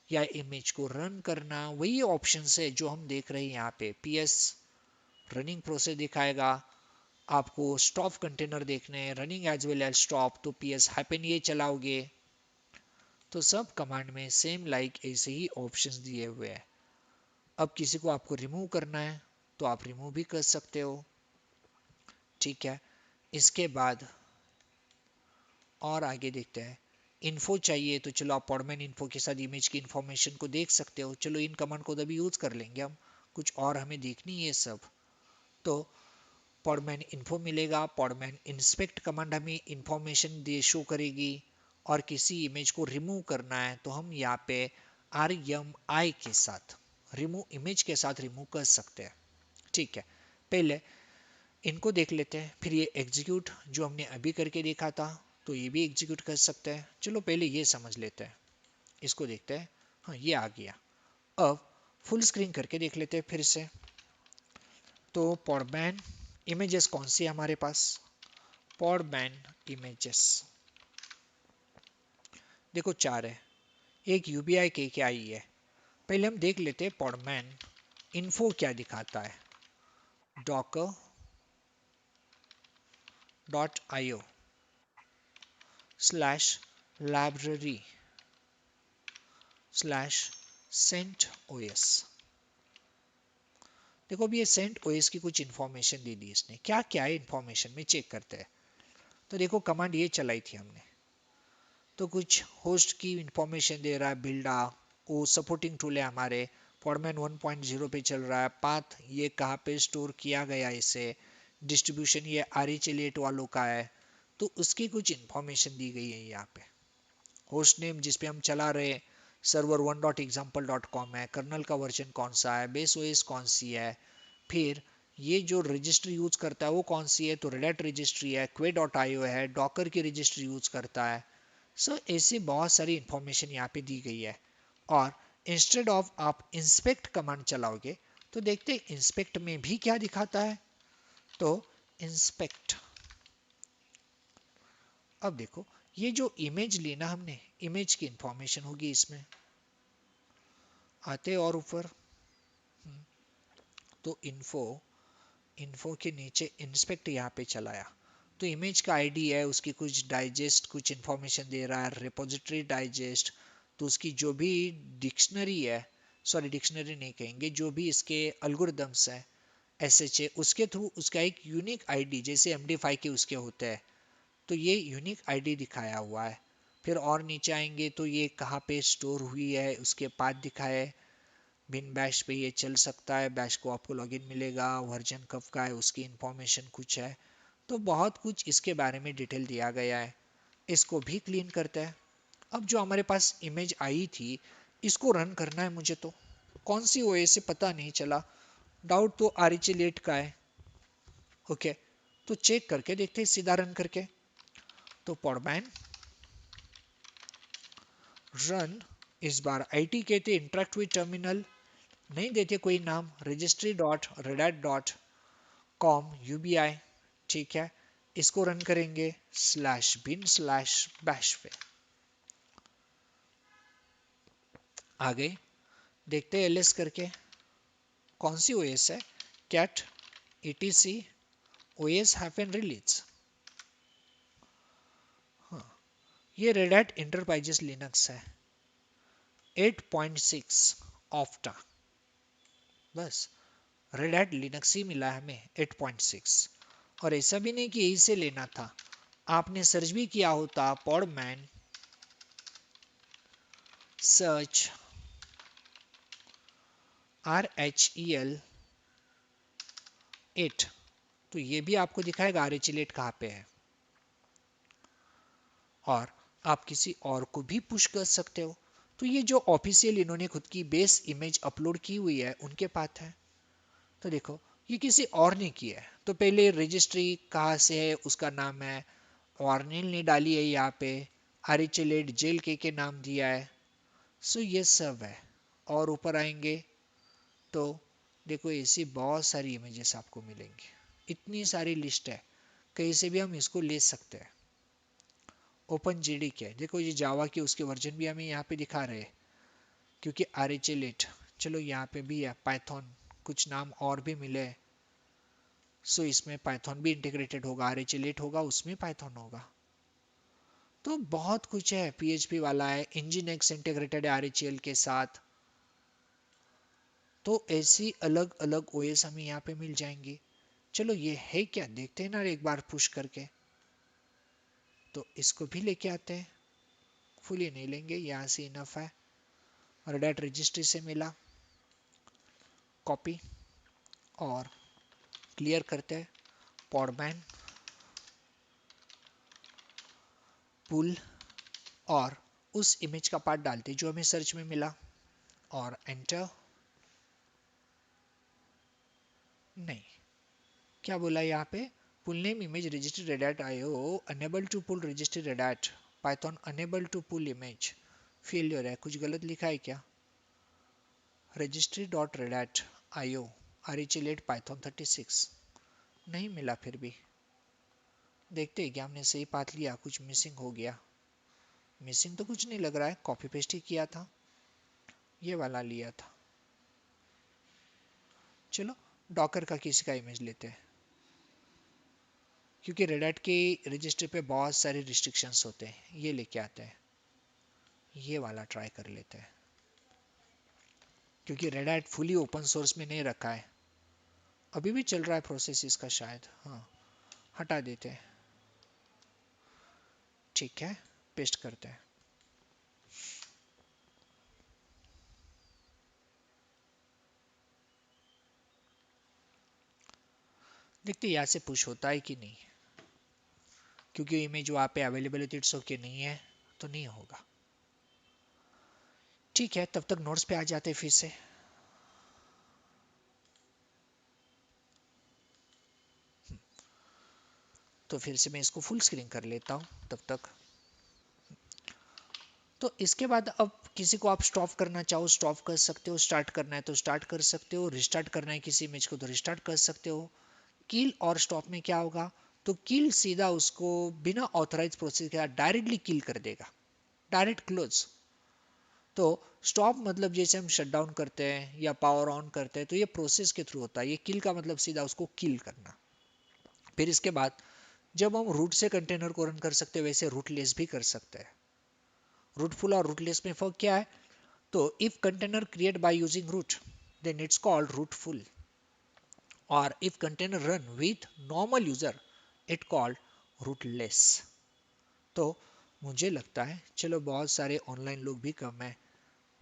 या इमेज को रन करना, वही ऑप्शन है जो हम देख रहे हैं यहाँ पे। PS रनिंग प्रोसेस दिखाएगा, आपको स्टॉप कंटेनर देखने हैं running as well as stop तो PS हाइपन ये चलाओगे। तो सब कमांड में सेम लाइक ऐसे ही ऑप्शंस दिए हुए हैं। अब किसी को आपको रिमूव करना है तो आप रिमूव भी कर सकते हो। ठीक है, इसके बाद और आगे देखते हैं। इन्फो चाहिए तो चलो आप पॉडमैन इन्फो के साथ इमेज की इंफॉर्मेशन को देख सकते हो। चलो इन कमांड को तभी यूज कर लेंगे हम, कुछ और हमें देखनी है सब। तो पॉडमैन इन्फो मिलेगा, पॉडमैन इंस्पेक्ट कमांड हमें इंफॉर्मेशन दे शो करेगी। और किसी इमेज को रिमूव करना है तो हम यहाँ पे RMI के साथ रिमूव इमेज के साथ रिमूव कर सकते हैं। ठीक है, पहले इनको देख लेते हैं, फिर ये एग्जीक्यूट जो हमने अभी करके देखा था तो ये भी एग्जीक्यूट कर सकते हैं। चलो पहले ये समझ लेते हैं, इसको देखते हैं। हाँ ये आ गया। अब फुल स्क्रीन करके देख लेते हैं फिर से। तो पॉडमैन इमेजेस कौन सी है हमारे पास, पॉडमैन इमेजेस देखो 4 है, एक UBI के क्या आई है। पहले हम देख लेते हैं पॉडमैन इन्फो क्या दिखाता है। docker.io/library/CentOS। देखो अभी ये CentOS की कुछ इंफॉर्मेशन दे दी इसने, क्या क्या है इंफॉर्मेशन में चेक करते हैं। तो देखो कमांड ये चलाई थी हमने, तो कुछ होस्ट की इंफॉर्मेशन दे रहा है। बिल्डा वो सपोर्टिंग टूल है हमारे, फॉर्मैन 1.0 पे चल रहा है। पाथ ये कहाँ पे स्टोर किया गया इसे, डिस्ट्रीब्यूशन ये RHL 8 वालों का है। तो उसकी कुछ इंफॉर्मेशन दी गई है यहाँ पे। होस्ट नेम जिस पे हम चला रहे सर्वर 1.example.com है, कर्नल का वर्जन कौन सा है, बेस OS कौन सी है। फिर ये जो रजिस्ट्री यूज करता है वो कौन सी है तो रेड रजिस्ट्री है, quay.io है, डॉकर की रजिस्ट्री यूज करता है। सो ऐसी बहुत सारी इंफॉर्मेशन यहाँ पे दी गई है। और इंस्टेड ऑफ आप इंस्पेक्ट कमांड चलाओगे तो देखते हैं इंस्पेक्ट में भी क्या दिखाता है। तो इंस्पेक्ट, अब देखो ये जो इमेज लेना हमने, इमेज की इंफॉर्मेशन होगी इसमें। आते और ऊपर तो इन्फो, इन्फो के नीचे इंस्पेक्ट यहाँ पे चलाया तो इमेज का आईडी है, उसकी कुछ डाइजेस्ट कुछ इंफॉर्मेशन दे रहा है, रिपोजिटरी डाइजेस्ट, तो उसकी जो भी डिक्शनरी है, सॉरी डिक्शनरी नहीं कहेंगे, जो भी इसके अल्गोरिदम्स है एसएचए, उसके थ्रू उसका एक यूनिक आईडी, जैसे एमडी5 के उसके होते हैं, तो ये यूनिक आईडी दिखाया हुआ है। फिर और नीचे आएंगे तो ये कहाँ पे स्टोर हुई है उसके पाथ दिखाए, बिन बैश पे ये चल सकता है, बैश को आपको लॉगिन मिलेगा, वर्जन कब का है उसकी इंफॉर्मेशन कुछ है, तो बहुत कुछ इसके बारे में डिटेल दिया गया है। इसको भी क्लीन करते हैं। अब जो हमारे पास इमेज आई थी, इसको रन करना है मुझे, तो कौन सी ओएस से पता नहीं चला, डाउट तो आरएचएल 8 का है। ओके, तो चेक करके देखते हैं सीधा रन करके। तो पॉडमैन रन, इस बार आईटी कहते इंटरेक्ट विद टर्मिनल, नहीं देते कोई नाम, registry dot red dot com UBI, ठीक है। इसको रन करेंगे स्लैश बिन स्लैश बैश पे। आगे देखते हैं एलएस करके, कौन सी ओएस है, cat etc OS hyphen release, हाँ, ये रेड हैट एंटरप्राइजेस लिनक्स है 8.6 ऑफ्टा, बस रेड हैट लिनक्स ही मिला है हमें 8.6। और ऐसा भी नहीं कि यही से लेना था, आपने सर्च भी किया होता पॉडमैन सर्च RHEL 8, तो ये भी आपको दिखाएगा RHEL 8 कहाँ पे है। और आप किसी और को भी पुश कर सकते हो, तो ये जो ऑफिशियल इन्होंने खुद की बेस इमेज अपलोड की हुई है उनके पास है। तो देखो ये किसी और ने की है, तो पहले रजिस्ट्री कहाँ से है उसका नाम है, वार्निल ने डाली है यहाँ पे, RHEL 8 जेल के नाम दिया है, सो ये सब है। और ऊपर आएंगे तो देखो ऐसी बहुत सारी इमेजेस आपको मिलेंगी, इतनी सारी लिस्ट है, कहीं से भी हम इसको ले सकते हैं। ओपन जीडी क्या है, देखो ये जावा की उसके वर्जन भी हमें यहाँ पे दिखा रहे हैं, क्योंकि RHEL 8, चलो यहाँ पे भी है पाइथन, कुछ नाम और भी मिले, सो इसमें पाइथन भी इंटीग्रेटेड होगा, RHEL 8 होगा उसमें पाइथन होगा, तो बहुत कुछ है। PHP वाला है, Nginx इंटीग्रेटेड है RHEL के साथ, तो ऐसी अलग अलग ओएस हमें यहाँ पे मिल जाएंगी। चलो ये है क्या देखते हैं ना एक बार पुश करके, तो इसको भी लेके आते हैं, फुली नहीं लेंगे, यहाँ से इनफ है। रेड हैट रजिस्ट्री से मिला, कॉपी और क्लियर करते हैं, पॉडमैन पुल, और उस इमेज का पार्ट डालते जो हमें सर्च में मिला, और एंटर। नहीं, क्या बोला यहाँ पे, pull name image registry Red Hat IO unable to pull registry Red Hat Python unable to pull image, failure है, कुछ गलत लिखा है क्या, registry dot Red Hat IO RHEL 8 Python 36 नहीं मिला। फिर भी देखते हैं कि हमने सही पाथ लिया, कुछ मिसिंग हो गया, मिसिंग तो कुछ नहीं लग रहा है, कॉपी पेस्ट ही किया था, ये वाला लिया था। चलो डॉकर का किसी का इमेज लेते हैं, क्योंकि रेड हैट के रजिस्ट्री पे बहुत सारे रिस्ट्रिक्शंस होते हैं, ये लेके आते हैं, ये वाला ट्राई कर लेते हैं, क्योंकि red hat fully open source में नहीं रखा है, अभी भी चल रहा है प्रोसेस इसका शायद, हाँ हटा देते हैं, ठीक है पेस्ट करते हैं। देखते हैं यहाँ से पुश होता है कि नहीं, क्योंकि इमेज वहाँ पे अवेलेबिलिटी इट्स ओके नहीं है, तो नहीं होगा। ठीक है, तब तक नोट्स पे आ जाते हैं फिर से। तो फिर से मैं इसको फुल स्क्रीन कर लेता हूँ तब तक। तो इसके बाद अब किसी को आप स्टॉप करना चाहो स्टॉप कर सकते हो, स्टार्ट करना है तो स्टार्ट कर सकते हो, रिस्टार्ट करना है किसी इमेज को तो रिस्टार्ट कर सकते हो। किल और स्टॉप में क्या होगा, तो किल सीधा उसको बिना ऑथराइज प्रोसेस के डायरेक्टली किल कर देगा, डायरेक्ट क्लोज। तो स्टॉप मतलब जैसे हम शट डाउन करते हैं या पावर ऑन करते हैं, तो ये प्रोसेस के थ्रू होता है, ये किल का मतलब सीधा उसको किल करना। फिर इसके बाद जब हम रूट से कंटेनर को रन कर सकते हैं वैसे रूटलेस भी कर सकते हैं। रूटफुल और रूटलेस में फर्क क्या है? तो if container create by using root then it's called rootful, और if container run with normal user it called rootless. तो मुझे लगता है चलो बहुत सारे ऑनलाइन लोग भी कम है,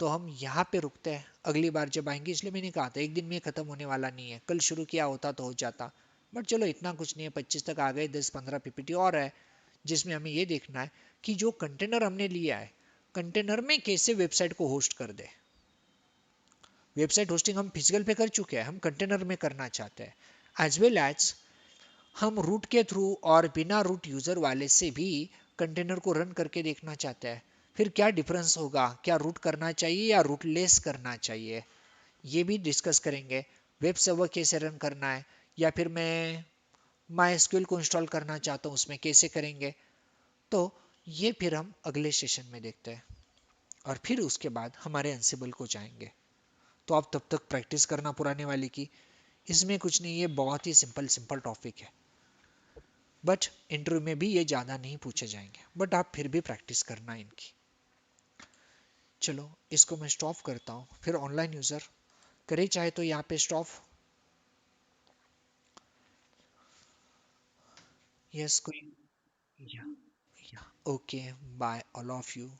तो हम यहाँ पे रुकते हैं, अगली बार जब आएंगे, इसलिए मैंने कहा था एक दिन में ये खत्म होने वाला नहीं है, कल शुरू किया होता तो हो जाता। बट चलो इतना कुछ नहीं है, 25 तक आ गए, 10-15 पीपीटी और है जिसमें हमें ये देखना है कि जो कंटेनर हमने लिया है कंटेनर में कैसे वेबसाइट को होस्ट कर दे। वेबसाइट होस्टिंग हम फिजिकल पे कर चुके हैं, हम कंटेनर में करना चाहते हैं। एज वेल एज हम रूट के थ्रू और बिना रूट यूजर वाले से भी कंटेनर को रन करके देखना चाहते हैं। फिर क्या डिफरेंस होगा, क्या रूट करना चाहिए या रूटलेस करना चाहिए, ये भी डिस्कस करेंगे। वेब सर्वर कैसे रन करना है, या फिर मैं माई एसक्यूएल को इंस्टॉल करना चाहता हूँ उसमें कैसे करेंगे। तो ये फिर हम अगले सेशन में देखते हैं, और फिर उसके बाद हमारे एंसिबल को जाएंगे। तो आप तब तक प्रैक्टिस करना पुराने वाली की, इसमें कुछ नहीं, ये बहुत ही सिंपल सिंपल टॉपिक है। बट इंटरव्यू में भी ये ज़्यादा नहीं पूछे जाएंगे, बट आप फिर भी प्रैक्टिस करना इनकी। चलो इसको मैं स्टॉप करता हूँ, फिर ऑनलाइन यूज़र करे चाहे तो यहाँ पे स्टॉप। यस कोई, या okay, bye all of you.